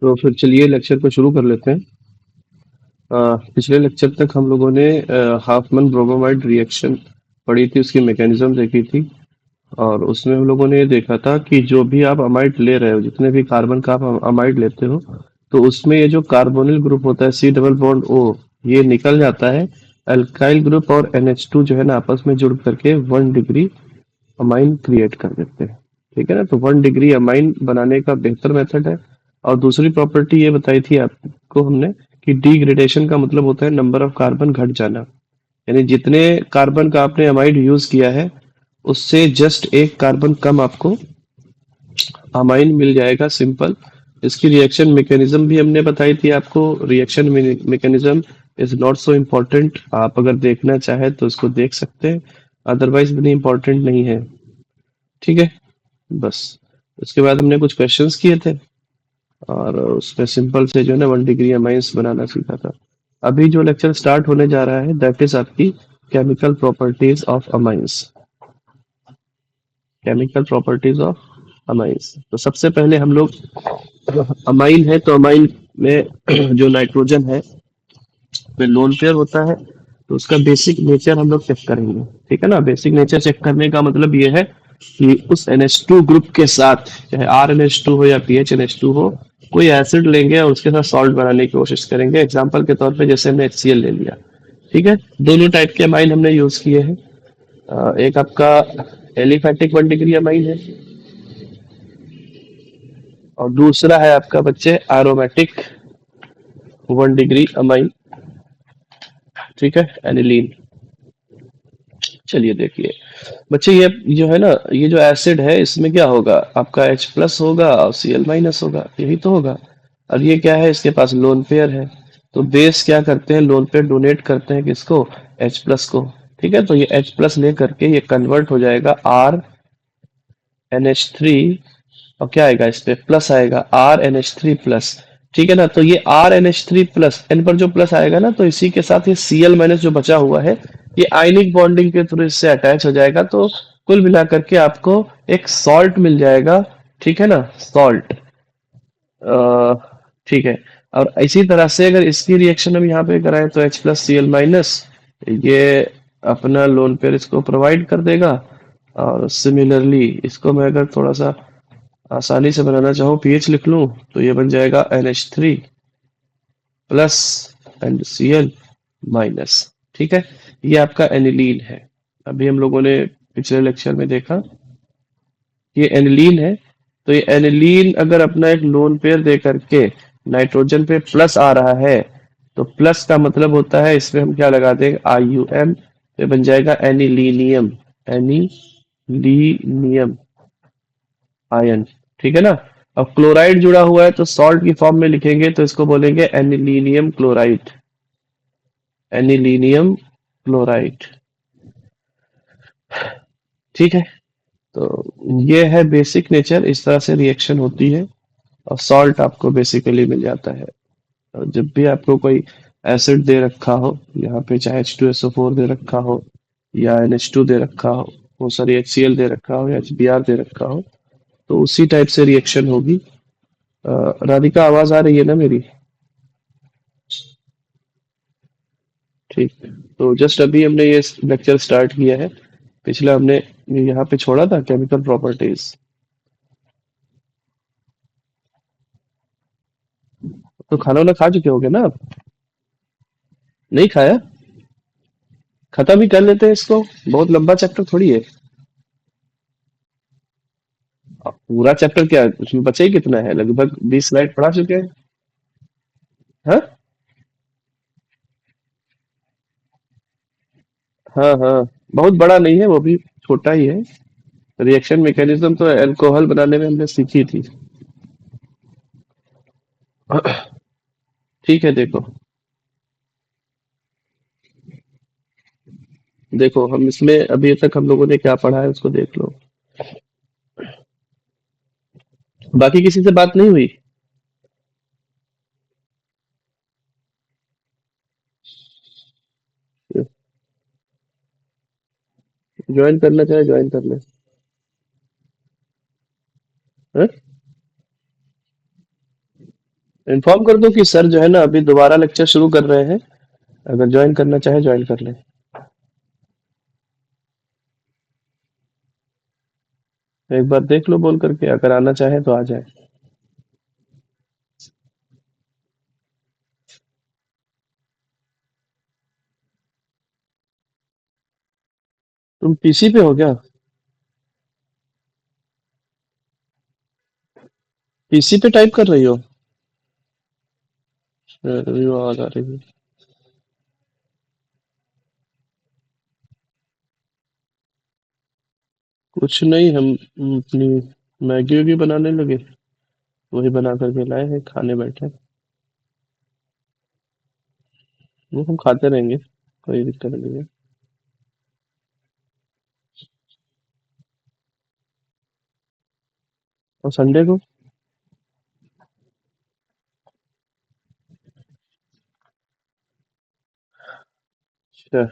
तो फिर चलिए लेक्चर को शुरू कर लेते हैं। पिछले लेक्चर तक हम लोगों ने हाफमैन ब्रोमोमाइड रिएक्शन पढ़ी थी, उसकी मैकेनिज्म देखी थी। और उसमें हम लोगों ने ये देखा था कि जो भी आप अमाइड ले रहे हो, जितने भी कार्बन का आप अमाइड लेते हो, तो उसमें ये जो कार्बोनिल ग्रुप होता है सी डबल बॉन्ड ओ, ये निकल जाता है। अल्काइल ग्रुप और NH2 जो है ना आपस में जुड़ करके 1 डिग्री अमाइन क्रिएट कर देते हैं। ठीक है ना, तो 1 डिग्री अमाइन बनाने का बेहतर मेथड है। और दूसरी प्रॉपर्टी ये बताई थी आपको हमने कि डिग्रेडेशन का मतलब होता है नंबर ऑफ कार्बन घट जाना। यानी जितने कार्बन का आपने अमाइड यूज किया है, उससे जस्ट एक कार्बन कम आपको अमाइन मिल जाएगा, सिंपल। इसकी रिएक्शन मैकेनिज्म भी हमने बताई थी आपको। Reaction mechanism is not so important, आप अगर देखना चाहे तो उसको देख सकते हैं, अदरवाइज इतनी इम्पोर्टेंट नहीं है। ठीक है, बस। उसके बाद हमने कुछ क्वेश्चंस किए थे और उसमें सिंपल से जो है ना 1 डिग्री अमाइंस बनाना सीखा था। अभी जो लेक्चर स्टार्ट होने जा रहा है दैट इज आपकी chemical properties of amines. Chemical properties of amines, तो सबसे पहले हम लोग अमाइन है तो अमाइन में जो नाइट्रोजन है में लोन पेयर होता है, तो उसका बेसिक नेचर हम लोग चेक करेंगे। ठीक है ना, बेसिक नेचर चेक करने का मतलब ये है कि उस NH2 ग्रुप के साथ, चाहे RNH2 हो या PHNH2 हो, कोई एसिड लेंगे और उसके साथ सॉल्ट बनाने की कोशिश करेंगे। एग्जाम्पल के तौर पे जैसे हमने HCl ले लिया। ठीक है, दोनों टाइप के अमाइन हमने यूज किए हैं। एक आपका एलिफैटिक 1 डिग्री अमाइन है और दूसरा है आपका बच्चे एरोमेटिक 1 डिग्री अमाइन। ठीक है, एनिलीन। चलिए देखिए बच्चे, ये जो है ना, ये जो एसिड है इसमें क्या होगा, आपका H+ होगा और Cl- होगा, यही तो होगा। और ये क्या है, इसके पास लोन पेयर है। तो बेस क्या करते हैं, लोन पेयर डोनेट करते हैं किसको, H+ को। ठीक है, तो ये H+ ले करके ये कन्वर्ट हो जाएगा RNH3, और क्या आएगा इस पे प्लस आएगा, RNH3+। ठीक है ना, तो ये RNH3+, एन पर जो प्लस आएगा ना, तो इसी के साथ ये Cl- जो बचा हुआ है, ये आयनिक बॉन्डिंग के थ्रू इससे अटैच हो जाएगा। तो कुल मिलाकर के आपको एक सॉल्ट मिल जाएगा। ठीक है ना, सॉल्ट। ठीक है। और इसी तरह से अगर इसकी रिएक्शन हम यहाँ पे कराएं तो H+Cl-, ये अपना लोन पेयर इसको प्रोवाइड कर देगा। और सिमिलरली इसको मैं अगर थोड़ा सा आसानी से बनाना चाहूँ, पीएच लिख लूँ, तो ये बन जाएगा NH3+ एंड Cl-। ठीक है, ये आपका एनिलीन है। अभी हम लोगों ने पिछले लेक्चर में देखा ये एनिलीन है। तो ये एनिलीन अगर अपना एक लोन पेयर दे करके नाइट्रोजन पे प्लस आ रहा है, तो प्लस का मतलब होता है इसमें हम क्या लगा देंगे, IUM, तो बन जाएगा एनिलीनियम। Anilinium ion. ठीक है ना। अब क्लोराइड जुड़ा हुआ है तो सॉल्ट की फॉर्म में लिखेंगे तो इसको बोलेंगे एनिलीनियम क्लोराइड। Anilinium chloride. ठीक है, तो ये है बेसिक नेचर, इस तरह से रिएक्शन होती है और सॉल्ट आपको बेसिकली मिल जाता है। और जब भी आपको कोई एसिड दे रखा हो, यहाँ पे चाहे H2SO4 दे रखा हो या NH2 दे रखा हो, वो सॉरी HCl दे रखा हो या HBr दे रखा हो, तो उसी टाइप से रिएक्शन होगी। राधिका, आवाज आ रही है ना मेरी? ठीक। तो जस्ट अभी हमने ये लेक्चर स्टार्ट किया है। पिछला हमने यहाँ पे छोड़ा था केमिकल प्रॉपर्टीज। तो खाना वाना खा चुके होगे ना आप? नहीं खाया? खत्म ही कर लेते हैं इसको, बहुत लंबा चैप्टर थोड़ी है। अब पूरा चैप्टर क्या है? उसमें बचा ही कितना है, लगभग 20 स्लाइड पढ़ा चुके हैं। हाँ, हाँ, हाँ। बहुत बड़ा नहीं है, वो भी छोटा ही है। रिएक्शन मैकेनिज्म तो अल्कोहल बनाने में हमने सीखी थी। ठीक है, देखो। देखो हम इसमें अभी तक हम लोगों ने क्या पढ़ा है उसको देख लो। बाकी किसी से बात नहीं हुई? ज्वाइन करना चाहे ज्वाइन कर ले। हाँ? इन्फॉर्म कर दो कि सर जो है ना अभी दोबारा लेक्चर शुरू कर रहे हैं, अगर ज्वाइन करना चाहे ज्वाइन कर ले। एक बार देख लो बोल करके, अगर आना चाहे तो आ जाए। तुम पीसी पे हो क्या? पीसी पे टाइप कर रही हो? अरे, आवाज आ रही है। कुछ नहीं, हम अपनी मैगी वैगी बनाने लगे, वही बना करके लाए हैं, खाने बैठे। वो हम खाते रहेंगे, कोई दिक्कत नहीं है। और संडे को? अच्छा,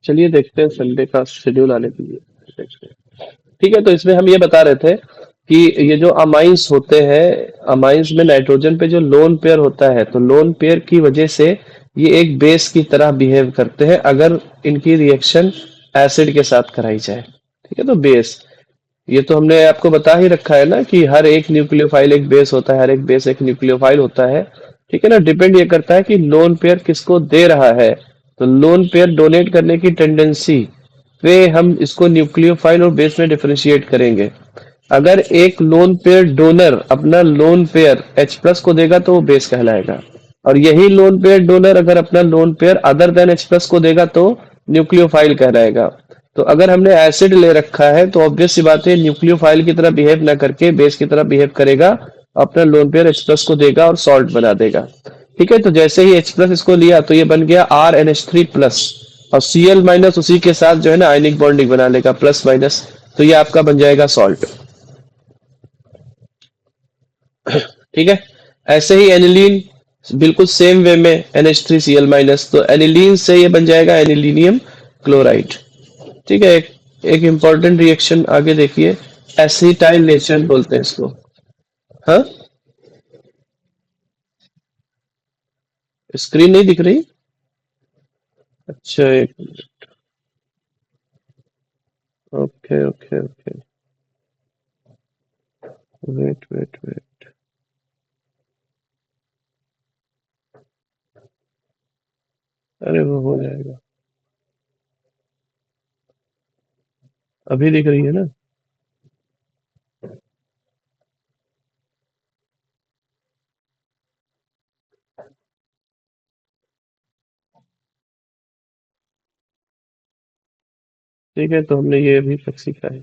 चलिए देखते हैं संडे का शेड्यूल आने के लिए, देखते हैं। ठीक है, तो इसमें हम ये बता रहे थे कि ये जो अमाइंस होते हैं, अमाइंस में नाइट्रोजन पे जो लोन पेयर होता है, तो लोन पेयर की वजह से ये एक बेस की तरह बिहेव करते हैं अगर इनकी रिएक्शन एसिड के साथ कराई जाए। ठीक है, तो बेस, ये तो हमने आपको बता ही रखा है ना कि हर एक न्यूक्लियोफाइल एक बेस होता है, हर एक बेस एक न्यूक्लियोफाइल होता है। ठीक है ना, डिपेंड ये करता है कि लोन पेयर किसको दे रहा है। तो लोन पेयर डोनेट करने की टेंडेंसी पे हम इसको न्यूक्लियोफाइल और बेस में डिफरेंशिएट करेंगे। अगर एक लोन पेयर डोनर अपना लोन पेयर H प्लस को देगा तो वो बेस कहलाएगा, और यही लोन पेयर डोनर अगर अपना lone pair other than H plus को देगा तो न्यूक्लियोफाइल कहलाएगा। तो अगर हमने एसिड ले रखा है तो ऑब्वियस सी बात है, न्यूक्लियोफाइल की तरह बिहेव ना करके बेस की तरह बिहेव करेगा, अपना लोन पेयर H प्लस को देगा और सॉल्ट बना देगा। ठीक है, तो जैसे ही H प्लस इसको लिया तो ये बन गया RNH3 प्लस, और Cl माइनस उसी के साथ जो है ना आयनिक बॉन्डिंग बना लेगा, प्लस माइनस, तो ये आपका बन जाएगा सॉल्ट। ठीक है, ऐसे ही एनिलीन, बिल्कुल सेम वे में NH3Cl माइनस, तो एनिलीन से ये बन जाएगा एनिलीनियम क्लोराइड। ठीक है, एक इंपॉर्टेंट रिएक्शन आगे देखिए, एसिटाइलेशन बोलते हैं इसको। हाँ, स्क्रीन नहीं दिख रही? अच्छा, एक, okay okay okay, wait wait wait, अरे वो हो जाएगा, अभी दिख रही है ना? ठीक है, तो हमने ये अभी तक सीखा है।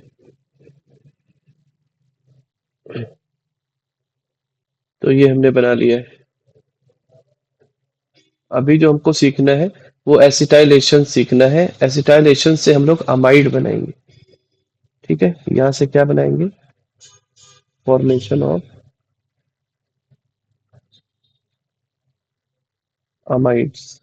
तो ये हमने बना लिया है। अभी जो हमको सीखना है वो एसिटाइलेशन सीखना है। एसिटाइलेशन से हम लोग अमाइड बनाएंगे। ठीक है, यहाँ से क्या बनाएंगे? Formation of amides.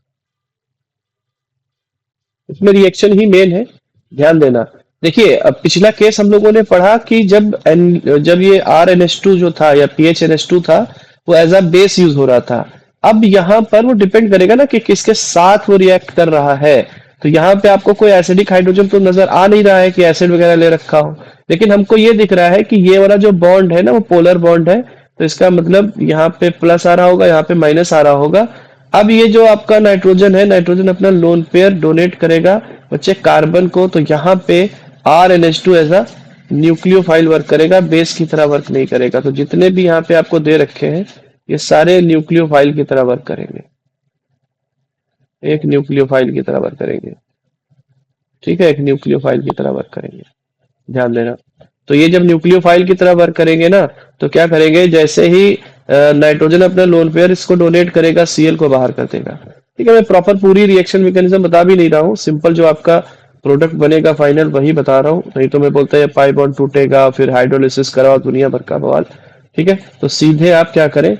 इसमें रिएक्शन ही मेन है, ध्यान देना। देखिए, अब पिछला केस हम लोगों ने पढ़ा कि जब ये RNH2 जो था या PHNH2 था, वो एज अ बेस यूज हो रहा था। अब यहाँ पर वो डिपेंड करेगा ना कि किसके साथ वो रिएक्ट कर रहा है। तो यहाँ पे आपको कोई एसिडिक हाइड्रोजन तो नजर आ नहीं रहा है कि एसिड वगैरह ले रखा हो, लेकिन हमको ये दिख रहा है कि ये वाला जो बॉन्ड है ना वो पोलर बॉन्ड है। तो इसका मतलब यहाँ पे प्लस आ रहा होगा, यहाँ पे माइनस आ रहा होगा। अब ये जो आपका नाइट्रोजन है, नाइट्रोजन अपना लोन पेयर डोनेट करेगा बच्चे कार्बन को, तो यहाँ पे RNH2 as a nucleophile work करेगा, बेस की तरह वर्क नहीं करेगा। तो जितने भी यहाँ पे आपको दे रखे हैं ये सारे न्यूक्लियोफाइल की तरह वर्क करेंगे, एक न्यूक्लियोफाइल की तरह वर्क करेंगे। ठीक है, एक न्यूक्लियोफाइल की तरह वर्क करेंगे, ध्यान देना। तो ये जब न्यूक्लियोफाइल की तरह वर्क करेंगे ना, तो क्या करेंगे, जैसे ही नाइट्रोजन अपना लोन पेयर इसको डोनेट करेगा, Cl को बाहर कर देगा। ठीक है, मैं प्रॉपर पूरी रिएक्शन मैकेनिज्म बता भी नहीं रहा हूँ, सिंपल जो आपका प्रोडक्ट बनेगा फाइनल वही बता रहा हूँ, नहीं तो मैं बोलता है पाई बॉन्ड टूटेगा फिर हाइड्रोलिसिस कराओ, दुनिया भर का बवाल। ठीक है, तो सीधे आप क्या करें,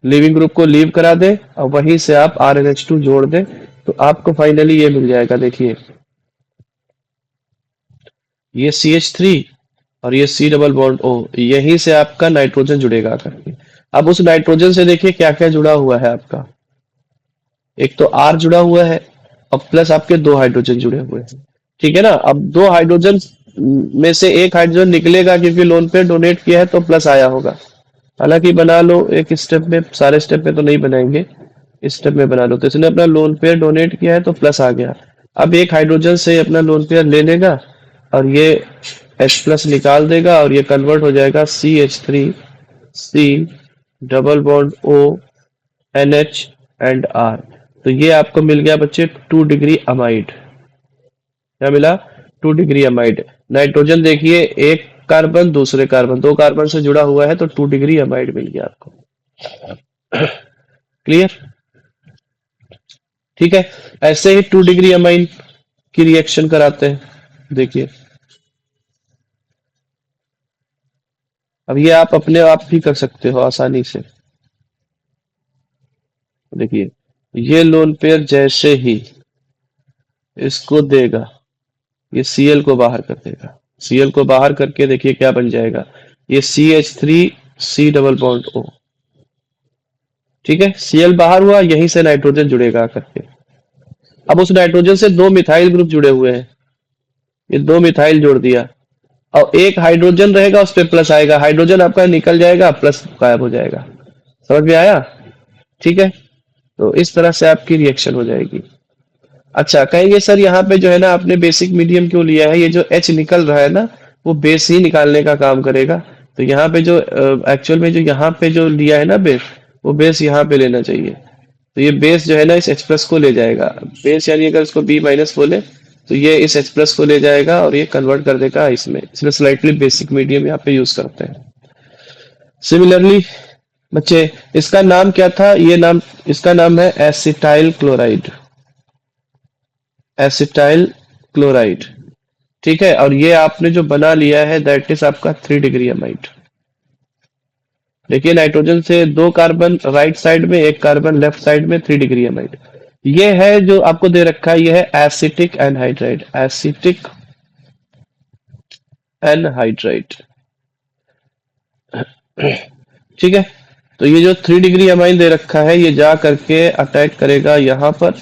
लिविंग ग्रुप को लीव करा दें और वहीं से आप RNH2 जोड़ दें, तो आपको फाइनली ये मिल जाएगा। देखिए, ये CH3 और ये C डबल बॉन्ड O, यहीं से आपका नाइट्रोजन जुड़ेगा करके। अब उस नाइट्रोजन से देखिए क्या क्या जुड़ा हुआ है आपका। एक तो आर जुड़ा हुआ है और प्लस आपके दो हाइड्रोजन जुड़े हुए हैं। ठीक है ना। अब दो हाइड्रोजन में से एक हाइड्रोजन निकलेगा क्योंकि लोन पे डोनेट किया है तो प्लस आया होगा। हालांकि बना लो एक स्टेप में, सारे स्टेप में तो नहीं बनाएंगे, इस स्टेप में बना लो। तो इसने अपना लोन पेयर डोनेट किया है तो प्लस आ गया। अब एक हाइड्रोजन से अपना लोन पेयर ले लेगा और ये H प्लस निकाल देगा और ये कन्वर्ट हो जाएगा CH3 C double bond O NH and R। तो ये आपको मिल गया बच्चे 2 डिग्री अमाइड। क्या मिला? 2 डिग्री अमाइड। नाइट्रोजन देखिए एक कार्बन दूसरे कार्बन, दो कार्बन से जुड़ा हुआ है तो 2 डिग्री अमाइड मिल गया आपको। क्लियर? ठीक है। ऐसे ही 2 डिग्री अमाइन की रिएक्शन कराते हैं। देखिए अब ये आप अपने आप भी कर सकते हो आसानी से। देखिए ये लोन पेयर जैसे ही इसको देगा, ये Cl को बाहर कर देगा। Cl को बाहर करके देखिए क्या बन जाएगा, ये CH3 C double bond O। ठीक है, Cl बाहर हुआ, यहीं से नाइट्रोजन जुड़ेगा करके। अब उस नाइट्रोजन से दो मिथाइल ग्रुप जुड़े हुए हैं, ये दो मिथाइल जोड़ दिया और एक हाइड्रोजन रहेगा, उस पर प्लस आएगा, हाइड्रोजन आपका निकल जाएगा, प्लस गायब हो जाएगा। समझ में आया? ठीक है, तो इस तरह से आपकी रिएक्शन हो जाएगी। अच्छा कहेंगे सर यहाँ पे जो है ना आपने बेसिक मीडियम क्यों लिया है, ये जो H निकल रहा है ना वो बेस ही निकालने का काम करेगा। तो यहाँ पे जो एक्चुअल में जो यहाँ पे जो लिया है ना बेस, वो बेस यहाँ पे लेना चाहिए। तो ये बेस जो है ना इस H प्लस को ले जाएगा, बेस यानी अगर इसको B माइनस बोले तो ये इस H प्लस को ले जाएगा और ये कन्वर्ट कर देगा इसमें, इसलिए स्लाइटली बेसिक मीडियम यहाँ पे यूज करते हैं। सिमिलरली बच्चे इसका नाम क्या था, ये नाम, इसका नाम है एसिटाइल क्लोराइड, एसिटाइल क्लोराइड। ठीक है, और ये आपने जो बना लिया है दैट इज आपका 3 डिग्री अमाइड। देखिए नाइट्रोजन से दो कार्बन राइट साइड में, एक कार्बन लेफ्ट साइड में, 3 डिग्री अमाइड। ये है जो आपको दे रखा है, ये है एसिटिक एनहाइड्राइड, एसिटिक एनहाइड्राइड। ठीक है, तो ये जो 3 डिग्री अमाइन दे रखा है ये जा करके अटैक करेगा यहाँ पर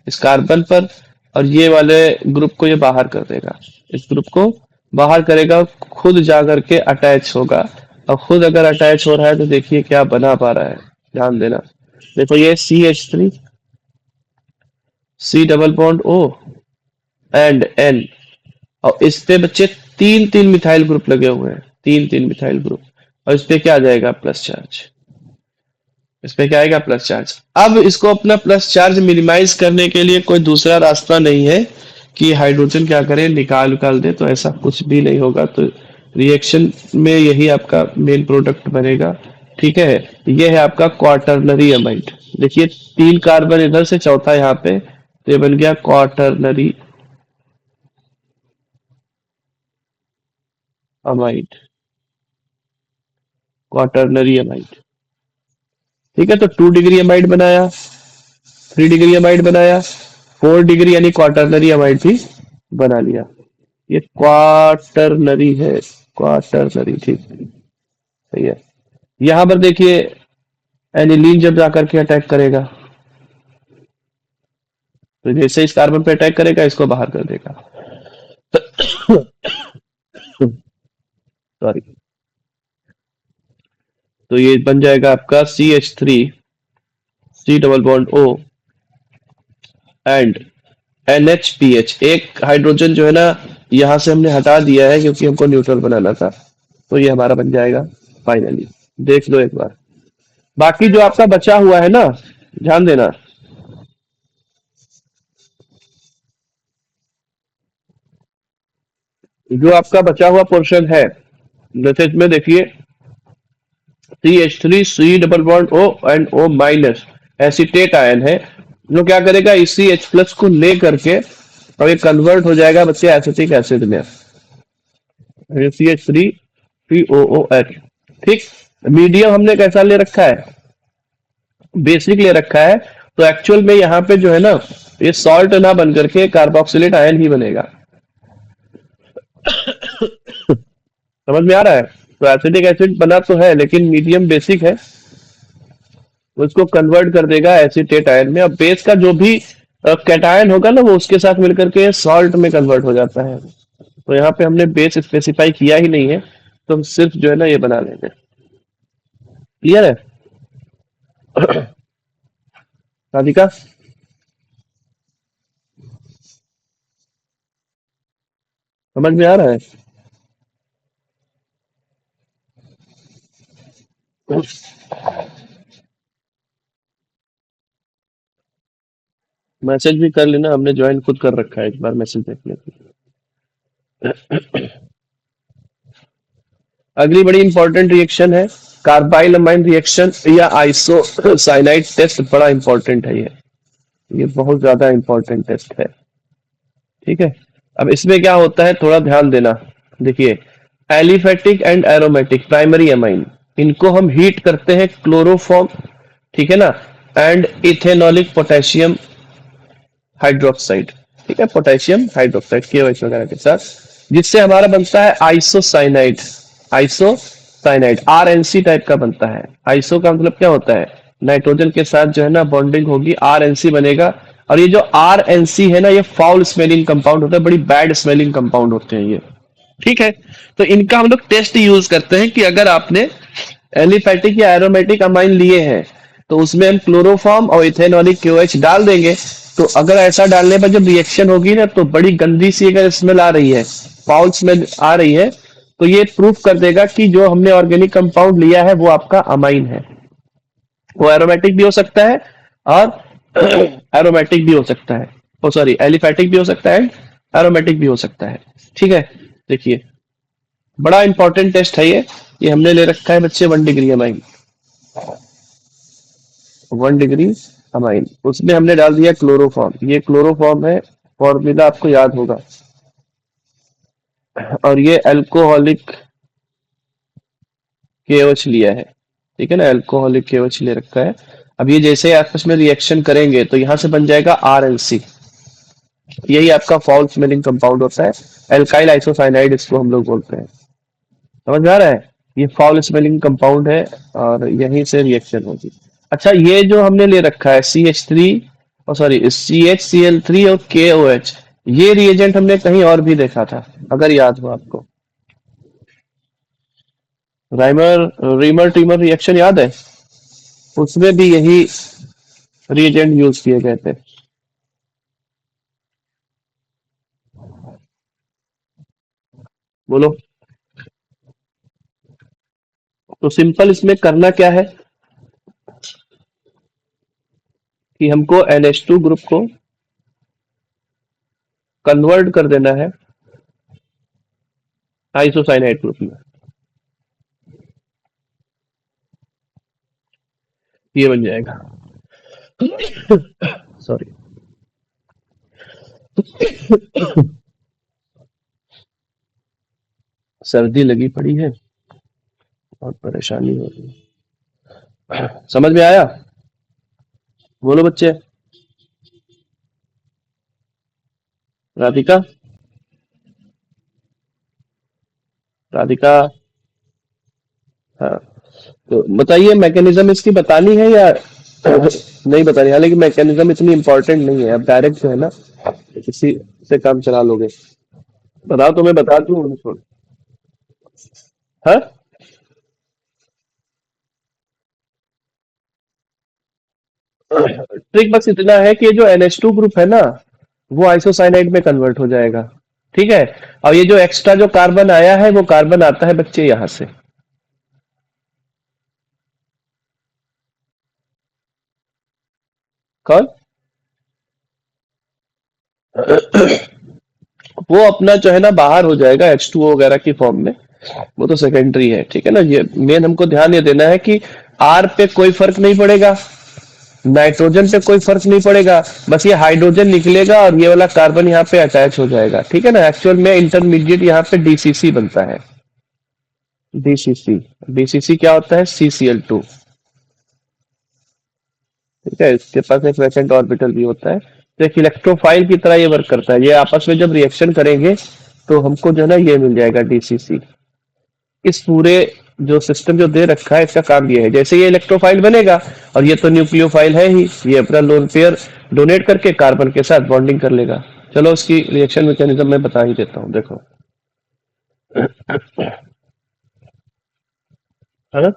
इस कार्बन पर, और ये वाले ग्रुप को ये बाहर कर देगा, इस ग्रुप को बाहर करेगा, खुद जा करके अटैच होगा। और खुद अगर अटैच हो रहा है तो देखिए क्या बना पा रहा है, ध्यान देना। देखो ये CH3 C double bond O and N, और इस पे बच्चे तीन तीन मिथाइल ग्रुप लगे हुए हैं, तीन तीन मिथाइल ग्रुप, और इस पे क्या आ जाएगा, प्लस चार्ज। इस पे क्या आएगा, प्लस चार्ज। अब इसको अपना प्लस चार्ज मिनिमाइज करने के लिए कोई दूसरा रास्ता नहीं है कि हाइड्रोजन क्या करे, निकाल दे, तो ऐसा कुछ भी नहीं होगा। तो रिएक्शन में यही आपका मेन प्रोडक्ट बनेगा। ठीक है, ये है आपका क्वार्टरनरी अमाइड। देखिए तीन कार्बन इधर से, चौथा यहाँ पे, तो ये बन गया क्वार्टरनरी अमाइड, क्वार्टरनरी अमाइड। ठीक है, तो 2 डिग्री अमाइड बनाया, 3 डिग्री अमाइड बनाया, 4 डिग्री यानी क्वार्टरनरी अमाइड भी बना लिया। ये क्वार्टरनरी है, क्वार्टरनरी। ठीक, सही है। यहां पर देखिए एनिलीन जब जाकर के अटैक करेगा तो जैसे इस कार्बन पे अटैक करेगा इसको बाहर कर देगा। सॉरी, तो ये बन जाएगा आपका CH3 C double bond O and NHPH। एक हाइड्रोजन जो है ना यहां से हमने हटा दिया है क्योंकि हमको न्यूट्रल बनाना था, तो ये हमारा बन जाएगा फाइनली। देख लो एक बार, बाकी जो आपका बचा हुआ है ना, ध्यान देना, जो आपका बचा हुआ पोर्शन है, जैसे इसमें देखिए CH3 C double bond O and O minus acetate ion है, जो क्या करेगा इसी H प्लस को ले करके और ये कन्वर्ट हो जाएगा बच्चे एसिटिक एसिड में, CH3POOH। ठीक, मीडियम हमने कैसा ले रखा है, बेसिक ले रखा है, तो एक्चुअल में यहाँ पे जो है ना ये सॉल्ट ना बन करके कार्बोक्सिलेट आयन ही बनेगा। समझ में आ रहा है? तो एसिटिक एसिड बना तो है लेकिन मीडियम बेसिक है, उसको कन्वर्ट कर देगा एसीटेट आयन में। अब बेस का जो भी कैटायन होगा ना वो उसके साथ मिलकर के सॉल्ट में कन्वर्ट हो जाता है। तो यहाँ पे हमने बेस स्पेसिफाई किया ही नहीं है, तो हम सिर्फ जो है ना ये बना लेंगे। क्लियर है राधिका? समझ में आ रहा है? मैसेज भी कर लेना, हमने ज्वाइन खुद कर रखा है, एक बार मैसेज देख लेते। अगली बड़ी इंपॉर्टेंट रिएक्शन है कार्बाइल अमाइन रिएक्शन या आइसोसाइनाइड टेस्ट। बड़ा इंपॉर्टेंट है ये बहुत ज्यादा इंपॉर्टेंट टेस्ट है। ठीक है, अब इसमें क्या होता है थोड़ा ध्यान देना। देखिए, aliphatic and aromatic primary amine, इनको हम हीट करते हैं क्लोरोफॉर्म, ठीक है ना, एंड इथेनॉलिक पोटेशियम हाइड्रोक्साइड, ठीक है, पोटेशियम हाइड्रोक्साइड KOH वगैरह के साथ, जिससे हमारा बनता है आइसोसाइनाइड। आइसोसाइनाइड RNC टाइप का बनता है। आइसो का मतलब क्या होता है, नाइट्रोजन के साथ जो है ना बॉन्डिंग होगी, RNC बनेगा। और ये जो RNC है ना, ये फाउल स्मेलिंग कंपाउंड होता है, बड़ी बैड स्मेलिंग कंपाउंड होते हैं ये। ठीक है, तो इनका हम लोग टेस्ट यूज करते हैं कि अगर आपने एलिफेटिक या एरोमेटिक अमाइन लिए हैं तो उसमें हम क्लोरोफॉर्म और इथेनॉलिक KOH डाल देंगे। तो अगर ऐसा डालने पर जब रिएक्शन होगी ना तो बड़ी गंदी सी अगर स्मेल आ रही है, फाउल स्मेल आ रही है, तो ये प्रूफ कर देगा कि जो हमने ऑर्गेनिक कंपाउंड लिया है वो आपका अमाइन है। वो एरोमेटिक भी हो सकता है और एरोमेटिक भी हो सकता है, ओ सॉरी एलिफेटिक भी हो सकता है, एरोमेटिक भी हो सकता है। ठीक है, देखिए बड़ा इंपॉर्टेंट टेस्ट है ये हमने ले रखा है बच्चे 1 डिग्री अमाइन। 1 डिग्री अमाइन, उसमें हमने डाल दिया क्लोरोफॉर्म। ये क्लोरोफॉर्म है, फॉर्मूला आपको याद होगा। और ये अल्कोहलिक KOH लिया है, ठीक है ना, अल्कोहलिक KOH ले रखा है। अब ये जैसे आपस में रिएक्शन करेंगे तो यहां से बन जाएगा RNC। यही आपका फॉल स्मेलिंग कंपाउंड होता है, एल्काइल आइसोसाइनाइड इसको हम लोग बोलते हैं। समझ में आ रहा है? ये फाउल स्मेलिंग कंपाउंड है और यहीं से रिएक्शन होगी। अच्छा, ये जो हमने ले रखा है CH3 और सॉरी CHCl3 और KOH, ये रिएजेंट हमने कहीं और भी देखा था, अगर याद हो आपको। राइमर रीमर टीमर रिएक्शन याद है? उसमें भी यही रिएजेंट यूज किए गए थे। बोलो। तो सिंपल इसमें करना क्या है कि हमको NH2 ग्रुप को कन्वर्ट कर देना है आइसोसाइनाइड ग्रुप में। ये बन जाएगा सॉरी सर्दी लगी पड़ी है, बहुत परेशानी हो रही है। समझ में आया? बोलो बच्चे। राधिका, राधिका, हाँ, तो बताइए मैकेनिज्म इसकी बतानी है या नहीं बतानी? हालांकि मैकेनिज्म इतनी इंपॉर्टेंट नहीं है, अब डायरेक्ट जो है ना इसी से काम चला लोगे। बताओ तो मैं बता दूं उनको। हाँ, ट्रिक बस इतना है कि जो NH2 ग्रुप है ना वो आइसोसाइनाइड में कन्वर्ट हो जाएगा। ठीक है, और ये जो एक्स्ट्रा जो कार्बन आया है वो कार्बन आता है बच्चे यहां से। कौन? वो अपना जो है ना बाहर हो जाएगा H2O वगैरह की फॉर्म में, वो तो सेकेंडरी है। ठीक है ना, ये मेन हमको ध्यान ये देना है कि R पे कोई फर्क नहीं पड़ेगा, नाइट्रोजन पे कोई फर्क नहीं पड़ेगा, बस ये हाइड्रोजन निकलेगा और ये वाला कार्बन यहाँ पे अटैच हो जाएगा। ठीक है ना, एक्चुअल में इंटरमीडिएट यहाँ पे DCC बनता है। DCC, DCC क्या होता है? CCl2। ठीक है, इसके पास एक वैकेंट ऑर्बिटल भी होता है, तो एक इलेक्ट्रोफाइल की तरह ये वर्क करता है। ये आपस में जब रिएक्शन करेंगे तो हमको जो है ना ये मिल जाएगा DCC। इस पूरे जो सिस्टम जो दे रखा है इसका काम ये है। जैसे ये इलेक्ट्रोफाइल बनेगा और ये तो न्यूक्लियोफाइल है ही, ये अपना लोन पेयर डोनेट करके कार्बन के साथ बॉन्डिंग कर लेगा। चलो उसकी रिएक्शन मैकेनिज्म मैं बता ही देता हूँ, देखो। है ना,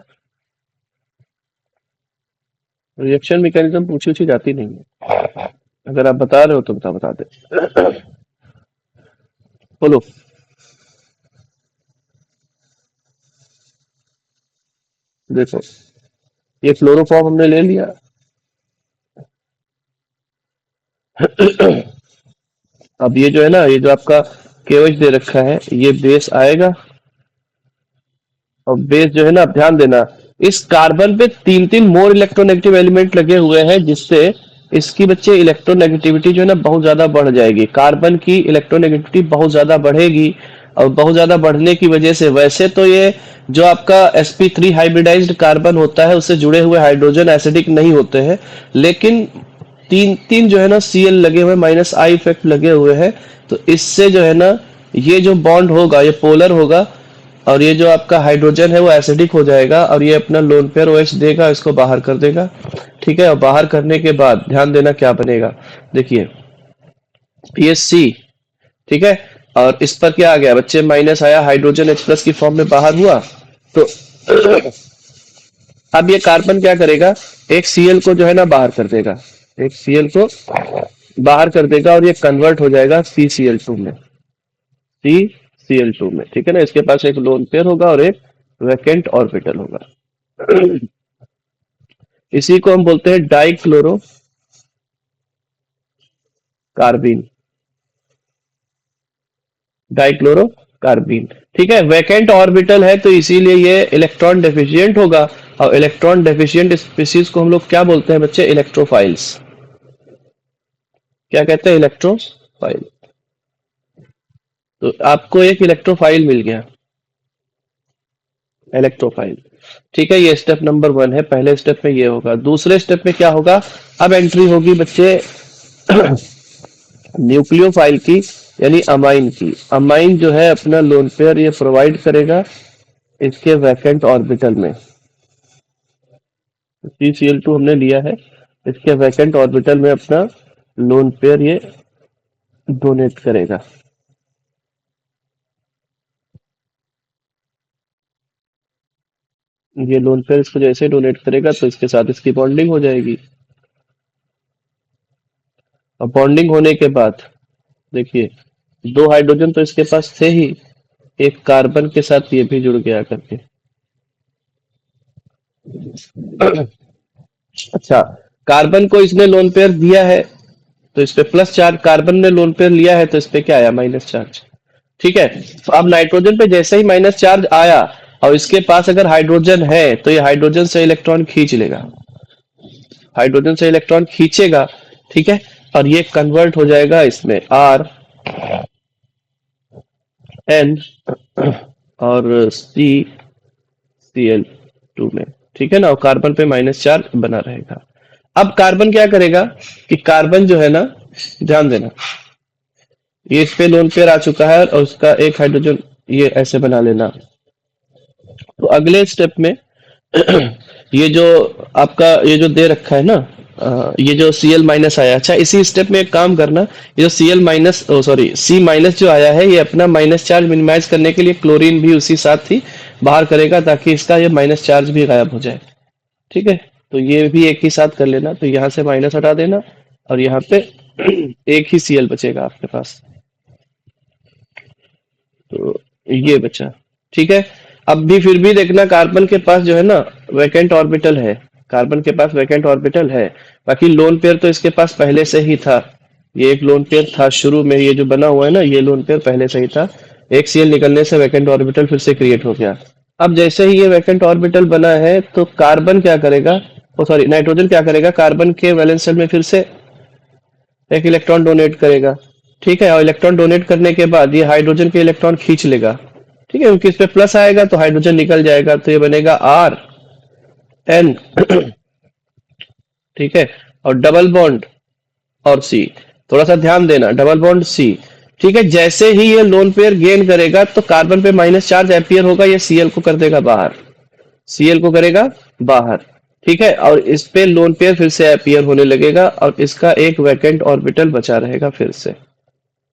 रिएक्शन मैकेनिज्म पूछी उछी जाती नहीं है, अगर आप बता रहे हो तो बता दे। बोलो। देखो, ये क्लोरोफॉर्म हमने ले लिया। अब ये जो है ना, ये जो आपका केवच दे रखा है, ये बेस आएगा। और बेस जो है ना, आप ध्यान देना, इस कार्बन पे तीन तीन मोर इलेक्ट्रोनेगेटिव एलिमेंट लगे हुए हैं, जिससे इसकी बच्चे इलेक्ट्रोनेगेटिविटी जो है ना बहुत ज्यादा बढ़ जाएगी। कार्बन की इलेक्ट्रोनेगेटिविटी बहुत ज्यादा बढ़ेगी, और बहुत ज्यादा बढ़ने की वजह से, वैसे तो ये जो आपका sp3 हाइब्रिडाइज्ड कार्बन होता है उससे जुड़े हुए हाइड्रोजन एसिडिक नहीं होते हैं, लेकिन तीन तीन जो है ना सीएल लगे हुए, माइनस आई इफेक्ट लगे हुए हैं, तो इससे जो है ना ये जो बॉन्ड होगा ये पोलर होगा, और ये जो आपका हाइड्रोजन है वो एसिडिक हो जाएगा, और ये अपना लोन पेयर OH देगा, इसको बाहर कर देगा। ठीक है, और बाहर करने के बाद ध्यान देना क्या बनेगा, देखिए ये सी। ठीक है, और इस पर क्या आ गया बच्चे, माइनस आया, हाइड्रोजन H+ की फॉर्म में बाहर हुआ। तो अब ये कार्बन क्या करेगा, एक सीएल को जो है ना बाहर कर देगा, एक सीएल को बाहर कर देगा, और ये कन्वर्ट हो जाएगा CCl2 में, CCl2 में। ठीक है ना, इसके पास एक लोन पेयर होगा और एक वैकेंट ऑर्बिटल होगा। इसी को हम बोलते हैं डाइक्लोरो कार्बिन, डाइक्लोरो कार्बिन। ठीक है, वैकेंट ऑर्बिटल है तो इसीलिए ये इलेक्ट्रॉन डेफिशिएंट होगा, और इलेक्ट्रॉन डेफिशिएंट स्पीसीज को हम लोग क्या बोलते हैं बच्चे, इलेक्ट्रोफाइल्स। क्या कहते हैं, इलेक्ट्रोफाइल। तो आपको एक इलेक्ट्रोफाइल मिल गया, इलेक्ट्रोफाइल। ठीक है, ये स्टेप नंबर 1 है, पहले स्टेप में ये होगा। दूसरे स्टेप में क्या होगा, अब एंट्री होगी बच्चे न्यूक्लियोफाइल की, यानी अमाइन की। अमाइन जो है अपना लोन पेयर ये प्रोवाइड करेगा इसके वैकेंट ऑर्बिटल में। CCl2 हमने लिया है, इसके वैकेंट ऑर्बिटल में अपना लोन पेयर ये डोनेट करेगा। ये लोन पेयर इसको जैसे डोनेट करेगा तो इसके साथ इसकी बॉन्डिंग हो जाएगी, और बॉन्डिंग होने के बाद देखिए, दो हाइड्रोजन तो इसके पास थे ही, एक कार्बन के साथ ये भी जुड़ गया करके। अच्छा, कार्बन को इसने लोन पेयर दिया है तो इस पे प्लस चार्ज, कार्बन ने लोन पेयर लिया है तो इस पे क्या आया, माइनस चार्ज। ठीक है, तो अब नाइट्रोजन पे जैसे ही माइनस चार्ज आया, और इसके पास अगर हाइड्रोजन है तो ये हाइड्रोजन से इलेक्ट्रॉन खींच लेगा, हाइड्रोजन से इलेक्ट्रॉन खींचेगा। ठीक है, और ये कन्वर्ट हो जाएगा इसमें आर एन और CCl2 में। ठीक है ना, और कार्बन पे माइनस चार्ज बना रहेगा। अब कार्बन क्या करेगा कि कार्बन जो है ना, ध्यान देना, ये इस पे लोन पेयर आ चुका है और उसका एक हाइड्रोजन ये ऐसे बना लेना। तो अगले स्टेप में ये जो आपका ये जो दे रखा है ना, ये जो Cl- आया, अच्छा इसी स्टेप में एक काम करना, ये जो C- जो आया है, ये अपना माइनस चार्ज मिनिमाइज करने के लिए क्लोरीन भी उसी साथ ही बाहर करेगा, ताकि इसका ये माइनस चार्ज भी गायब हो जाए। ठीक है, तो ये भी एक ही साथ कर लेना, तो यहाँ से माइनस हटा देना, और यहाँ पे एक ही Cl बचेगा आपके पास, तो ये बचा। ठीक है, अब भी फिर भी देखना, कार्बन के पास जो है ना वैकेंट ऑर्बिटल है, कार्बन के पास वैकेंट ऑर्बिटल है, बाकी लोन पेयर तो इसके पास पहले से ही था। ये एक लोन पेयर था शुरू में, ये जो बना हुआ है ना, ये लोन पेयर पहले से ही था। एक Cl निकलने से वैकेंट ऑर्बिटल फिर से क्रिएट हो गया। अब जैसे ही ये वैकेंट ऑर्बिटल बना है तो कार्बन क्या करेगा, ओ सॉरी नाइट्रोजन क्या करेगा, कार्बन के वैलेंस शेल में फिर से एक इलेक्ट्रॉन डोनेट करेगा। ठीक है, और इलेक्ट्रॉन डोनेट करने के बाद ये हाइड्रोजन के इलेक्ट्रॉन खींच लेगा। ठीक है, क्योंकि इस पे प्लस आएगा तो हाइड्रोजन निकल जाएगा, तो ये बनेगा Rn। ठीक है, और डबल बॉन्ड और C, थोड़ा सा ध्यान देना, डबल बॉन्ड C। ठीक है, जैसे ही ये लोन पेयर गेन करेगा तो कार्बन पे माइनस चार्ज एपियर होगा, ये सीएल को कर देगा बाहर, सीएल को करेगा बाहर। ठीक है, और इस पे लोन पेयर फिर से एपियर होने लगेगा और इसका एक वैकेंट ऑर्बिटल बचा रहेगा फिर से।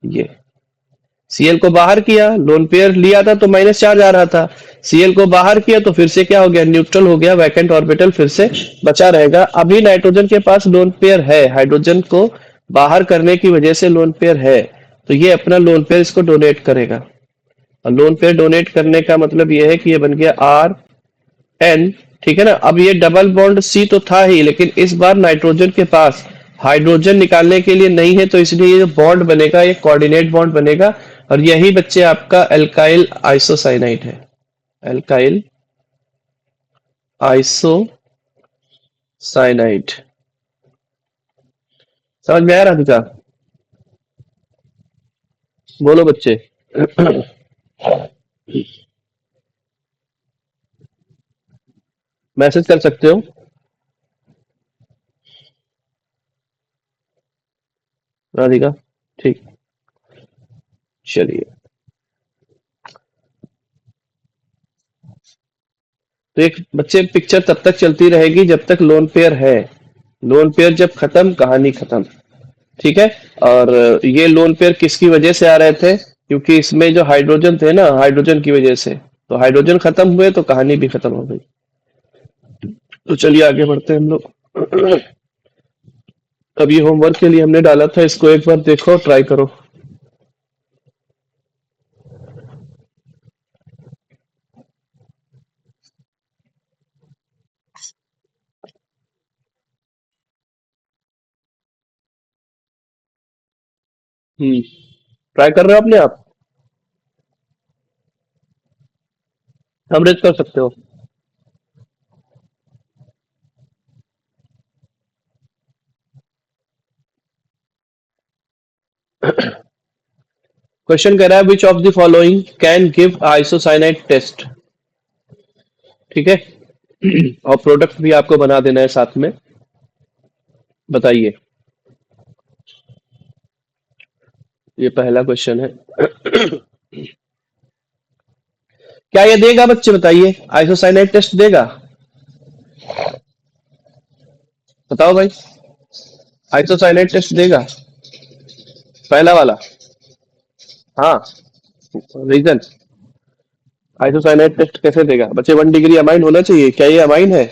ये सीएल को बाहर किया, लोन पेयर लिया था तो माइनस चार्ज आ रहा था, सीएल को बाहर किया तो फिर से क्या हो गया, न्यूट्रल हो गया, वैकेंट ऑर्बिटल फिर से बचा रहेगा। अभी नाइट्रोजन के पास लोन पेयर है, हाइड्रोजन को बाहर करने की वजह से लोन पेयर है, तो ये अपना लोन पेयर इसको डोनेट करेगा। और लोन पेयर डोनेट करने का मतलब ये है कि ये बन गया आर एन। ठीक है ना, अब ये डबल बॉन्ड सी तो था ही, लेकिन इस बार नाइट्रोजन के पास हाइड्रोजन निकालने के लिए नहीं है, तो इसलिए ये जो बॉन्ड बनेगा ये कोऑर्डिनेट बॉन्ड बनेगा, और यही बच्चे आपका एल्काइल आइसोसाइनाइड है, एल्काइल आइसोसाइनाइड। समझ में आ रहा था? बोलो बच्चे। मैसेज कर सकते हो। राधिका, ठीक, चलिए। तो एक बच्चे पिक्चर तब तक चलती रहेगी जब तक लोन पेयर है, लोन पेयर जब खत्म कहानी खत्म। ठीक है, और ये लोन पेयर किसकी वजह से आ रहे थे, क्योंकि इसमें जो हाइड्रोजन थे ना, हाइड्रोजन की वजह से, तो हाइड्रोजन खत्म हुए तो कहानी भी खत्म हो गई। तो चलिए आगे बढ़ते हैं हम लोग। अब ये होमवर्क के लिए हमने डाला था, इसको एक बार देखो, ट्राई करो। ट्राई कर रहे हो अपने आप, अमृत कर सकते हो। क्वेश्चन कह रहा है which of the following can give isocyanide test. ठीक है, और प्रोडक्ट भी आपको बना देना है साथ में, बताइए। ये पहला क्वेश्चन है। क्या ये देगा बच्चे, बताइए, आइसोसाइनाइड टेस्ट देगा? बताओ भाई, आइसोसाइनाइड टेस्ट देगा पहला वाला? हाँ, रीजन, आइसोसाइनाइड टेस्ट कैसे देगा बच्चे? 1 डिग्री अमाइन होना चाहिए, क्या ये अमाइन है?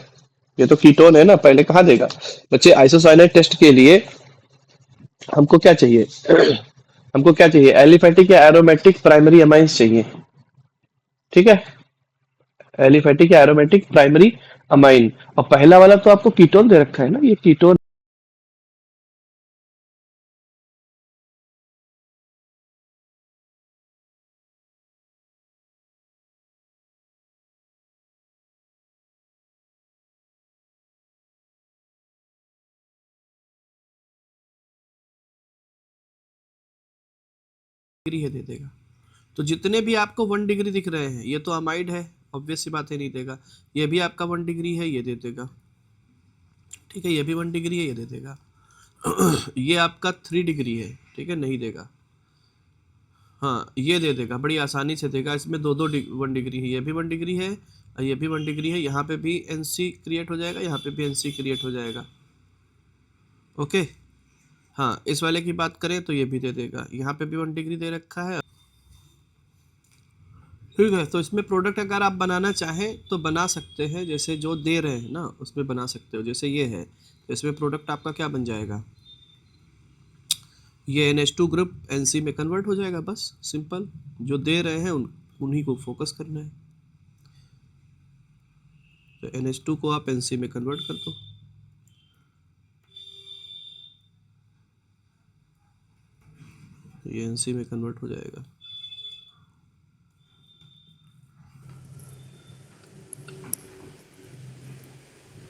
ये तो कीटोन है ना, पहले कहाँ देगा बच्चे? आइसोसाइनाइड टेस्ट के लिए हमको क्या चाहिए? हमको क्या चाहिए? एलिफेटिक या एरोमेटिक प्राइमरी अमाइंस चाहिए। ठीक है, एलिफेटिक या एरोमेटिक प्राइमरी अमाइन। और पहला वाला तो आपको कीटोन दे रखा है ना, ये कीटोन। डिग्री है दे देगा। तो जितने भी आपको 1 डिग्री दिख रहे हैं ये तो अमाइड है, ऑब्वियस सी बात है, नहीं देगा। ये भी आपका 1 डिग्री है, ये दे देगा। ठीक है, ये भी 1 डिग्री है, ये दे देगा। ये आपका 3 डिग्री है, ठीक है, नहीं देगा। हाँ, ये दे देगा, बड़ी आसानी से देगा। इसमें दो दो 1 डिग्री है, ये भी 1 डिग्री है और ये भी 1 डिग्री है। यहाँ पे भी एनसी क्रिएट हो जाएगा, यहाँ पे भी एनसी क्रिएट हो जाएगा। ओके, हाँ, इस वाले की बात करें तो ये भी दे देगा, यहाँ पे भी 1 डिग्री दे रखा है। ठीक है, तो इसमें प्रोडक्ट अगर आप बनाना चाहें तो बना सकते हैं, जैसे जो दे रहे हैं ना उसमें बना सकते हो। जैसे ये है, तो इसमें प्रोडक्ट आपका क्या बन जाएगा, ये NH2 ग्रुप NC में कन्वर्ट हो जाएगा, बस सिंपल। जो दे रहे हैं उन्हीं को फोकस करना है। तो NH2 को आप NC में कन्वर्ट कर दो, तो ये NC में कन्वर्ट हो जाएगा।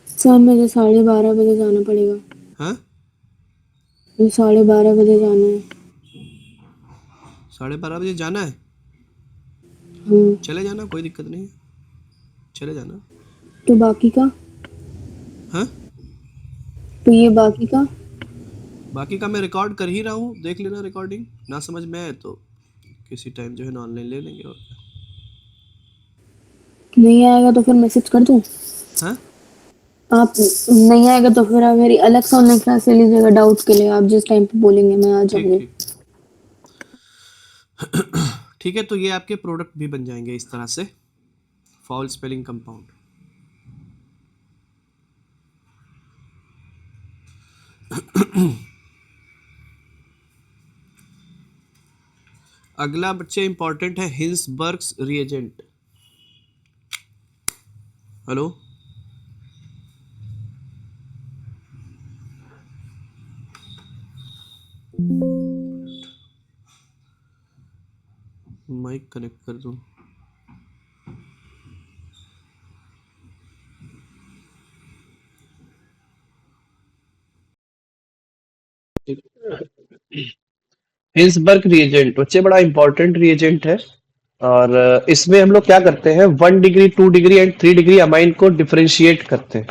सर मुझे 12:30 बजे जाना पड़ेगा। हाँ, मुझे 12:30 बजे जाना है। 12:30 बजे जाना है? हाँ, चले जाना, कोई दिक्कत नहीं है, चले जाना। तो बाकी का? हाँ, तो ये बाकी का? बाकी का मैं रिकॉर्ड कर ही रहा हूँ, देख लेना रिकॉर्डिंग। ना समझ में आए तो किसी टाइम जो है ऑनलाइन ले लेंगे। और नहीं आएगा तो फिर मैसेज कर दूं? हाँ, आप नहीं आएगा तो फिर आप मेरी अलग से ऑनलाइन क्लास ले लीजिएगा डाउट्स के लिए। आप जिस टाइम पे बोलेंगे मैं आ ठीक जाऊंगी। ठीक ठीक है। तो ये आपके प्रोडक्ट भी बन जाएंगे इस तरह से, फाउल स्पेलिंग कंपाउंड। अगला बच्चे इंपॉर्टेंट है हिंसबर्ग्स रिएजेंट। हेलो, माइक कनेक्ट कर दूं? हिल्सबर्ग रिएजेंट बच्चे बड़ा इंपॉर्टेंट रिएजेंट है। और इसमें हम लोग क्या करते हैं, 1 degree 2 degree and 3 degree amine को डिफरेंशिएट करते हैं।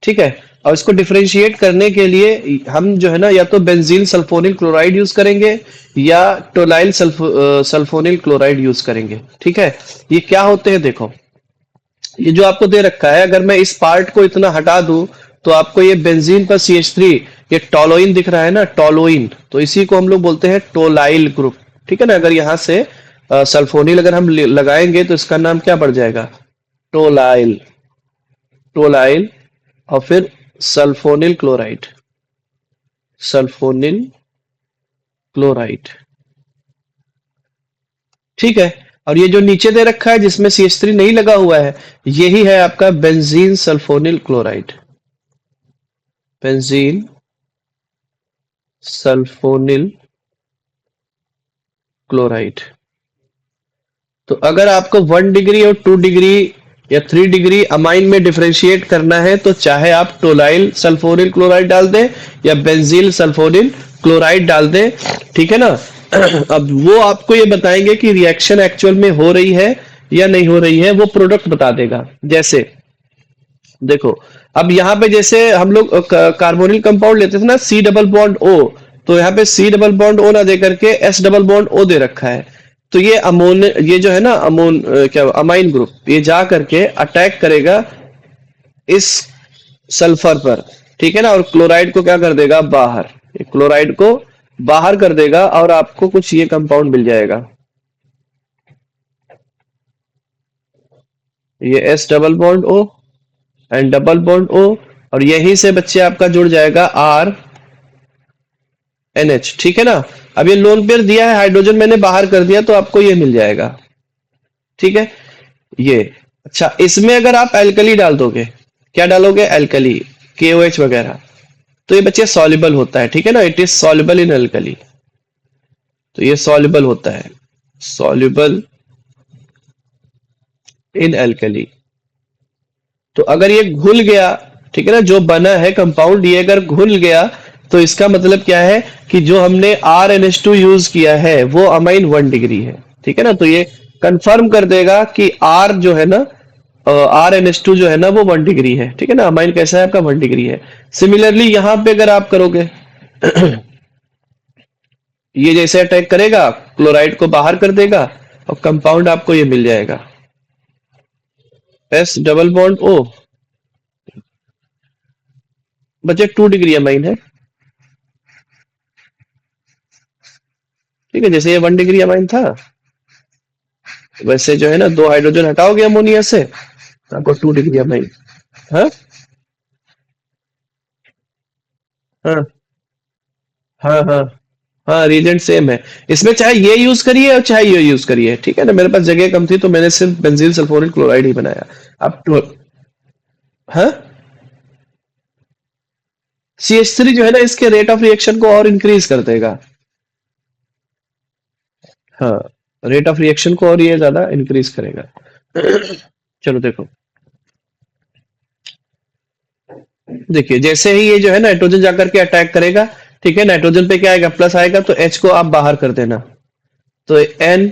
ठीक है। और इसको डिफरेंशिएट करने के लिए हम जो है ना या तो बेंजील सल्फोनिल क्लोराइड यूज करेंगे या टोलाइल सल्फोनिल क्लोराइड यूज करेंगे। ठीक है। ये क्या होते हैं देखो, ये जो आपको दे रखा है, अगर मैं इस पार्ट को इतना हटा दूं तो आपको ये बेंजीन पर CH3, ये टोलोइन दिख रहा है ना, टोलोइन, तो इसी को हम लोग बोलते हैं टोलाइल ग्रुप। ठीक है ना। अगर यहाँ से सल्फोनिल अगर हम लगाएंगे तो इसका नाम क्या पड़ जाएगा, टोलाइल। टोलाइल और फिर सल्फोनिल क्लोराइड, सल्फोनिल क्लोराइड। ठीक है। और ये जो नीचे दे रखा है जिसमें CH3 नहीं लगा हुआ है, यही है आपका benzene sulphonyl chloride, benzene sulphonyl chloride. तो अगर आपको 1 डिग्री और 2 डिग्री या 3 डिग्री अमाइन में डिफरेंशिएट करना है तो चाहे आप टोलाइल सल्फोनिल क्लोराइड डाल दें या बेंजील सल्फोनिल क्लोराइड डाल दें। ठीक है ना। अब वो आपको ये बताएंगे कि रिएक्शन एक्चुअल में हो रही है या नहीं हो रही है, वो प्रोडक्ट बता देगा। जैसे देखो, अब यहाँ पे जैसे हम लोग कार्बोनिल कंपाउंड लेते थे ना, C डबल बॉन्ड O, तो यहाँ पे C डबल बॉन्ड O ना दे करके S डबल बॉन्ड O दे रखा है। तो ये अमोन, ये जो है ना क्या अमाइन ग्रुप, ये जा करके अटैक करेगा इस सल्फर पर। ठीक है ना। और क्लोराइड को क्या कर देगा, बाहर, ये क्लोराइड को बाहर कर देगा और आपको कुछ ये कंपाउंड मिल जाएगा, ये S double bond O and double bond O, और यहीं से बच्चे आपका जुड़ जाएगा RNH। ठीक है ना। अब ये लोन पेयर दिया है, हाइड्रोजन मैंने बाहर कर दिया तो आपको ये मिल जाएगा। ठीक है। ये अच्छा, इसमें अगर आप एल्कली डाल दोगे, क्या डालोगे, एल्कली, KOH वगैरह, तो ये बच्चे सॉल्युबल होता है। ठीक है ना। It is soluble in alkali, तो ये सॉल्युबल होता है, सॉल्युबल इन एल्कली। तो अगर ये घुल गया, ठीक है ना, जो बना है कंपाउंड ये अगर घुल गया तो इसका मतलब क्या है कि जो हमने RNH2 यूज किया है वो अमाइन 1 डिग्री है। ठीक है ना। तो ये कंफर्म कर देगा कि R जो है ना, RNH2 जो है ना वो 1 डिग्री है। ठीक है ना। अमाइन कैसा है आपका, 1 डिग्री है। सिमिलरली यहां पे अगर आप करोगे ये जैसे अटैक करेगा, क्लोराइड को बाहर कर देगा और कंपाउंड आपको ये मिल जाएगा, S डबल बॉन्ड O। बचे 2 डिग्री अमाइन है। ठीक है। जैसे ये 1 डिग्री अमाइन था, वैसे जो है ना 2 हाइड्रोजन हटाओगे अमोनिया से तो आपको 2 डिग्री अमाइन। हाँ हाँ हाँ हाँ हाँ, रीजेंट सेम है। इसमें चाहे ये यूज करिए और चाहे ये यूज करिए। ठीक है ना। मेरे पास जगह कम थी तो मैंने सिर्फ बेंजील सल्फोनिल क्लोराइड ही बनाया। अब हाँ, CH3 जो है ना इसके रेट ऑफ रिएक्शन को और इंक्रीज कर देगा। हाँ, रेट ऑफ रिएक्शन को और ये ज्यादा इंक्रीज करेगा। चलो देखो, देखिए जैसे ही ये जो है नाइट्रोजन जाकर के अटैक करेगा, ठीक है, नाइट्रोजन पे क्या आएगा, प्लस आएगा, तो H को आप बाहर कर देना, तो N,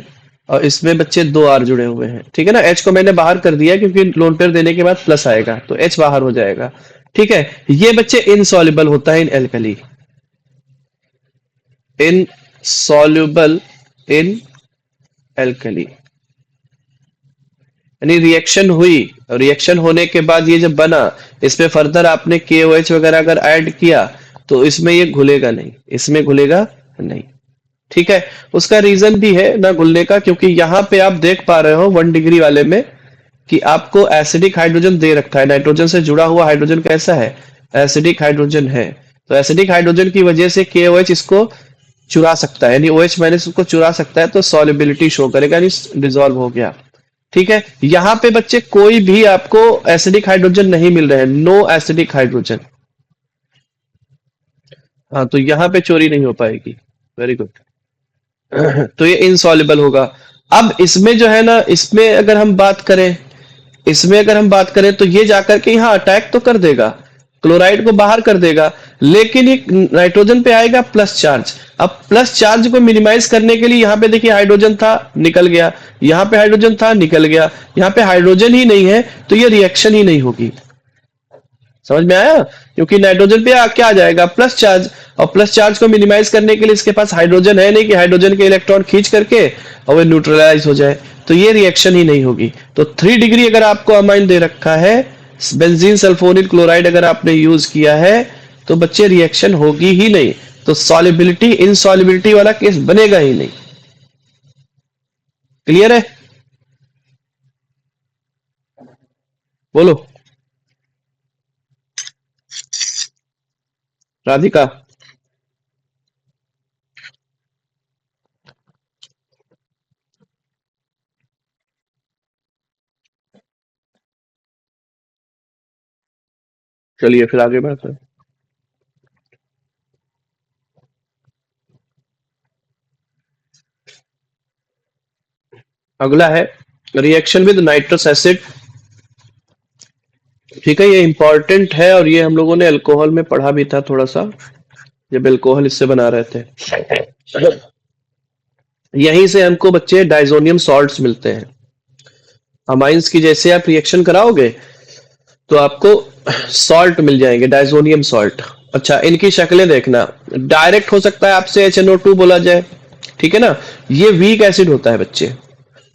और इसमें बच्चे 2 R जुड़े हुए हैं। ठीक है ना। H को मैंने बाहर कर दिया क्योंकि लोन पेयर देने के बाद प्लस आएगा तो H बाहर हो जाएगा। ठीक है। ये बच्चे इनसॉल्युबल होता है in alkali, in soluble in alkali। यानी रिएक्शन हुई, रिएक्शन होने के बाद ये जब बना, इसमें फर्दर आपने KOH वगैरह अगर ऐड किया तो इसमें ये घुलेगा नहीं, इसमें घुलेगा नहीं। ठीक है, उसका रीजन भी है ना घुलने का, क्योंकि यहाँ पे आप देख पा रहे हो 1 डिग्री वाले में कि आपको एसिडिक हाइड्रोजन दे रखा है, नाइट्रोजन से जुड़ा हुआ हाइड्रोजन कैसा है, एसिडिक हाइड्रोजन है। तो एसिडिक हाइड्रोजन की वजह से KOH इसको चुरा सकता है, यानी OH माइनस उसको चुरा सकता है, तो सॉलिबिलिटी शो करेगा, यानी डिसॉल्व हो गया। ठीक है, यहाँ पे बच्चे कोई भी आपको एसिडिक हाइड्रोजन नहीं मिल रहे हैं, नो एसिडिक हाइड्रोजन। हाँ, तो यहाँ पे चोरी नहीं हो पाएगी। Very good. तो ये इनसॉल्युबल होगा। अब इसमें जो है ना, इसमें अगर हम बात करें तो ये जाकर के यहाँ अटैक तो कर देगा, क्लोराइड को बाहर कर देगा, लेकिन ये नाइट्रोजन पे आएगा प्लस चार्ज। अब प्लस चार्ज को मिनिमाइज करने के लिए यहाँ पे देखिए हाइड्रोजन था, निकल गया, यहाँ पे हाइड्रोजन था, निकल गया, यहाँ पे हाइड्रोजन ही नहीं है, तो ये रिएक्शन ही नहीं होगी। समझ में आया? क्योंकि नाइट्रोजन पे क्या आ जाएगा, प्लस चार्ज, और प्लस चार्ज को मिनिमाइज करने के लिए इसके पास हाइड्रोजन है नहीं कि हाइड्रोजन के इलेक्ट्रॉन खींच करके और वो न्यूट्रलाइज हो जाए, तो ये रिएक्शन ही नहीं होगी। तो 3 डिग्री अगर आपको अमाइन दे रखा है, बेंजीन सल्फोनिल क्लोराइड अगर आपने यूज किया है, तो बच्चे रिएक्शन होगी ही नहीं, तो सॉलिबिलिटी इनसॉलिबिलिटी वाला केस बनेगा ही नहीं। क्लियर है? बोलो राधिका। चलिए फिर आगे बढ़ते हैं। अगला है रिएक्शन विद नाइट्रस एसिड। ठीक है, ये इंपॉर्टेंट है और ये हम लोगों ने अल्कोहल में पढ़ा भी था थोड़ा सा, जब अल्कोहल इससे बना रहे थे। यहीं से हमको बच्चे डाइजोनियम सॉल्ट्स मिलते हैं। अमाइंस की जैसे आप रिएक्शन कराओगे तो आपको सॉल्ट मिल जाएंगे, डाइजोनियम सॉल्ट। अच्छा, इनकी शक्लें देखना, डायरेक्ट हो सकता है आपसे HNO2 बोला जाए, ठीक है ना, ये वीक एसिड होता है बच्चे।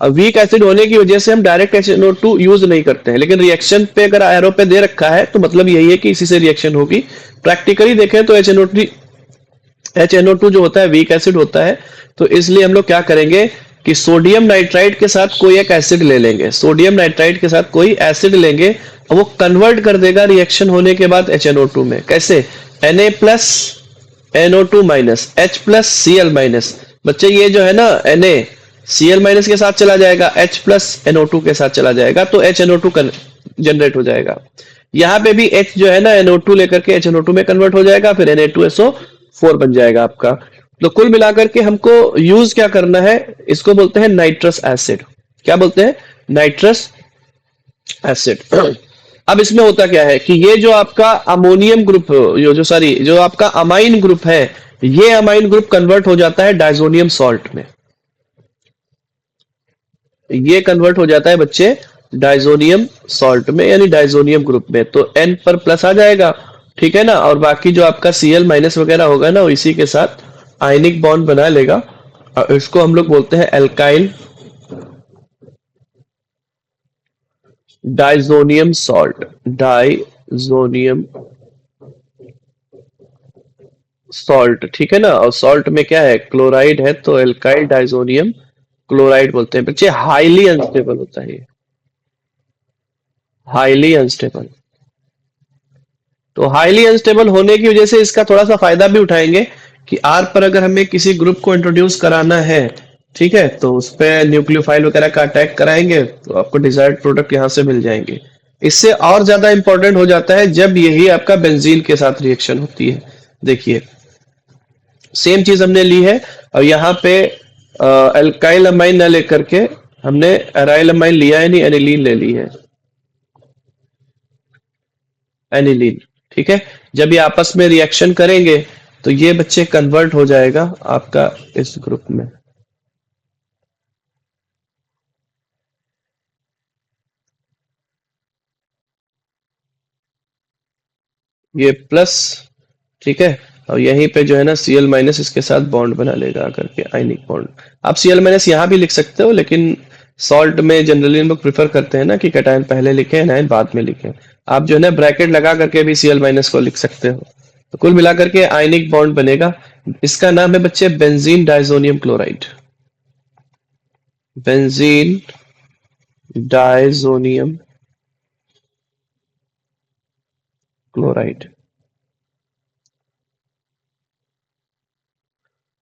अब वीक एसिड होने की वजह से हम डायरेक्ट HNO2 यूज नहीं करते हैं, लेकिन रिएक्शन पे अगर एरो पे दे रखा है तो मतलब यही है कि इसी से रिएक्शन होगी। प्रैक्टिकली देखें तो HNO2 जो होता है वीक एसिड होता है, तो इसलिए हम लोग क्या करेंगे कि सोडियम नाइट्राइड के साथ कोई एक एसिड ले लेंगे, सोडियम नाइट्राइड के साथ कोई एसिड लेंगे और वो कन्वर्ट कर देगा रिएक्शन होने के बाद HNO2 में। कैसे? Na plus NO2 minus H plus Cl minus. बच्चे ये जो है ना Na Cl माइनस के साथ चला जाएगा, H प्लस NO2 के साथ चला जाएगा, तो HNO2 जनरेट हो जाएगा। यहाँ पे भी H जो है ना NO2 लेकर के HNO2 में कन्वर्ट हो जाएगा, फिर Na2SO4 बन जाएगा आपका। तो कुल मिलाकर के हमको यूज क्या करना है, इसको बोलते हैं नाइट्रस एसिड। क्या बोलते हैं? Nitrous acid. अब इसमें होता क्या है कि ये जो आपका अमोनियम ग्रुप, जो आपका अमाइन ग्रुप है, ये अमाइन ग्रुप कन्वर्ट हो जाता है डाइजोनियम सॉल्ट में। ये कन्वर्ट हो जाता है बच्चे डाइजोनियम सॉल्ट में, यानी डाइजोनियम ग्रुप में, तो N पर प्लस आ जाएगा, ठीक है ना, और बाकी जो आपका Cl माइनस वगैरह होगा ना, इसी के साथ आयनिक बॉन्ड बना लेगा, और इसको हम लोग बोलते हैं alkyl diazonium salt. Diazonium salt, ठीक है ना, और सॉल्ट में क्या है, क्लोराइड है, तो एल्काइल डाइजोनियम क्लोराइड बोलते हैं बच्चे। हाईली अनस्टेबल होता है ये, हाईली अनस्टेबल। तो हाईली अनस्टेबल होने की वजह से इसका थोड़ा सा फायदा भी उठाएंगे कि आर पर अगर हमें किसी ग्रुप को इंट्रोड्यूस कराना है, ठीक है, तो उस पर न्यूक्लियोफाइल वगैरह का अटैक कराएंगे तो आपको डिजायर्ड प्रोडक्ट यहाँ से मिल जाएंगे। इससे और ज्यादा इंपॉर्टेंट हो जाता है जब यही आपका बेंजीन के साथ रिएक्शन होती है। देखिए सेम चीज हमने ली है, और यहाँ पे अल्काइल अमाइन न लेकर के हमने एराइल अमाइन लिया है, नहीं एनिलीन ले ली है, एनिलीन। ठीक है, जब ये आपस में रिएक्शन करेंगे तो ये बच्चे कन्वर्ट हो जाएगा आपका इस ग्रुप में। ये प्लस, ठीक है, और यहीं पे जो है ना Cl- इसके साथ बॉन्ड बना लेगा आकर के आयनिक बॉन्ड। आप Cl- यहाँ भी लिख सकते हो, लेकिन सॉल्ट में जनरली हम लोग प्रेफर करते हैं ना कि कैटायन पहले लिखें एनायन बाद में लिखें। आप जो है ना ब्रैकेट लगा करके भी Cl- को लिख सकते हो। तो कुल मिलाकर के आयनिक बॉन्ड बनेगा। इसका नाम है बच्चे benzene diazonium chloride. Benzene diazonium chloride.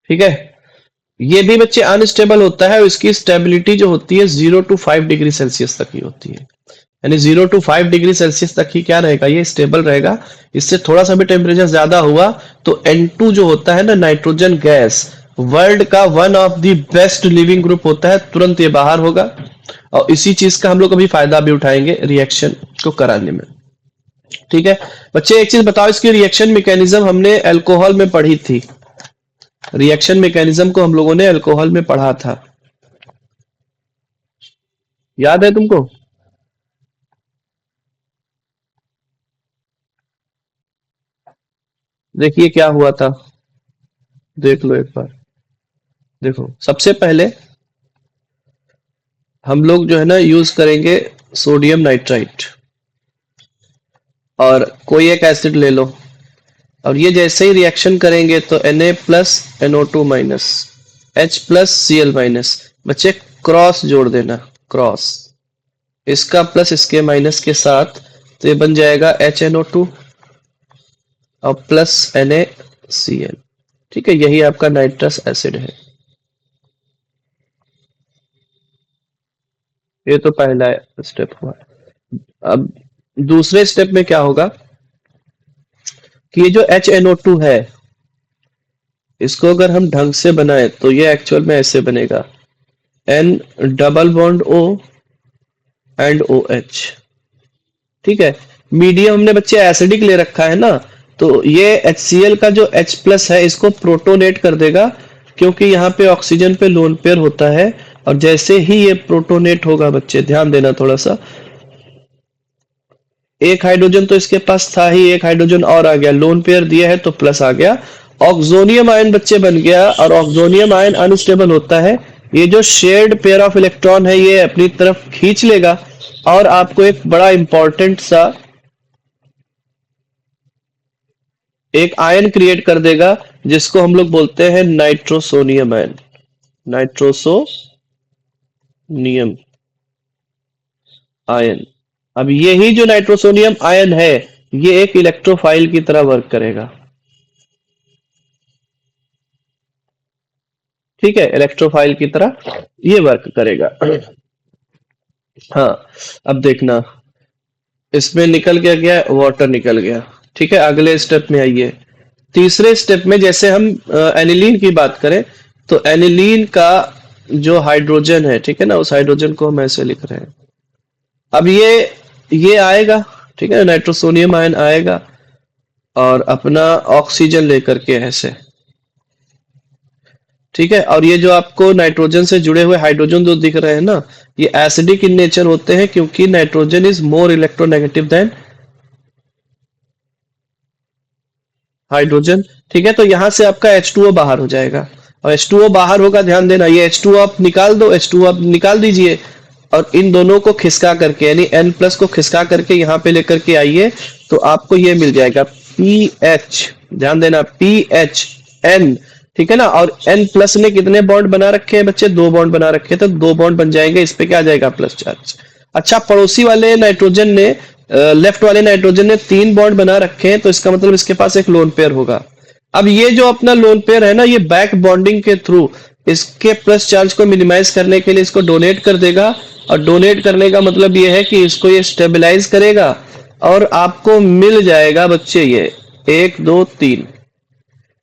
ठीक है। ये भी बच्चे अनस्टेबल होता है और इसकी स्टेबिलिटी जो होती है 0 to 5 डिग्री सेल्सियस तक ही होती है। यानी 0 to 5 डिग्री सेल्सियस तक ही क्या रहेगा, ये स्टेबल रहेगा। इससे थोड़ा सा भी टेम्परेचर ज्यादा हुआ तो N2 जो होता है ना, नाइट्रोजन गैस, वर्ल्ड का one of the best leaving group होता है, तुरंत ये बाहर होगा। और इसी चीज का हम लोग अभी फायदा भी उठाएंगे रिएक्शन को कराने में। ठीक है बच्चे, एक चीज बताओ, इसकी रिएक्शन मैकेनिज्म हमने अल्कोहल में पढ़ी थी। रिएक्शन मैकेनिज्म को हम लोगों ने अल्कोहल में पढ़ा था, याद है तुमको? देखिए क्या हुआ था, देख लो एक बार। देखो सबसे पहले हम लोग जो है ना यूज करेंगे सोडियम नाइट्राइट, और कोई एक एसिड ले लो, और ये जैसे ही रिएक्शन करेंगे तो Na plus NO2 minus H plus Cl-। बच्चे क्रॉस जोड़ देना, क्रॉस इसका प्लस इसके माइनस के साथ, तो ये बन जाएगा HNO2 और प्लस NaCl। ठीक है, यही आपका नाइट्रस एसिड है। ये तो पहला स्टेप हुआ। अब दूसरे स्टेप में क्या होगा कि ये जो HNO2 है, इसको अगर हम ढंग से बनाए तो ये एक्चुअल में ऐसे बनेगा, N double bond O and OH। ठीक है, मीडियम हमने बच्चे एसिडिक ले रखा है ना, तो ये HCl का जो H प्लस है इसको प्रोटोनेट कर देगा, क्योंकि यहाँ पे ऑक्सीजन पे लोन पेयर होता है। और जैसे ही ये प्रोटोनेट होगा, बच्चे ध्यान देना थोड़ा सा, एक हाइड्रोजन तो इसके पास था ही, एक हाइड्रोजन और आ गया, लोन पेयर दिया है तो प्लस आ गया, ऑक्सोनियम आयन बच्चे बन गया। और ऑक्सोनियम आयन अनस्टेबल होता है, ये जो शेयर्ड पेयर ऑफ इलेक्ट्रॉन है ये अपनी तरफ खींच लेगा, और आपको एक बड़ा इंपॉर्टेंट सा एक आयन क्रिएट कर देगा, जिसको हम लोग बोलते हैं नाइट्रोसोनियम आयन। Nitrosonium ion. अब यही जो नाइट्रोसोनियम आयन है, ये एक इलेक्ट्रोफाइल की तरह वर्क करेगा। ठीक है, इलेक्ट्रोफाइल की तरह ये वर्क करेगा। हाँ, अब देखना, इसमें निकल गया, क्या वाटर निकल गया। ठीक है, अगले स्टेप में आइए। तीसरे स्टेप में जैसे हम एनिलीन की बात करें, तो एनिलीन का जो हाइड्रोजन है, ठीक है ना, उस हाइड्रोजन को हम ऐसे लिख रहे हैं। अब ये आएगा, ठीक है, नाइट्रोसोनियम आयन आएगा और अपना ऑक्सीजन लेकर के ऐसे। ठीक है, और ये जो आपको नाइट्रोजन से जुड़े हुए हाइड्रोजन जो दिख रहे हैं ना, ये एसिडिक इन नेचर होते हैं, क्योंकि nitrogen is more electronegative than hydrogen. ठीक है, तो यहां से आपका H2O बाहर हो जाएगा, और H2O बाहर होगा, ध्यान देना, ये H2O आप निकाल दो, H2O आप निकाल दीजिए, और इन दोनों को खिसका करके, यानी N प्लस को खिसका करके यहाँ पे लेकर के आइए, तो आपको ये मिल जाएगा PH। ध्यान देना, PHN। ठीक है ना, और N प्लस ने कितने बॉन्ड बना रखे हैं बच्चे, 2 बॉन्ड बना रखे हैं, तो 2 बॉन्ड बन जाएंगे, इस पे क्या आ जाएगा, प्लस चार्ज। अच्छा, पड़ोसी वाले नाइट्रोजन ने, लेफ्ट वाले नाइट्रोजन ने 3 बॉन्ड बना रखे हैं, तो इसका मतलब इसके पास एक लोन पेयर होगा। अब ये जो अपना लोन पेयर है ना, ये बैक बॉन्डिंग के थ्रू इसके प्लस चार्ज को मिनिमाइज करने के लिए इसको डोनेट कर देगा, और डोनेट करने का मतलब ये है कि इसको ये स्टेबलाइज करेगा, और आपको मिल जाएगा बच्चे ये 1 2 3।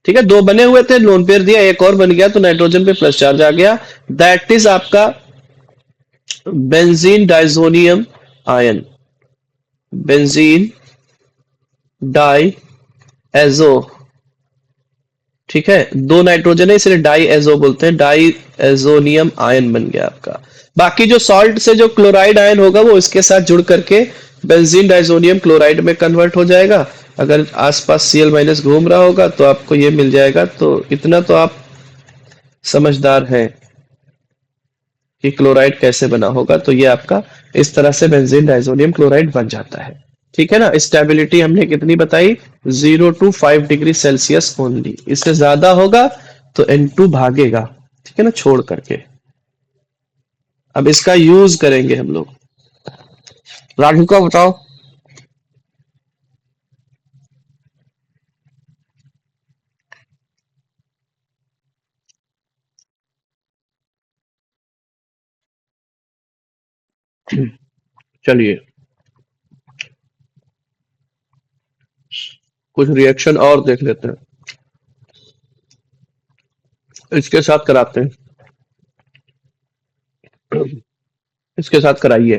ठीक है, 2 बने हुए थे, लोन पेयर दिया, एक और बन गया, तो नाइट्रोजन पे प्लस चार्ज आ गया। दैट इज आपका benzene diazonium ion, benzene diazo. ठीक है, 2 नाइट्रोजन है इसलिए डाई एजो बोलते हैं, डाई एजोनियम आयन बन गया आपका। बाकी जो सॉल्ट से जो क्लोराइड आयन होगा वो इसके साथ जुड़ करके बेंजीन डाइजोनियम क्लोराइड में कन्वर्ट हो जाएगा, अगर आसपास Cl- घूम रहा होगा तो आपको ये मिल जाएगा। तो इतना तो आप समझदार हैं कि क्लोराइड कैसे बना होगा। तो ये आपका इस तरह से बेंजीन डाइजोनियम क्लोराइड बन जाता है। ठीक है ना। स्टेबिलिटी हमने कितनी बताई, 0 to 5 डिग्री सेल्सियस ओनली। इससे ज्यादा होगा तो N2 भागेगा, ठीक है ना, छोड़ करके। अब इसका यूज करेंगे हम लोग। राघव को बताओ। चलिए कुछ रिएक्शन और देख लेते हैं, इसके साथ कराते हैं। इसके साथ कराइए,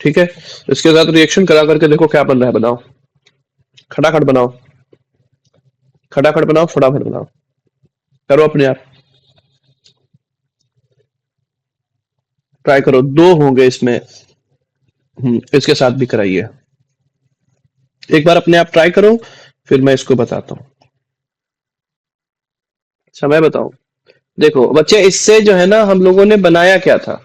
ठीक है। इसके साथ रिएक्शन करा करके देखो क्या बन रहा है। बनाओ, खटाखट बनाओ, खटाखट बनाओ, फटाफट बनाओ, करो अपने आप, ट्राई करो। दो होंगे इसमें। इसके साथ भी कराइए। एक बार अपने आप ट्राई करो, फिर मैं इसको बताता हूँ। अच्छा मैं बताऊं। देखो बच्चे, इससे जो है ना हम लोगों ने बनाया क्या था,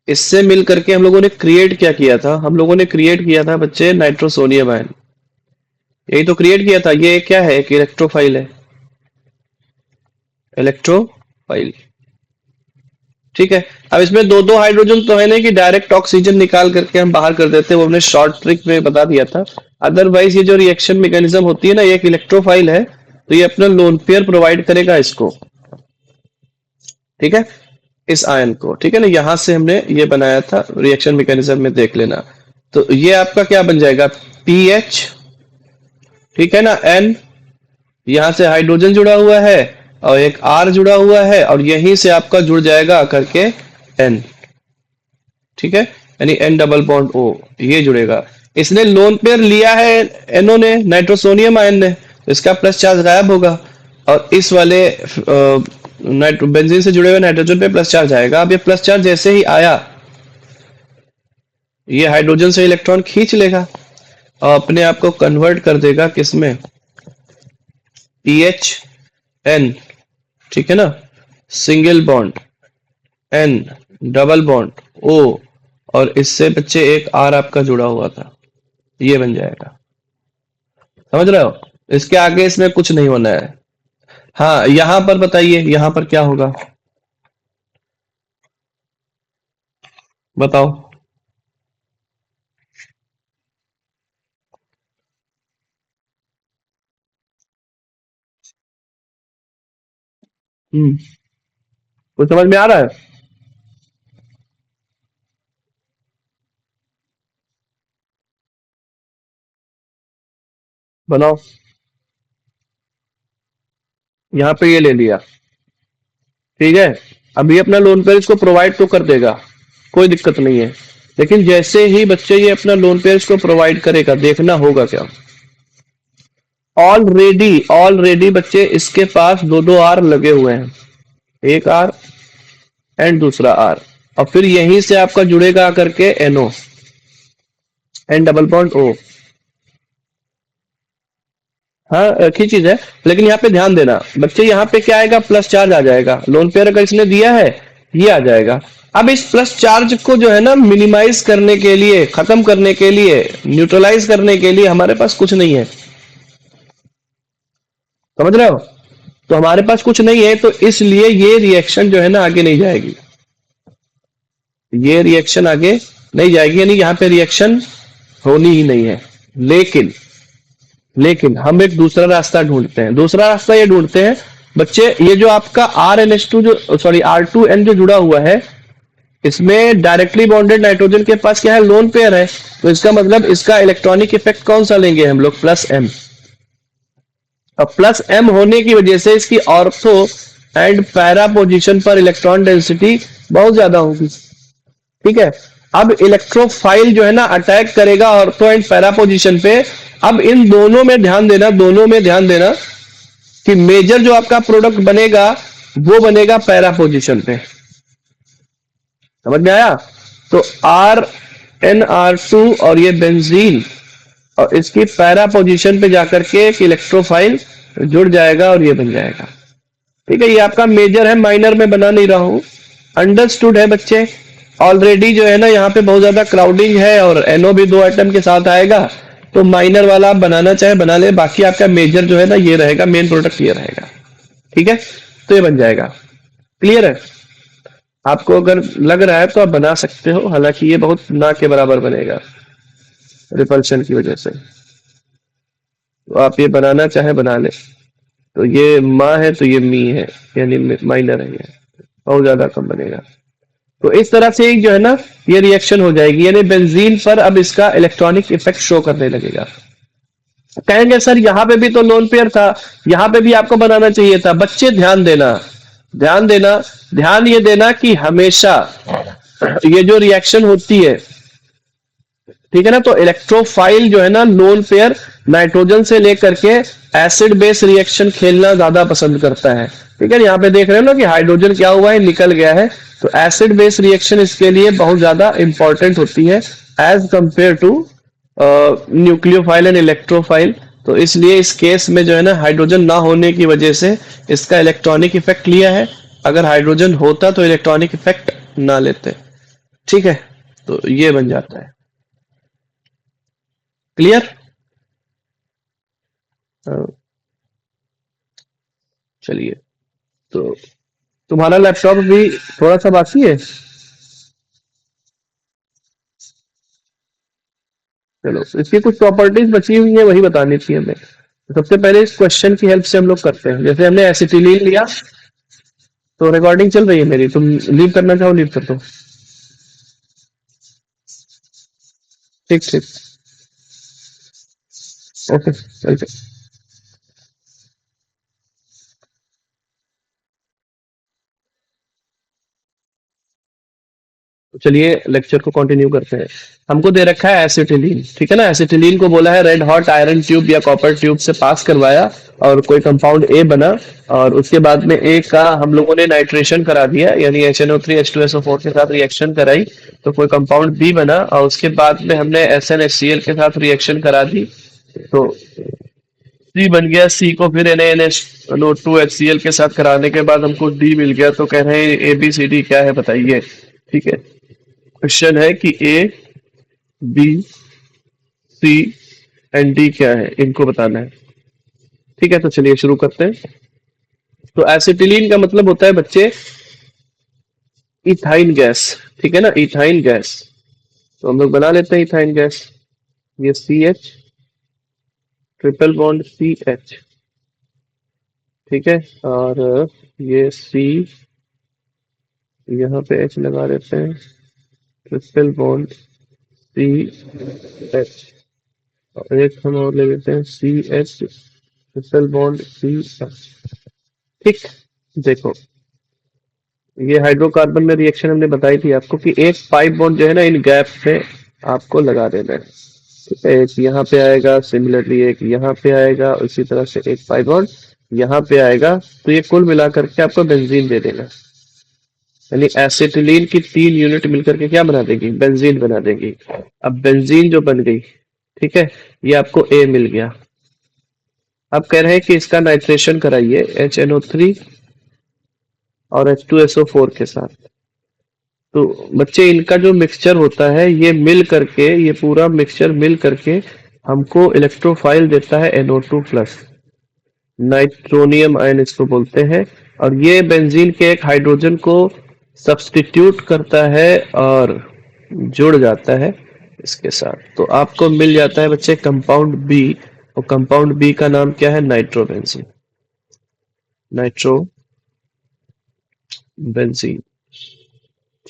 इससे मिल करके हम लोगों ने क्रिएट क्या किया था। हम लोगों ने क्रिएट किया था बच्चे नाइट्रोसोनियम आयन। यही तो क्रिएट किया था। ये क्या है, एक इलेक्ट्रोफाइल है, इलेक्ट्रोफाइल, ठीक है। अब इसमें दो दो हाइड्रोजन तो है नहीं कि डायरेक्ट ऑक्सीजन निकाल करके हम बाहर कर देते हैं, वो हमने शॉर्ट ट्रिक में बता दिया था। अदरवाइज ये जो रिएक्शन मैकेनिज्म होती है ना, ये एक इलेक्ट्रोफाइल है, तो ये अपना लोन पेयर प्रोवाइड करेगा इसको, ठीक है, इस आयन को, ठीक है ना। यहां से हमने ये बनाया था, रिएक्शन मैकेनिज्म में देख लेना। तो ये आपका क्या बन जाएगा, पीएच, ठीक है ना, एन, यहां से हाइड्रोजन जुड़ा हुआ है और एक आर जुड़ा हुआ है, और यहीं से आपका जुड़ जाएगा करके एन, ठीक है, यानी एन डबल बॉन्ड ओ, ये जुड़ेगा। इसने लोन पेयर लिया है एनओ ने, नाइट्रोसोनियम आयन ने, तो इसका प्लस चार्ज गायब होगा, और इस वाले बेंजीन से जुड़े हुए नाइट्रोजन पे प्लस चार्ज आएगा। अब ये प्लस चार्ज जैसे ही आया, ये हाइड्रोजन से इलेक्ट्रॉन खींच लेगा और अपने आप को कन्वर्ट कर देगा किसमें, पी एच एन, ठीक है ना, single bond N, double bond O, और इससे बच्चे एक आर आपका जुड़ा हुआ था, ये बन जाएगा। समझ रहे हो। इसके आगे इसमें कुछ नहीं होना है। हाँ यहां पर बताइए, यहां पर क्या होगा, बताओ। हम्म, कुछ समझ में आ रहा है। बनाओ। यहाँ पे ये ले लिया, ठीक है। अब ये अपना लोन पेयर इसको प्रोवाइड तो कर देगा, कोई दिक्कत नहीं है। लेकिन जैसे ही बच्चे ये अपना लोन पेयर इसको प्रोवाइड करेगा, देखना होगा क्या, ऑलरेडी ऑलरेडी बच्चे इसके पास दो दो आर लगे हुए हैं, एक आर एंड दूसरा आर, और फिर यहीं से आपका जुड़ेगा करके NO, N double bond O. हाँ एक ही चीज है, लेकिन यहाँ पे ध्यान देना बच्चे, यहाँ पे क्या आएगा, प्लस चार्ज आ जाएगा। लोन पेयर अगर इसने दिया है, ये आ जाएगा। अब इस प्लस चार्ज को जो है ना मिनिमाइज करने के लिए, खत्म करने के लिए, न्यूट्रलाइज करने के लिए हमारे पास कुछ नहीं है। समझ रहे हो। तो हमारे पास कुछ नहीं है, तो इसलिए ये रिएक्शन जो है ना आगे नहीं जाएगी, ये रिएक्शन आगे नहीं जाएगी, यानी यहाँ पे रिएक्शन होनी ही नहीं है। लेकिन लेकिन हम एक दूसरा रास्ता ढूंढते हैं। दूसरा रास्ता ये ढूंढते हैं बच्चे, ये जो आपका आर एन एच टू जो सॉरी आर टू एन जो जुड़ा हुआ है, इसमें डायरेक्टली बॉन्डेड नाइट्रोजन के पास क्या है, लोन पेयर है। तो इसका मतलब इसका इलेक्ट्रॉनिक इफेक्ट कौन सा लेंगे हम लोग, प्लस एम। अब प्लस एम होने की वजह से इसकी ऑर्थो एंड पैरा पोजीशन पर इलेक्ट्रॉन डेंसिटी बहुत ज्यादा होगी, ठीक है। अब इलेक्ट्रोफाइल जो है ना अटैक करेगा ऑर्थो एंड पैरा पोजीशन पे। अब इन दोनों में ध्यान देना, दोनों में ध्यान देना कि मेजर जो आपका प्रोडक्ट बनेगा वो बनेगा पैरा पोजीशन पे। समझ में आया। तो आर एन आर टू और ये बेंजीन और इसकी पैरा पोजीशन पे जाकर के एक इलेक्ट्रोफाइल जुड़ जाएगा और ये बन जाएगा। ठीक है, ये आपका मेजर है, माइनर में बना नहीं रहा हूं। अंडरस्टूड है बच्चे? ऑलरेडी जो है ना यहाँ पे बहुत ज्यादा क्राउडिंग है और एनओ भी 2 आइटम के साथ आएगा, तो माइनर वाला आप बनाना चाहे बना ले, बाकी आपका मेजर जो है ना ये रहेगा, मेन प्रोडक्ट ये रहेगा। ठीक है, तो ये बन जाएगा। क्लियर है? आपको अगर लग रहा है तो आप बना सकते हो, हालांकि ये बहुत ना के बराबर बनेगा रिपल्शन की वजह से, तो आप ये बनाना चाहे बना ले। तो ये माँ है तो ये मी है, यानी माइनर है, ये बहुत ज्यादा कम बनेगा। तो इस तरह से जो है ना ये रिएक्शन हो जाएगी, यानी बेंजीन पर अब इसका इलेक्ट्रॉनिक इफेक्ट शो करने लगेगा। कहेंगे सर यहाँ पे भी तो लोन पेयर था, यहाँ पे भी आपको बनाना चाहिए था। बच्चे ध्यान देना, ध्यान देना, ध्यान ये देना कि हमेशा ये जो रिएक्शन होती है, ठीक है ना, तो इलेक्ट्रोफाइल जो है ना लोन पेयर नाइट्रोजन से लेकर के एसिड बेस रिएक्शन खेलना ज्यादा पसंद करता है। ठीक है, यहाँ पे देख रहे हो ना कि हाइड्रोजन क्या हुआ है, निकल गया है, तो एसिड बेस रिएक्शन इसके लिए बहुत ज्यादा इंपॉर्टेंट होती है as compare to nucleophile and electrophile. तो इसलिए इस केस में जो है ना हाइड्रोजन ना होने की वजह से इसका इलेक्ट्रॉनिक इफेक्ट लिया है, अगर हाइड्रोजन होता तो इलेक्ट्रॉनिक इफेक्ट ना लेते। ठीक है, तो ये बन जाता है। क्लियर? चलिए, तो तुम्हारा लैपटॉप भी थोड़ा सा बाकी है। चलो, इसकी कुछ प्रॉपर्टीज बची हुई है, वही बतानी थी हमें। तो सबसे पहले इस क्वेश्चन की हेल्प से हम लोग करते हैं। जैसे हमने एसिटिलीन लिया, तो रिकॉर्डिंग चल रही है मेरी, तुम लीव करना चाहो लीव कर दो। ठीक ठीक, ओके, चलते। तो चलिए लेक्चर को कंटिन्यू करते हैं। हमको दे रखा है एसिटिलीन, ठीक है ना। एसिटिलीन को बोला है रेड हॉट आयरन ट्यूब या कॉपर ट्यूब से पास करवाया और कोई कंपाउंड ए बना, और उसके बाद में ए का हम लोगों ने नाइट्रेशन करा दिया, यानी HNO3 H2SO4 के साथ रिएक्शन कराई, तो कोई कंपाउंड बी बना, और उसके बाद में हमने SnHCl के साथ रिएक्शन करा दी, तो सी बन गया। सी को फिर NaNH2HCl के साथ कराने के बाद हमको डी मिल गया। तो कह रहे हैं ABCD क्या है बताइए। ठीक है, क्वेश्चन है कि A B C and D क्या है, इनको बताना है। ठीक है, तो चलिए शुरू करते हैं। तो एसिटिलीन का मतलब होता है बच्चे इथाइन गैस, ठीक है ना, इथाइन गैस। तो हम लोग बना लेते हैं इथाइन गैस। ये CH ट्रिपल बॉन्ड CH, ठीक है, और ये C, यहाँ पे H लगा देते हैं, ट्रिपल बॉन्ड CH, और एक हम और ले लेते हैं CH ट्रिपल बॉन्ड CH। ठीक, देखो ये हाइड्रोकार्बन में रिएक्शन हमने बताई थी आपको कि एक पाइप बॉन्ड जो है ना इन गैप पे आपको लगा देना है। ठीक है, एक यहाँ पे आएगा, सिमिलरली एक यहाँ पे आएगा, उसी तरह से एक पाइप बॉन्ड यहाँ पे आएगा, तो ये कुल मिलाकर के आपको बेंजीन दे देगा। यानी एसिटिलीन की 3 यूनिट मिलकर के क्या बना देगी, बेंजीन बना देगी। अब बेंजीन जो बन गई, ठीक है, ये आपको ए मिल गया। अब कह रहे हैं कि इसका नाइट्रेशन कराइए HNO3 और H2SO4 के साथ। तो बच्चे इनका जो मिक्सचर होता है ये मिल करके, ये पूरा मिक्सचर मिल करके हमको इलेक्ट्रोफाइल देता है NO2+, नाइट्रोनियम आयन इसको बोलते हैं, और ये बेंजीन के एक हाइड्रोजन को सब्स्टिट्यूट करता है और जुड़ जाता है इसके साथ। तो आपको मिल जाता है बच्चे कंपाउंड बी, और कंपाउंड बी का नाम क्या है, नाइट्रोबेंजीन, नाइट्रो बेंजीन।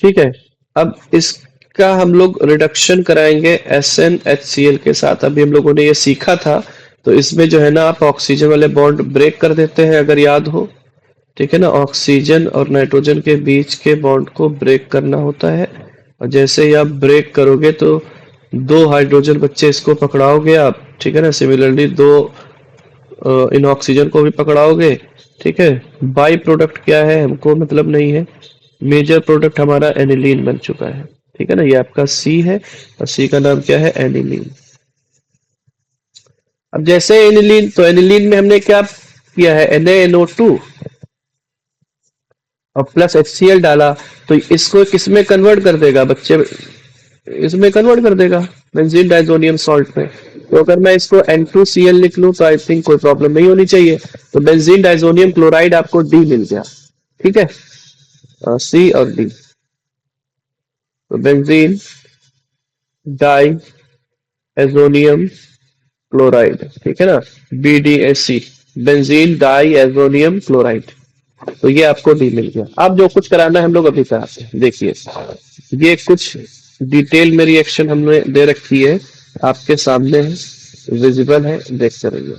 ठीक है, अब इसका हम लोग रिडक्शन कराएंगे SnHCl के साथ। अभी हम लोगों ने ये सीखा था, तो इसमें जो है ना आप ऑक्सीजन वाले बॉन्ड ब्रेक कर देते हैं, अगर याद हो। ठीक है ना, ऑक्सीजन और नाइट्रोजन के बीच के बॉन्ड को ब्रेक करना होता है, और जैसे ही आप ब्रेक करोगे तो 2 हाइड्रोजन बच्चे इसको पकड़ाओगे आप, ठीक है ना, सिमिलरली 2 इन ऑक्सीजन को भी पकड़ाओगे। ठीक है, बाई प्रोडक्ट क्या है हमको मतलब नहीं है, मेजर प्रोडक्ट हमारा एनिलीन बन चुका है। ठीक है ना, ये आपका C है और C का नाम क्या है, एनिलीन। अब जैसे एनिलीन, तो एनिलीन में हमने क्या किया है, NaNO2 और प्लस HCl डाला, तो इसको किसमें कन्वर्ट कर देगा बच्चे, इसमें कन्वर्ट कर देगा बेंजीन डाइजोनियम सॉल्ट में। तो अगर मैं इसको N2Cl लिख लूं तो आई थिंक कोई प्रॉब्लम नहीं होनी चाहिए। तो बेंजीन डाइजोनियम क्लोराइड आपको डी मिल गया, ठीक है, सी और डी। तो बेंजीन डाई एजोनियम क्लोराइड, ठीक है ना, BDAC, benzene diazonium chloride. तो ये आपको डी मिल गया। अब जो कुछ कराना है हम लोग अभी कराते हैं। देखिए ये कुछ डिटेल में रिएक्शन हमने दे रखी है, आपके सामने है, विजिबल है, देखते रहिए।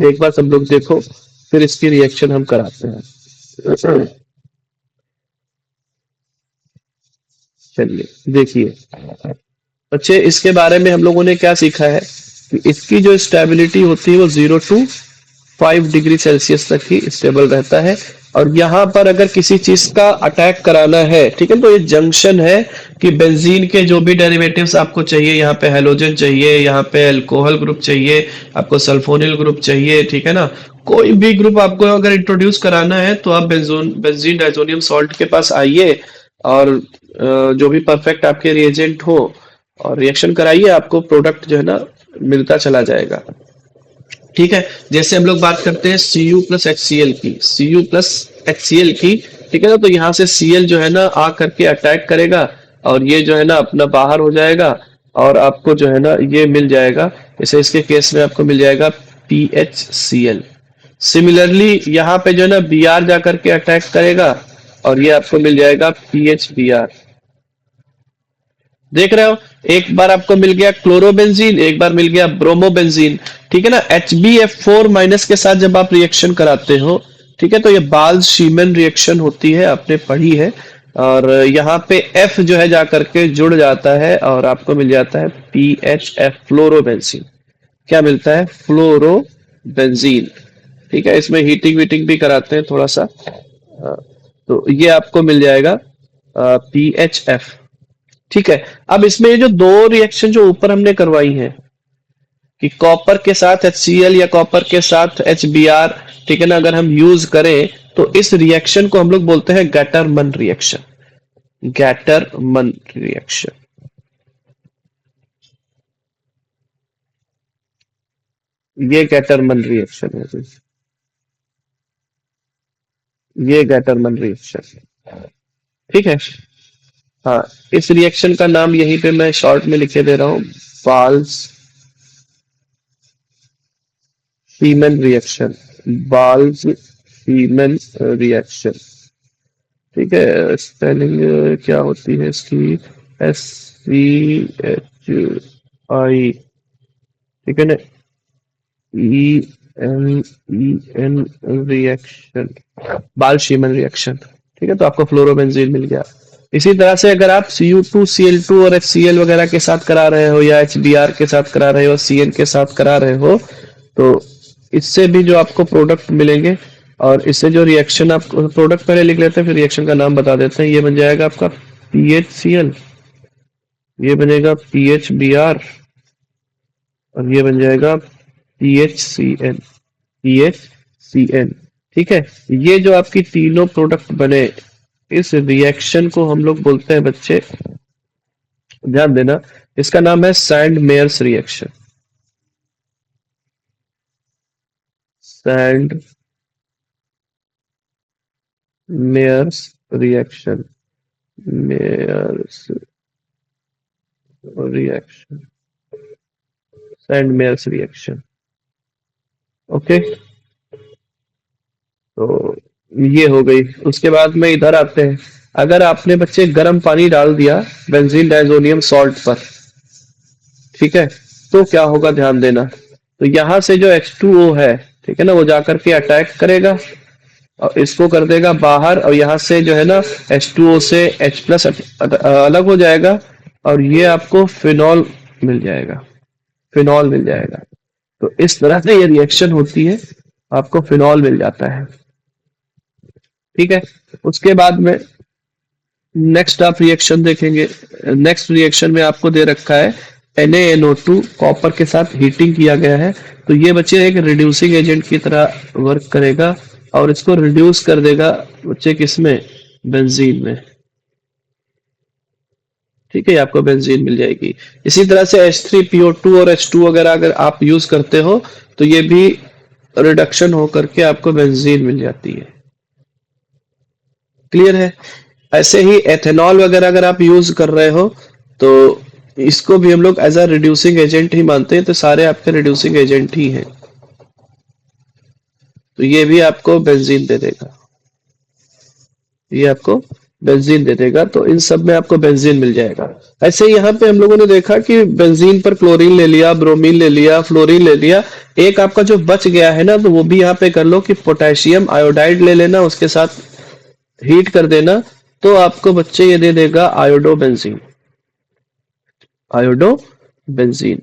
एक बार सब लोग देखो, फिर इसकी रिएक्शन हम कराते हैं। चलिए देखिए बच्चे, इसके बारे में हम लोगों ने क्या सीखा है कि इसकी जो स्टेबिलिटी होती है वो 0 to 5 डिग्री सेल्सियस तक ही स्टेबल रहता है। और यहाँ पर अगर किसी चीज का अटैक कराना है, ठीक है, तो ये जंक्शन है कि बेंजीन के जो भी डेरिवेटिव्स आपको चाहिए, यहाँ पे हेलोजन चाहिए, यहाँ पे अल्कोहल ग्रुप चाहिए, आपको सल्फोनिल ग्रुप चाहिए, ठीक है ना, कोई भी ग्रुप आपको अगर इंट्रोड्यूस कराना है तो आप बेंजीन डाइजोनियम सॉल्ट के पास आइए और जो भी परफेक्ट आपके रिएजेंट हो और रिएक्शन कराइए, आपको प्रोडक्ट जो है ना मिलता चला जाएगा। ठीक है, जैसे हम लोग बात करते हैं Cu प्लस HCl की, Cu प्लस HCl की, ठीक है ना, तो यहाँ से Cl जो है ना आ करके अटैक करेगा और ये जो है ना अपना बाहर हो जाएगा और आपको जो है ना ये मिल जाएगा। जैसे इसके केस में आपको मिल जाएगा PHCl। सिमिलरली यहाँ पे जो है ना Br जा करके अटैक करेगा और ये आपको मिल जाएगा PHBr। देख रहे हो, एक बार आपको मिल गया क्लोरोबेंजीन, एक बार मिल गया ब्रोमोबेंजीन, ठीक है ना। HbF4 माइनस के साथ जब आप रिएक्शन कराते हो, ठीक है, तो ये बाल्स शीमन रिएक्शन होती है, आपने पढ़ी है। और यहाँ पे F जो है जाकर के जुड़ जाता है और आपको मिल जाता है PHF, फ्लोरोबेंजीन। क्या मिलता है, फ्लोरोबेंजीन। ठीक है, इसमें हीटिंग वीटिंग भी कराते हैं थोड़ा सा, तो ये आपको मिल जाएगा PHF। ठीक है, अब इसमें ये जो दो रिएक्शन जो ऊपर हमने करवाई हैं कि कॉपर के साथ HCl या कॉपर के साथ HBr, ठीक है ना, अगर हम यूज करें तो इस रिएक्शन को हम लोग बोलते हैं गैटरमन रिएक्शन। गैटरमन रिएक्शन, ये गैटरमन रिएक्शन है जी। ये गैटरमन रिएक्शन, ठीक है। हाँ, इस रिएक्शन का नाम यहीं पे मैं शॉर्ट में लिखे दे रहा हूँ, बाल्स शीमन रिएक्शन, बाल्स शीमन रिएक्शन। ठीक है, स्पेलिंग क्या होती है इसकी, SCHI, ठीक है ना, EN रिएक्शन, बाल शीमन रिएक्शन। ठीक है, तो आपको फ्लोरोबेंजीन मिल गया। इसी तरह से अगर आप Cu2Cl2 और HCl वगैरह के साथ करा रहे हो या HBr के साथ करा रहे हो, Cn के साथ करा रहे हो, तो इससे भी जो आपको प्रोडक्ट मिलेंगे और इससे जो रिएक्शन, आप प्रोडक्ट पहले लिख लेते हैं फिर रिएक्शन का नाम बता देते हैं। ये बन जाएगा आपका PHCl, ये बनेगा PHBr और ये बन जाएगा PHCN, PHCN। ठीक है, ये जो आपकी तीनों प्रोडक्ट बने, इस रिएक्शन को हम लोग बोलते हैं बच्चे, ध्यान देना, इसका नाम है Sandmeyer's reaction. Sandmeyer's reaction, Meyer's reaction, Sandmeyer's reaction. Okay, तो ये हो गई। उसके बाद में इधर आते हैं, अगर आपने बच्चे गर्म पानी डाल दिया बेंजीन डाइजोनियम सॉल्ट पर, ठीक है, तो क्या होगा, ध्यान देना। तो यहां से जो H2O है, ठीक है ना, वो जाकर के अटैक करेगा और इसको कर देगा बाहर, और यहाँ से जो है ना H2O से H प्लस अलग हो जाएगा और ये आपको फिनॉल मिल जाएगा, फिनॉल मिल जाएगा। तो इस तरह से ये रिएक्शन होती है, आपको फिनॉल मिल जाता है। ठीक है, उसके बाद में नेक्स्ट आप रिएक्शन देखेंगे। नेक्स्ट रिएक्शन में आपको दे रखा है NaNO2 कॉपर के साथ हीटिंग किया गया है। तो ये बच्चे एक रिड्यूसिंग एजेंट की तरह वर्क करेगा और इसको रिड्यूस कर देगा बच्चे किसमें, बेंजीन में। ठीक है, आपको बेंजीन मिल जाएगी। इसी तरह से H3PO2 और H2 वगैरह अगर आप यूज करते हो तो ये भी रिडक्शन होकर के आपको बेंजीन मिल जाती है। क्लियर है। ऐसे ही एथेनॉल वगैरह अगर आप यूज कर रहे हो तो इसको भी हम लोग एज अ रिड्यूसिंग एजेंट ही मानते हैं, तो सारे आपके रिड्यूसिंग एजेंट ही हैं। तो ये भी आपको बेंजीन दे देगा, ये आपको बेंजीन दे देगा। तो इन सब में आपको बेंजीन मिल जाएगा। ऐसे यहाँ पे हम लोगों ने देखा कि बेंजीन पर क्लोरीन ले लिया, ब्रोमीन ले लिया, फ्लोरीन ले लिया। एक आपका जो बच गया है ना, तो वो भी यहाँ पे कर लो कि पोटेशियम आयोडाइड ले लेना, उसके साथ हीट कर देना, तो आपको बच्चे ये दे देगा आयोडो बेंजीन, आयोडो बेंजीन।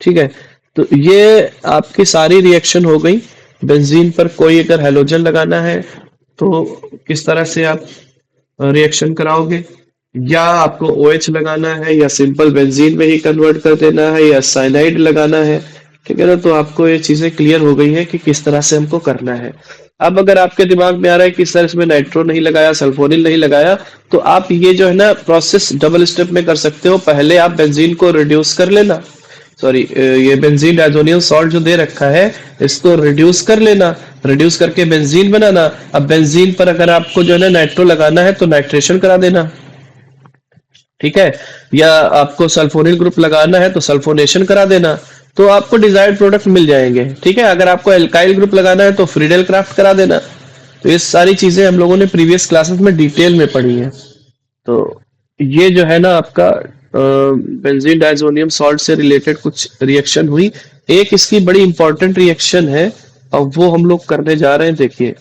ठीक है, तो ये आपकी सारी रिएक्शन हो गई। बेंजीन पर कोई अगर हैलोजन लगाना है तो किस तरह से आप रिएक्शन कराओगे, या आपको OH लगाना है, या सिंपल बेंजीन में ही कन्वर्ट कर देना है, या साइनाइड लगाना है। ठीक है ना, तो आपको ये चीजें क्लियर हो गई है कि किस तरह से हमको करना है। अब अगर आपके दिमाग में आ रहा है कि सर इसमें नाइट्रो नहीं लगाया, सल्फोनिल नहीं लगाया, तो आप ये जो है ना प्रोसेस डबल स्टेप में कर सकते हो। पहले आप बेंजीन को रिड्यूस कर लेना, सॉरी ये बेंजीन डाइजोनियम सॉल्ट जो दे रखा है इसको रिड्यूस कर लेना, रिड्यूस करके बेंजीन बनाना। अब बेंजीन पर अगर आपको जो है ना नाइट्रो लगाना है तो नाइट्रेशन करा देना। ठीक है, या आपको सल्फोनिल ग्रुप लगाना है तो सल्फोनेशन करा देना, तो आपको डिजायर्ड प्रोडक्ट मिल जाएंगे। ठीक है, अगर आपको एल्काइल ग्रुप लगाना है तो फ्रीडेल क्राफ्ट करा देना। तो ये सारी चीजें हम लोगों ने प्रीवियस क्लासेस में डिटेल में पढ़ी हैं। तो ये जो है ना आपका बेंजीन डाइजोनियम सॉल्ट से रिलेटेड कुछ रिएक्शन हुई। एक इसकी बड़ी इंपॉर्टेंट रिएक्शन है और वो हम लोग करने जा रहे हैं, देखिए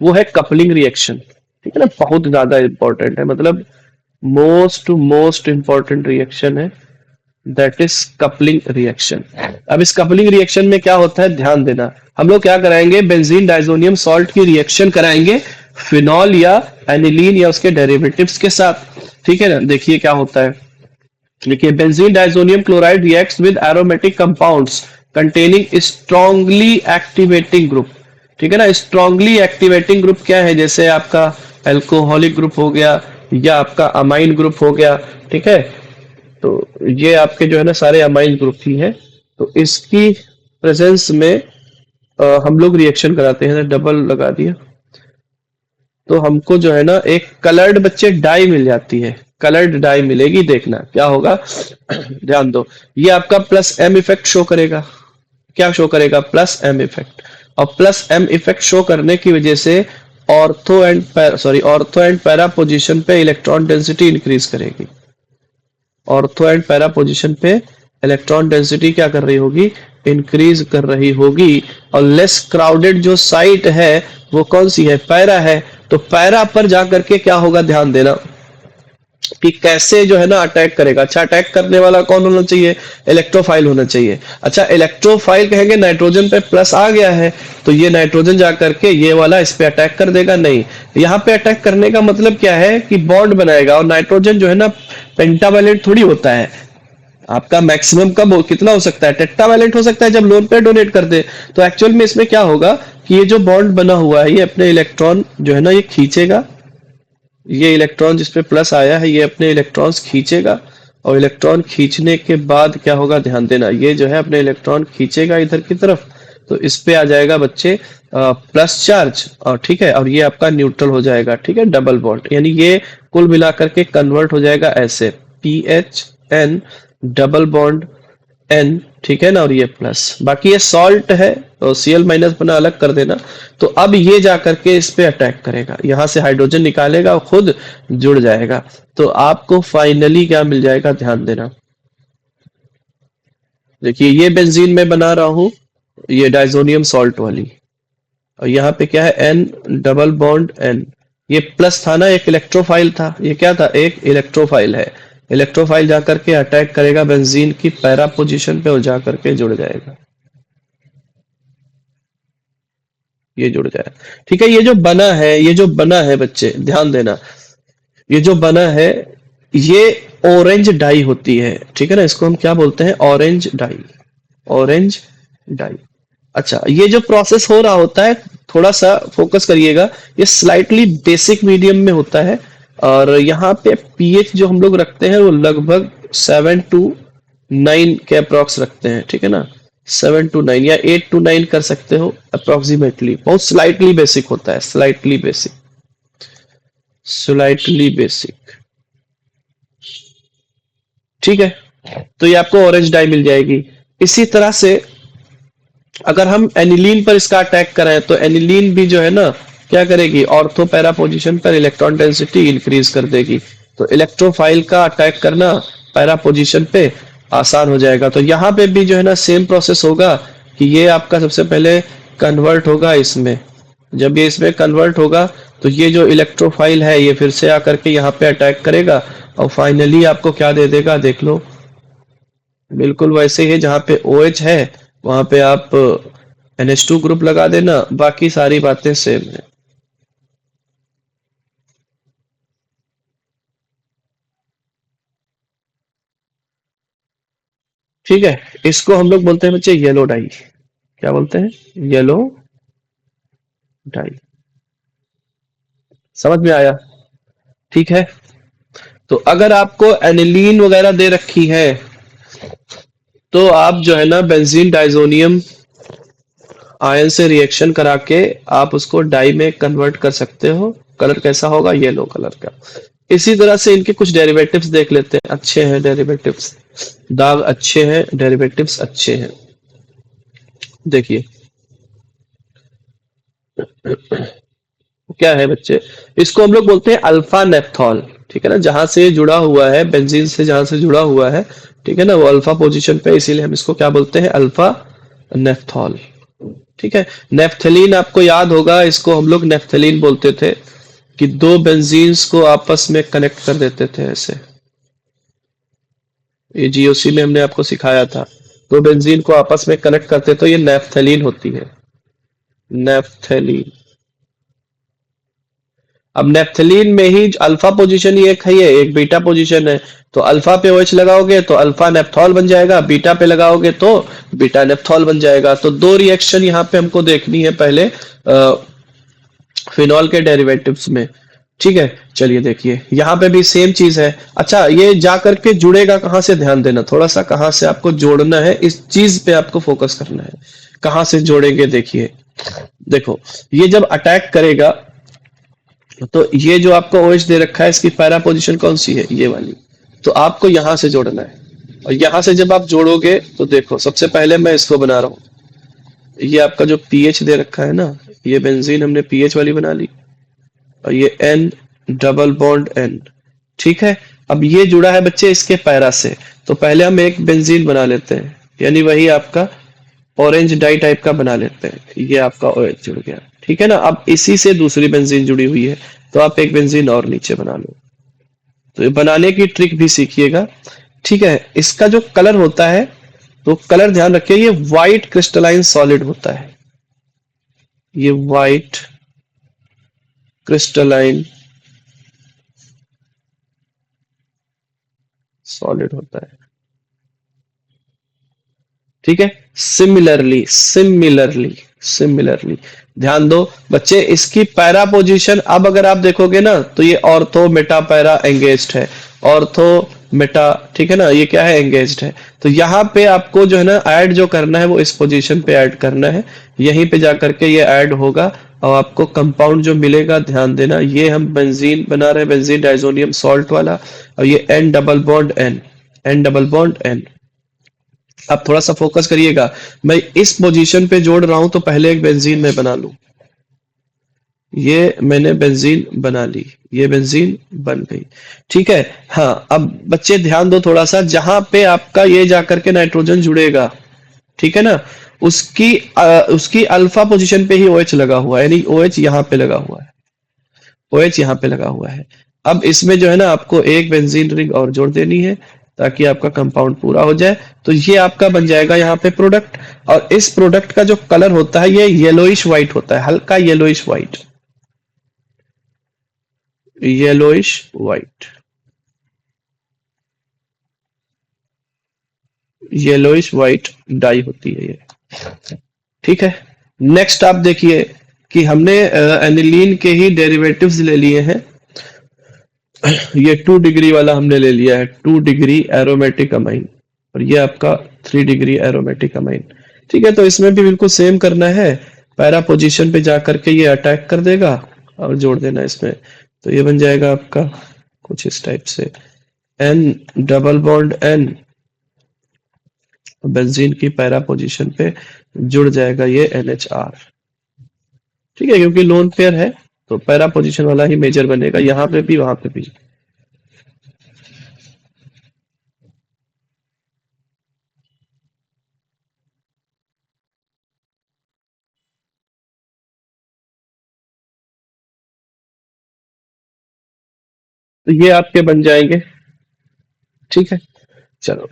वो है कपलिंग रिएक्शन। ठीक है ना, बहुत ज्यादा इंपॉर्टेंट है, मतलब मोस्ट इंपॉर्टेंट रिएक्शन है, दैट इज कपलिंग रिएक्शन। अब इस कपलिंग रिएक्शन में क्या होता है, ध्यान देना। हम लोग क्या कराएंगे, बेंजीन डाइजोनियम सॉल्ट की रिएक्शन कराएंगे फिनॉल या एनिलीन या उसके डेरिवेटिव्स के साथ। ठीक है ना, देखिए क्या होता है। देखिए, benzene diazonium chloride reacts with aromatic compounds containing strongly activating group. ठीक है ना, स्ट्रांगली एक्टिवेटिंग ग्रुप क्या है, जैसे आपका एल्कोहलिक ग्रुप हो गया या आपका अमाइन ग्रुप हो गया। ठीक है, तो ये आपके जो है ना सारे अमाइन ग्रुप ही है। तो इसकी प्रेजेंस में हम लोग रिएक्शन कराते हैं। डबल लगा दिया तो हमको जो है ना एक कलर्ड बच्चे डाई मिल जाती है, कलर्ड डाई मिलेगी। देखना क्या होगा, ध्यान दो। ये आपका प्लस एम इफेक्ट शो करेगा। क्या शो करेगा, प्लस एम इफेक्ट। और प्लस एम इफेक्ट शो करने की वजह से ऑर्थो एंड पैरा पोजीशन पे इलेक्ट्रॉन डेंसिटी इंक्रीज करेगी। ऑर्थो एंड पैरा पोजीशन पे इलेक्ट्रॉन डेंसिटी क्या कर रही होगी, इंक्रीज कर रही होगी। और लेस क्राउडेड जो साइट है वो कौन सी है, पैरा है। तो पैरा पर जाकर के क्या होगा, ध्यान देना कि कैसे जो है ना अटैक करेगा। अच्छा, अटैक करने वाला कौन होना चाहिए, इलेक्ट्रोफाइल होना चाहिए। अच्छा, इलेक्ट्रोफाइल कहेंगे नाइट्रोजन पे प्लस आ गया है तो ये नाइट्रोजन जाकर के ये वाला इस पे अटैक कर देगा। नहीं, यहाँ पे अटैक करने का मतलब क्या है कि बॉन्ड बनाएगा। और नाइट्रोजन जो है ना पेंटावैलेंट थोड़ी होता है, आपका मैक्सिमम कब कितना हो सकता है, टेट्रावैलेंट हो सकता है जब लोन पे डोनेट कर दे। तो एक्चुअल में इसमें क्या होगा कि ये जो बॉन्ड बना हुआ है ये अपने इलेक्ट्रॉन जो है ना ये खींचेगा। ये इलेक्ट्रॉन जिसपे प्लस आया है ये अपने इलेक्ट्रॉन्स खींचेगा। और इलेक्ट्रॉन खींचने के बाद क्या होगा, ध्यान देना, ये जो है अपने इलेक्ट्रॉन खींचेगा इधर की तरफ। तो इस पे आ जाएगा बच्चे प्लस चार्ज, और ठीक है, और ये आपका न्यूट्रल हो जाएगा। ठीक है, डबल बॉन्ड, यानी ये कुल मिलाकर के कन्वर्ट हो जाएगा ऐसे PHN डबल बॉन्ड N। ठीक है ना, और ये प्लस, बाकी ये सॉल्ट है तो Cl माइनस बना अलग कर देना। तो अब ये जाकर के इस पे अटैक करेगा, यहां से हाइड्रोजन निकालेगा और खुद जुड़ जाएगा। तो आपको फाइनली क्या मिल जाएगा, ध्यान देना। देखिए, ये बेंजीन में बना रहा हूं, ये डाइजोनियम सॉल्ट वाली, और यहाँ पे क्या है, N डबल बॉन्ड N। ये प्लस था ना, एक इलेक्ट्रोफाइल था, ये क्या था, एक इलेक्ट्रोफाइल है। इलेक्ट्रोफाइल जाकर के अटैक करेगा बेंजीन की पैरा पोजीशन पे और जाकर के जुड़ जाएगा, ये जुड़ जाएगा। ठीक है, ये जो बना है, ये जो बना है बच्चे ध्यान देना, ये जो बना है ये ऑरेंज डाई होती है, ठीक है ना, इसको हम क्या बोलते हैं, ऑरेंज डाई, ऑरेंज डाई। अच्छा, ये जो प्रोसेस हो रहा होता है, थोड़ा सा फोकस करिएगा, ये स्लाइटली बेसिक मीडियम में होता है, और यहाँ पे पीएच जो हम लोग रखते हैं वो लगभग 7 to 9 के अप्रॉक्स रखते हैं, ठीक है ना, 7 to 9 या 8 to 9 कर सकते हो अप्रोक्सीमेटली, बहुत स्लाइटली बेसिक होता है, स्लाइटली बेसिक, स्लाइटली बेसिक, ठीक है। तो ये आपको ऑरेंज डाई मिल जाएगी। इसी तरह से अगर हम एनिलीन पर इसका अटैक करें तो एनिलीन भी जो है ना क्या करेगी, ऑर्थो पैरा पोजीशन पर इलेक्ट्रॉन डेंसिटी इंक्रीज कर देगी, तो इलेक्ट्रोफाइल का अटैक करना पैरा पोजीशन पे आसान हो जाएगा। तो यहाँ पे भी जो है ना सेम प्रोसेस होगा कि ये आपका सबसे पहले कन्वर्ट होगा इसमें, जब ये इसमें कन्वर्ट होगा तो ये जो इलेक्ट्रोफाइल है ये फिर से आकर के यहाँ पे अटैक करेगा, और फाइनली आपको क्या दे देगा, देख लो, बिल्कुल वैसे ही जहाँ पे OH है वहां पे आप NH2 ग्रुप लगा देना, बाकी सारी बातें सेम है। ठीक है, इसको हम लोग बोलते हैं बच्चे येलो डाई, क्या बोलते हैं, येलो डाई। समझ में आया? ठीक है, तो अगर आपको एनिलीन वगैरह दे रखी है तो आप जो है ना बेंजीन डाइजोनियम आयन से रिएक्शन करा के आप उसको डाई में कन्वर्ट कर सकते हो। कलर कैसा होगा, येलो कलर का। इसी तरह से इनके कुछ डेरिवेटिव्स देख लेते हैं, अच्छे हैं डेरिवेटिव्स, दाग अच्छे हैं, डेरिवेटिव्स अच्छे हैं। देखिए क्या है बच्चे, इसको हम लोग बोलते हैं अल्फा नेप्थॉल, ठीक है ना, जहां से जुड़ा हुआ है बेंजीन से, जहां से जुड़ा हुआ है, ठीक है ना, वो अल्फा पोजीशन पे, इसीलिए हम इसको क्या बोलते हैं, अल्फा नेप्थॉल। ठीक है, नेफ्थलीन आपको याद होगा, इसको हम लोग नेफ्थलीन बोलते थे कि दो बेंजीन्स को आपस में कनेक्ट कर देते थे ऐसे, ये जीओसी में हमने आपको सिखाया था, दो बेंजीन को आपस में कनेक्ट करते तो ये नेफ्थलीन होती है, नेफ्थलीन। अब नेफ्थलीन में ही अल्फा पोजीशन ही एक है, ये एक बीटा पोजीशन है, तो अल्फा पे OH लगाओगे तो अल्फा नेप्थॉल बन जाएगा, बीटा पे लगाओगे तो बीटा नेप्थॉल बन जाएगा। तो दो रिएक्शन यहाँ पे हमको देखनी है पहले फिनॉल के डेरिवेटिव्स में। ठीक है, चलिए देखिए यहाँ पे भी सेम चीज है। अच्छा, ये जा करके जुड़ेगा कहाँ से, ध्यान देना थोड़ा सा, कहाँ से आपको जोड़ना है, इस चीज पे आपको फोकस करना है, कहाँ से जोड़ेंगे। देखिए देखो, ये जब अटैक करेगा तो ये जो आपको OH दे रखा है इसकी पैरा पोजीशन कौन सी है, ये वाली, तो आपको यहां से जोड़ना है। और यहां से जब आप जोड़ोगे तो देखो, सबसे पहले मैं इसको बना रहा हूं, ये आपका जो पीएच दे रखा है ना, ये बेंजीन हमने पीएच वाली बना ली, और ये N डबल बॉन्ड N, ठीक है। अब ये जुड़ा है बच्चे इसके पैरा से, तो पहले हम एक बेंजीन बना लेते हैं, यानी वही आपका ऑरेंज डाई टाइप का बना लेते हैं, ये आपका OH जुड़ गया, ठीक है ना। अब इसी से दूसरी बेंजीन जुड़ी हुई है, तो आप एक बेंजीन और नीचे बना लो। तो ये बनाने की ट्रिक भी सीखिएगा, ठीक है। इसका जो कलर होता है, तो कलर ध्यान रखिए, ये व्हाइट क्रिस्टलाइन सॉलिड होता है, ये व्हाइट क्रिस्टलाइन सॉलिड होता है, ठीक है। सिमिलरली सिमिलरली सिमिलरली ध्यान दो बच्चे, इसकी पैरा पोजीशन अब अगर आप देखोगे ना तो ये ऑर्थो मेटा पैरा एंगेज्ड है, ऑर्थो मेटा, ठीक है ना, ये क्या है, एंगेज्ड है। तो यहाँ पे आपको जो है ना ऐड जो करना है वो इस पोजीशन पे ऐड करना है, यहीं पे जाकर के ये ऐड होगा, और आपको कंपाउंड जो मिलेगा, ध्यान देना, ये हम बेंजीन बना रहे हैं, बेंजीन डाइजोनियम सॉल्ट वाला, और ये N double bond N, N double bond N। अब थोड़ा सा फोकस करिएगा, मैं इस पोजीशन पे जोड़ रहा हूं तो पहले एक बेंजीन मैं बना लूं, ये मैंने बेंजीन बना ली, ये बेंजीन बन गई, ठीक है। हाँ, अब बच्चे ध्यान दो थोड़ा सा, जहां पे आपका ये जाकर के नाइट्रोजन जुड़ेगा, ठीक है ना, उसकी अल्फा पोजीशन पे ही OH लगा हुआ है, यानी OH यहाँ पे लगा हुआ है, OH यहाँ पे लगा हुआ है। अब इसमें जो है ना आपको एक बेंजीन रिंग और जोड़ देनी है ताकि आपका कंपाउंड पूरा हो जाए, तो ये आपका बन जाएगा यहाँ पे प्रोडक्ट। और इस प्रोडक्ट का जो कलर होता है ये येलोइश व्हाइट होता है, हल्का yellowish white, yellowish white, yellowish white dye होती है ये। ठीक है, नेक्स्ट आप देखिए कि हमने एनिलीन के ही डेरिवेटिव्स ले लिए हैं। ये 2 डिग्री वाला हमने ले लिया है, 2 डिग्री एरोमेटिक अमाइन, और ये आपका 3 डिग्री एरोमेटिक अमाइन। ठीक है, तो इसमें भी बिल्कुल सेम करना है, पैरा पोजीशन पे जा करके ये अटैक कर देगा और जोड़ देना इसमें। तो ये बन जाएगा आपका कुछ इस टाइप से, N double bond N, benzene की पैरा पोजीशन पे जुड़ जाएगा ये NHR। ठीक है, क्योंकि लोन पेयर है तो पैरा पोजीशन वाला ही मेजर बनेगा, यहाँ पे भी वहां पे भी। तो ये आपके बन जाएंगे। ठीक है, चलो,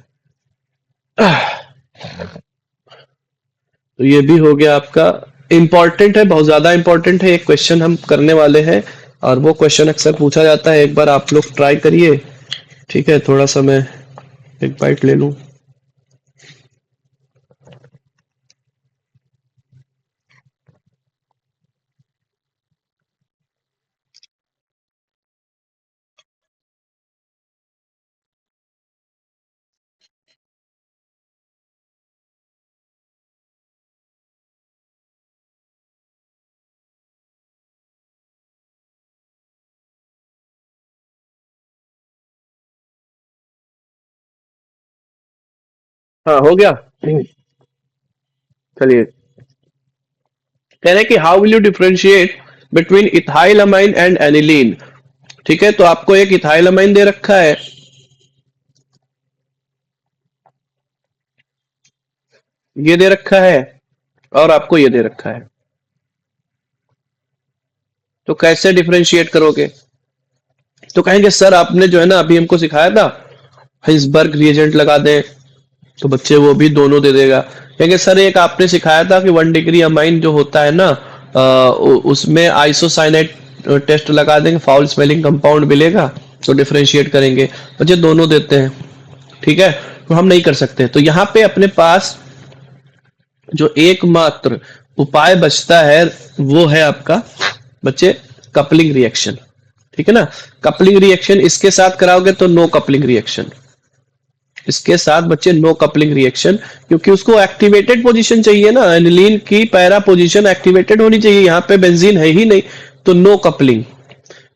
तो ये भी हो गया आपका। इंपॉर्टेंट है, बहुत ज्यादा इंपॉर्टेंट है, एक क्वेश्चन हम करने वाले हैं और वो क्वेश्चन अक्सर पूछा जाता है, एक बार आप लोग ट्राई करिए। ठीक है, थोड़ा सा मैं एक बाइट ले लूं। हाँ, हो गया। चलिए, कह रहे हैं कि how will you differentiate between ethyl amine and aniline. ठीक है, तो आपको एक इथाइल अमाइन दे रखा है, ये दे रखा है, और आपको ये दे रखा है। तो कैसे डिफरेंशिएट करोगे? तो कहेंगे सर आपने जो है ना अभी हमको सिखाया था हिल्सबर्ग रिएजेंट लगा दें, तो बच्चे वो भी दोनों दे देगा। कहेंगे सर एक आपने सिखाया था कि 1 डिग्री अमाइन जो होता है ना उसमें आइसोसाइनेट टेस्ट लगा देंगे, फाउल स्मेलिंग कंपाउंड मिलेगा तो डिफरेंशिएट करेंगे। बच्चे दोनों देते हैं। ठीक है, तो हम नहीं कर सकते। तो यहाँ पे अपने पास जो एकमात्र उपाय बचता है वो है आपका बच्चे कपलिंग रिएक्शन। ठीक है ना, कपलिंग रिएक्शन इसके साथ कराओगे तो नो कपलिंग रिएक्शन, इसके साथ बच्चे नो कपलिंग रिएक्शन, क्योंकि उसको एक्टिवेटेड पोजीशन चाहिए ना, एनिलीन की पैरा पोजीशन एक्टिवेटेड होनी चाहिए, यहाँ पे बेंजीन है ही नहीं, तो नो कपलिंग।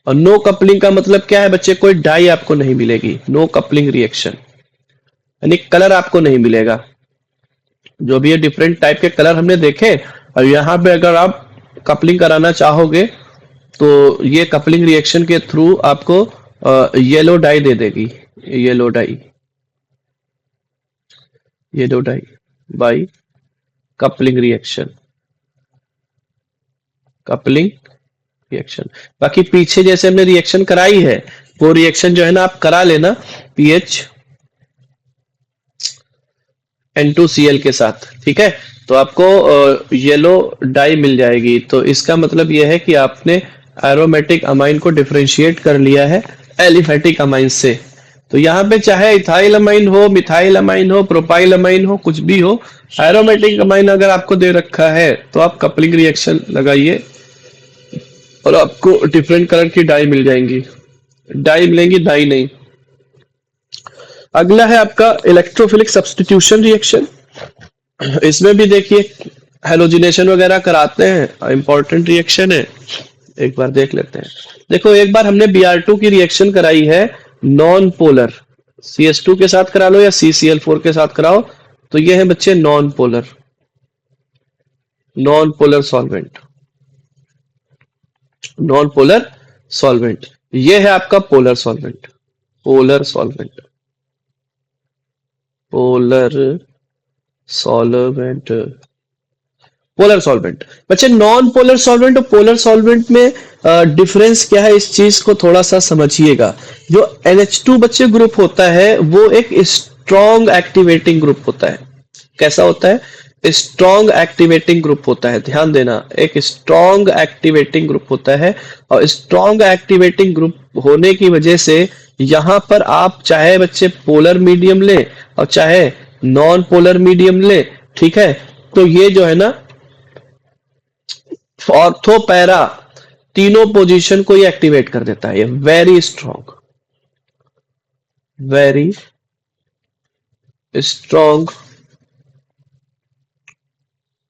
और नो कपलिंग का मतलब क्या है बच्चे, कोई डाई आपको नहीं मिलेगी, नो कपलिंग रिएक्शन, यानी कलर आपको नहीं मिलेगा। जो भी ये डिफरेंट टाइप के कलर हमने देखे, और यहाँ पे अगर आप कपलिंग कराना चाहोगे तो ये कपलिंग रिएक्शन के थ्रू आपको येलो डाई दे देगी, yellow die, yellow die by coupling reaction, coupling reaction. बाकी पीछे जैसे हमने रिएक्शन कराई है वो रिएक्शन जो है ना आप करा लेना पीएच N2Cl के साथ। ठीक है, तो आपको येलो डाई मिल जाएगी। तो इसका मतलब यह है कि आपने एरोमेटिक अमाइन को डिफरेंशिएट कर लिया है एलिफेटिक अमाइन से। तो यहाँ पे चाहे इथाइल अमाइन हो, मिथाइल अमाइन हो, प्रोपाइल अमाइन हो, कुछ भी हो, एरोमेटिक अमाइन अगर आपको दे रखा है तो आप कपलिंग रिएक्शन लगाइए और आपको डिफरेंट कलर की डाई मिल जाएंगी, डाई मिलेंगी, डाई नहीं। अगला है आपका इलेक्ट्रोफिलिक सब्स्टिट्यूशन रिएक्शन। इसमें भी देखिए हेलोजिनेशन वगैरह कराते हैं, इंपॉर्टेंट रिएक्शन है, एक बार देख लेते हैं। देखो एक बार हमने Br2 की रिएक्शन कराई है नॉन पोलर, CS2 के साथ करा लो या CCl4 के साथ कराओ, तो ये है बच्चे non polar, non polar solvent, non polar solvent. ये है आपका polar solvent, polar solvent, polar solvent, polar solvent. बच्चे नॉन पोलर सॉल्वेंट और पोलर सॉल्वेंट में डिफरेंस क्या है, इस चीज को थोड़ा सा समझिएगा। जो NH2 बच्चे ग्रुप होता है वो एक स्ट्रॉन्ग एक्टिवेटिंग ग्रुप होता है। कैसा होता है? स्ट्रॉन्ग एक्टिवेटिंग ग्रुप होता है, ध्यान देना, एक स्ट्रॉन्ग एक्टिवेटिंग ग्रुप होता है। और स्ट्रॉन्ग एक्टिवेटिंग ग्रुप होने की वजह से यहां पर आप चाहे बच्चे पोलर मीडियम ले और चाहे नॉन पोलर मीडियम ले, ठीक है, तो ये जो है ना ऑर्थो पैरा तीनों पोजीशन को ये एक्टिवेट कर देता है, ये very strong, very strong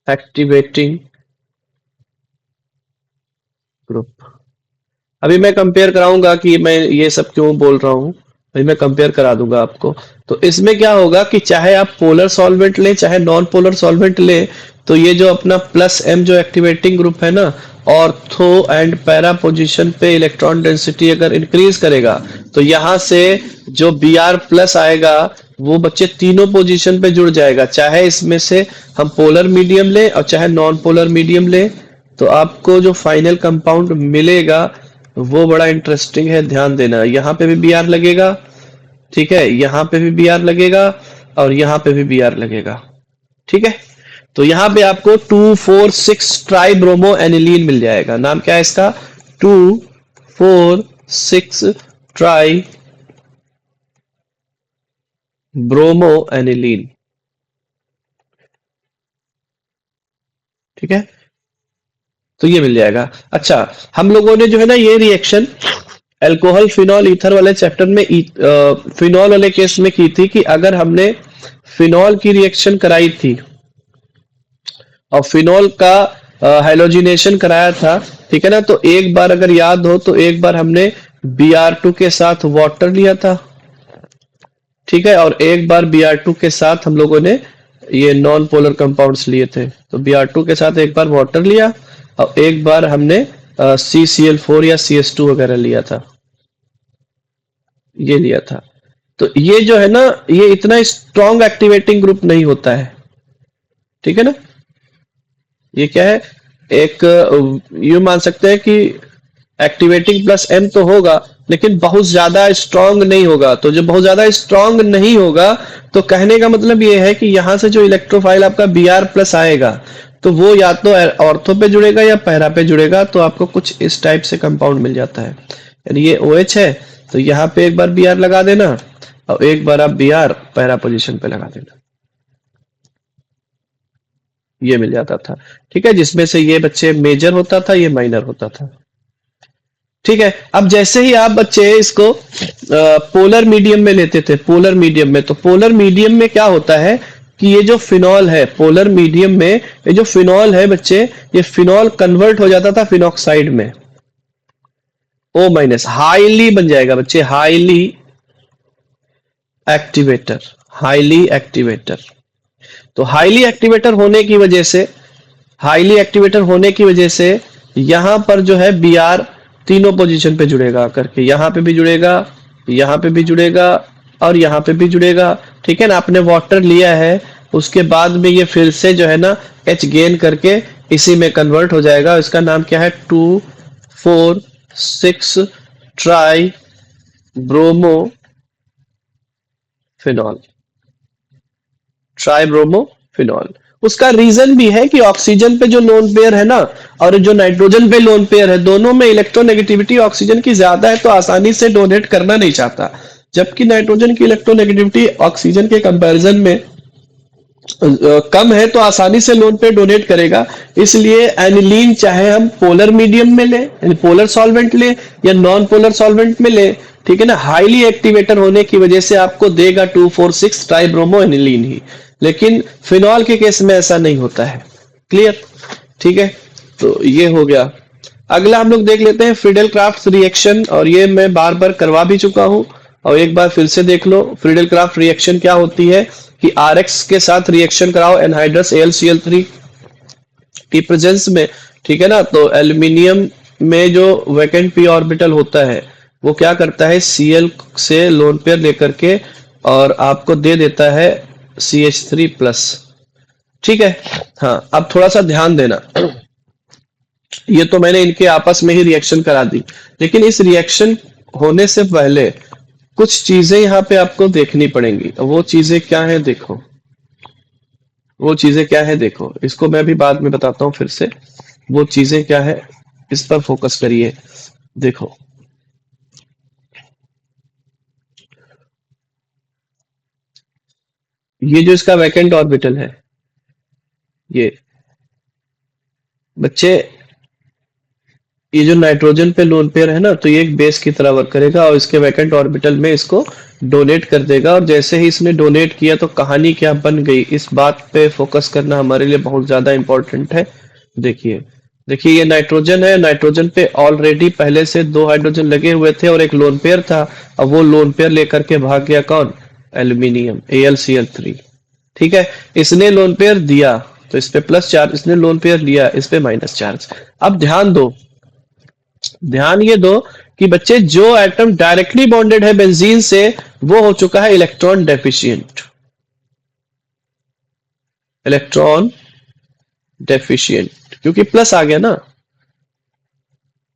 activating group. अभी मैं कंपेयर कराऊंगा कि मैं ये सब क्यों बोल रहा हूं, अभी मैं कंपेयर करा दूंगा आपको। तो इसमें क्या होगा कि चाहे आप पोलर सॉल्वेंट ले चाहे नॉन पोलर सॉल्वेंट ले, तो ये जो अपना प्लस एम जो एक्टिवेटिंग ग्रुप है ना, ऑर्थो एंड पैरा पोजीशन पे इलेक्ट्रॉन डेंसिटी अगर इंक्रीज करेगा, तो यहां से जो बी आर प्लस आएगा वो बच्चे तीनों पोजीशन पे जुड़ जाएगा, चाहे इसमें से हम पोलर मीडियम ले और चाहे नॉन पोलर मीडियम ले। तो आपको जो फाइनल कंपाउंड मिलेगा वो बड़ा इंटरेस्टिंग है, ध्यान देना। यहाँ पे भी बी आर लगेगा, ठीक है, यहाँ पे भी बी आर लगेगा और यहाँ पे भी बी आर लगेगा, ठीक है। तो यहाँ पे आपको 2,4,6 ट्राई ब्रोमो एनिलीन मिल जाएगा। नाम क्या है इसका? 2,4,6 ट्राई ब्रोमो एनिलीन, ठीक है, तो ये मिल जाएगा। अच्छा, हम लोगों ने जो है ना ये रिएक्शन अल्कोहल फिनॉल ईथर वाले चैप्टर में फिनॉल वाले केस में की थी कि अगर हमने फिनॉल की रिएक्शन कराई थी और फिनॉल का हाइलोजिनेशन कराया था, ठीक है ना, तो एक बार अगर याद हो तो एक बार हमने Br2 के साथ वाटर लिया था, ठीक है, और एक बार Br2 के साथ हम लोगों ने ये नॉन पोलर कंपाउंड्स लिए थे। तो Br2 के साथ एक बार वाटर लिया और एक बार हमने CCl4 या CS2 वगैरह लिया था, ये लिया था। तो ये जो है ना ये इतना स्ट्रॉन्ग एक्टिवेटिंग ग्रुप नहीं होता है, ठीक है ना। ये क्या है, एक यू मान सकते हैं कि एक्टिवेटिंग प्लस एम तो होगा लेकिन बहुत ज्यादा स्ट्रांग नहीं होगा। तो जब बहुत ज्यादा स्ट्रांग नहीं होगा तो कहने का मतलब ये है कि यहां से जो इलेक्ट्रोफाइल आपका बी आर प्लस आएगा तो वो या तो ऑर्थो पे जुड़ेगा या पैरा पे जुड़ेगा, तो आपको कुछ इस टाइप से कंपाउंड मिल जाता है। यानी ये OH है तो यहाँ पे एक बार बी आर लगा देना और एक बार आप बी आर पैरा पोजिशन पे लगा देना, ये मिल जाता था, ठीक है, जिसमें से ये बच्चे मेजर होता था, ये माइनर होता था, ठीक है। अब जैसे ही आप बच्चे इसको पोलर मीडियम में लेते थे, पोलर मीडियम में, तो पोलर मीडियम में क्या होता है कि ये जो फिनॉल है पोलर मीडियम में, ये जो फिनॉल है बच्चे, ये फिनॉल कन्वर्ट हो जाता था फिनॉक्साइड में, O-, हाईली बन जाएगा बच्चे, हाईली एक्टिवेटर, हाईली एक्टिवेटर। तो हाईली एक्टिवेटर होने की वजह से, हाईली एक्टिवेटर होने की वजह से यहां पर जो है बी आर तीनों पोजीशन पे जुड़ेगा करके, यहां पे भी जुड़ेगा, यहां पे भी जुड़ेगा और यहां पे भी जुड़ेगा, ठीक है ना। आपने वाटर लिया है उसके बाद में ये फिर से जो है ना H गेन करके इसी में कन्वर्ट हो जाएगा। इसका नाम क्या है? 2,4,6 ट्राई ब्रोमो फिनॉल, ट्राइब्रोमोफिनॉल। उसका रीजन भी है कि ऑक्सीजन पे जो लोन पेयर है ना और जो नाइट्रोजन पे लोन पेयर है, दोनों में इलेक्ट्रोनेगेटिविटी ऑक्सीजन की ज्यादा है तो आसानी से डोनेट करना नहीं चाहता, जबकि नाइट्रोजन की इलेक्ट्रोनेगेटिविटी ऑक्सीजन के कंपैरिजन में कम है तो आसानी से लोन पे डोनेट करेगा। इसलिए एनिलीन चाहे हम पोलर मीडियम में ले यानी पोलर सॉल्वेंट ले या नॉन पोलर सॉल्वेंट में ले, ठीक है ना, हाईली एक्टिवेटर होने की वजह से आपको देगा 2,4,6 ट्राइब्रोमो एनिलीन ही। लेकिन फिनॉल के केस में ऐसा नहीं होता है, क्लियर, ठीक है। तो ये हो गया। अगला हम लोग देख लेते हैं फ्रीडल क्राफ्ट रिएक्शन, और ये मैं बार बार करवा भी चुका हूं और एक बार फिर से देख लो। फ्रीडल क्राफ्ट रिएक्शन क्या होती है कि RX के साथ रिएक्शन कराओ एनहाइड्रस AlCl3 की प्रेजेंस में, ठीक है ना। तो एल्यूमिनियम में जो वैकेंट p ऑर्बिटल होता है वो क्या करता है, Cl से लोन पेयर लेकर के और आपको दे देता है CH3+, ठीक है। हाँ, अब थोड़ा सा ध्यान देना, ये तो मैंने इनके आपस में ही रिएक्शन करा दी, लेकिन इस रिएक्शन होने से पहले कुछ चीजें यहाँ पे आपको देखनी पड़ेंगी। वो चीजें क्या है देखो, वो चीजें क्या है देखो, इसको मैं भी बाद में बताता हूँ फिर से। वो चीजें क्या है इस पर फोकस करिए। देखो, ये जो इसका वैकेंट ऑर्बिटल है, ये बच्चे, ये जो नाइट्रोजन पे लोन पेयर है ना, तो ये एक बेस की तरह वर्क करेगा और इसके वैकेंट ऑर्बिटल में इसको डोनेट कर देगा। और जैसे ही इसने डोनेट किया तो कहानी क्या बन गई, इस बात पे फोकस करना हमारे लिए बहुत ज्यादा इंपॉर्टेंट है। देखिए देखिए, ये नाइट्रोजन है, नाइट्रोजन पे ऑलरेडी पहले से 2 हाइड्रोजन लगे हुए थे और एक लोन पेयर था। अब वो लोन पेयर लेकर के भाग गया कौन, एल्यूमिनियम, AlCl3। ठीक है, इसने लोन पेयर दिया तो इस पे प्लस चार्ज, इसने लोन पेयर लिया इस पे माइनस चार्ज। अब ध्यान दो, ध्यान ये दो कि बच्चे जो एटम डायरेक्टली बॉन्डेड है बेंजीन से वो हो चुका है इलेक्ट्रॉन डेफिशिएंट, इलेक्ट्रॉन डेफिशिएंट, क्योंकि प्लस आ गया ना,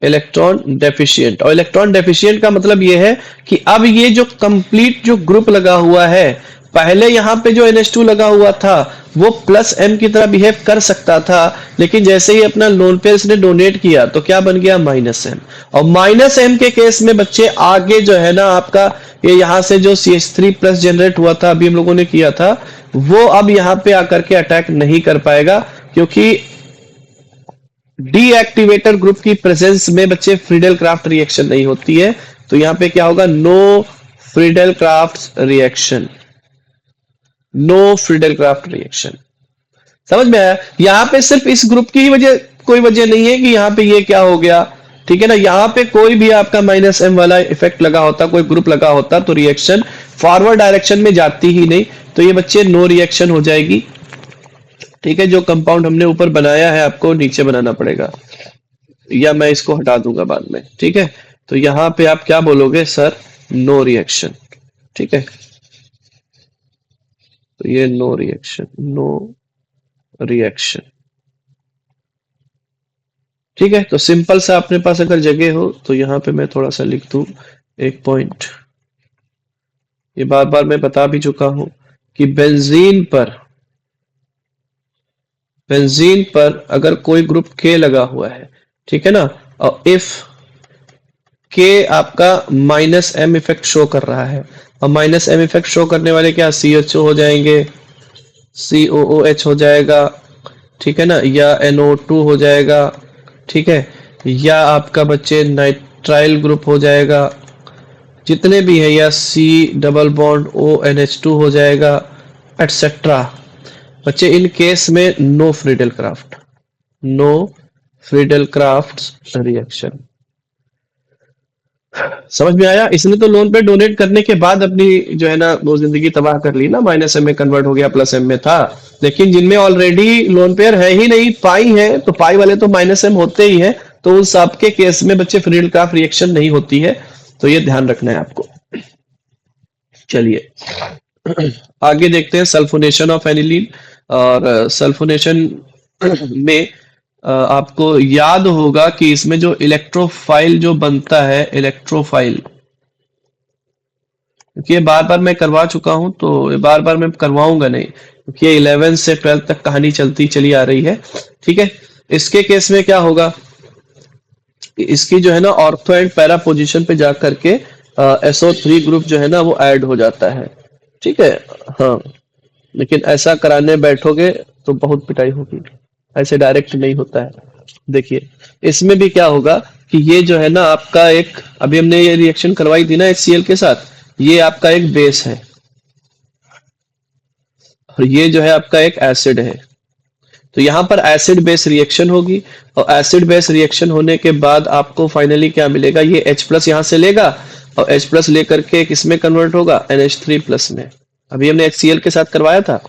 इलेक्ट्रॉन डेफिशिएंट। और इलेक्ट्रॉन डेफिशिएंट का मतलब ये है कि अब ये जो कंप्लीट जो ग्रुप लगा हुआ है, पहले यहां पे जो NH2 लगा हुआ था वो प्लस M की तरह बिहेव कर सकता था, लेकिन जैसे ही अपना लोन पेयर इसने डोनेट किया तो क्या बन गया, माइनस M। और माइनस M के केस में बच्चे आगे जो है ना आपका ये यहां से जो CH3 प्लस जनरेट हुआ था, अभी हम लोगों ने किया था, वो अब यहां पे आकर के अटैक नहीं कर पाएगा, क्योंकि डीएक्टिवेटर ग्रुप की प्रेजेंस में बच्चे फ्रीडेल क्राफ्ट रिएक्शन नहीं होती है। तो यहां पे क्या होगा, no Friedel Crafts reaction, no Friedel Crafts reaction. समझ में आया? यहां पे सिर्फ इस ग्रुप की ही वजह, कोई वजह नहीं है कि यहां पे ये क्या हो गया, ठीक है ना। यहां पे कोई भी आपका माइनस M वाला इफेक्ट लगा होता, कोई ग्रुप लगा होता, तो रिएक्शन फॉरवर्ड डायरेक्शन में जाती ही नहीं, तो ये बच्चे नो रिएक्शन हो जाएगी। ठीक है, जो कंपाउंड हमने ऊपर बनाया है आपको नीचे बनाना पड़ेगा, या मैं इसको हटा दूंगा बाद में। ठीक है, तो यहां पे आप क्या बोलोगे, सर नो रिएक्शन। ठीक है, तो ये नो रिएक्शन, नो रिएक्शन। ठीक है, तो सिंपल सा अपने पास अगर जगह हो तो यहां पे मैं थोड़ा सा लिख दूं एक पॉइंट। ये बार बार मैं बता भी चुका हूं कि बेंजीन पर अगर कोई ग्रुप K लगा हुआ है, ठीक है ना, और इफ K आपका माइनस M इफेक्ट शो कर रहा है, और माइनस M इफेक्ट शो करने वाले क्या, CHO हो जाएंगे, COOH हो जाएगा, ठीक है ना, या NO2 हो जाएगा, ठीक है, या आपका बच्चे नाइट्राइल ग्रुप हो जाएगा, जितने भी है, या C डबल बॉन्ड ONH2 हो जाएगा, एटसेट्रा। बच्चे इन केस में no Friedel Crafts, no Friedel Crafts reaction. समझ में आया? इसने तो लोन पे डोनेट करने के बाद अपनी जो है ना वो जिंदगी तबाह कर ली ना, माइनस M में कन्वर्ट हो गया, प्लस M में था। लेकिन जिनमें ऑलरेडी लोन पेयर है ही नहीं, पाई है, तो पाई वाले तो माइनस M होते ही है, तो उन सबके केस में बच्चे फ्रीडेल क्राफ्ट रिएक्शन नहीं होती है, तो ये ध्यान रखना है आपको। चलिए आगे देखते हैं सल्फोनेशन ऑफ एनिलीन। और सल्फोनेशन में आपको याद होगा कि इसमें जो इलेक्ट्रोफाइल जो बनता है, इलेक्ट्रोफाइल, क्योंकि ये बार बार मैं करवा चुका हूं तो बार बार मैं करवाऊंगा नहीं, क्योंकि ये 11 से 12 तक कहानी चलती चली आ रही है। ठीक है, इसके केस में क्या होगा, इसकी जो है ना ऑर्थो एंड पैरा पोजीशन पे जा करके SO3 ग्रुप जो है ना वो ऐड हो जाता है। ठीक है, हाँ, लेकिन ऐसा कराने बैठोगे तो बहुत पिटाई होगी, ऐसे डायरेक्ट नहीं होता है। देखिए इसमें भी क्या होगा कि ये जो है ना आपका एक, अभी हमने ये रिएक्शन करवाई थी ना HCl के साथ, ये आपका एक बेस है और ये जो है आपका एक एसिड है। तो यहाँ पर एसिड बेस रिएक्शन होगी, और एसिड बेस रिएक्शन होने के बाद आपको फाइनली क्या मिलेगा, ये H+ यहाँ से लेगा और H+ लेकर के किसमें कन्वर्ट होगा, NH3+ में। अभी हमने HCl के साथ करवाया था,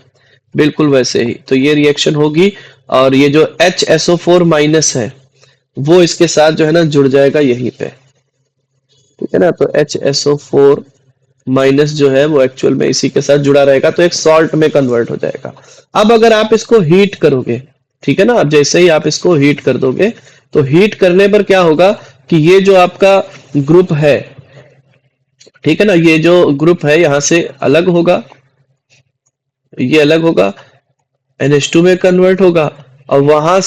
बिल्कुल वैसे ही। तो ये रिएक्शन होगी और ये जो HSO4- है वो इसके साथ जो है ना जुड़ जाएगा यहीं पे। ठीक है ना, तो HSO4- जो है वो एक्चुअल में इसी के साथ जुड़ा रहेगा, तो एक सॉल्ट में कन्वर्ट हो जाएगा। अब अगर आप इसको हीट करोगे, ठीक है ना, अब जैसे ही आप इसको हीट कर दोगे तो हीट करने पर क्या होगा कि ये जो आपका ग्रुप है, ठीक है ना, ये जो ग्रुप है यहां से अलग होगा, ये अलग होगा, NH2 में कन्वर्ट होगा, और वहां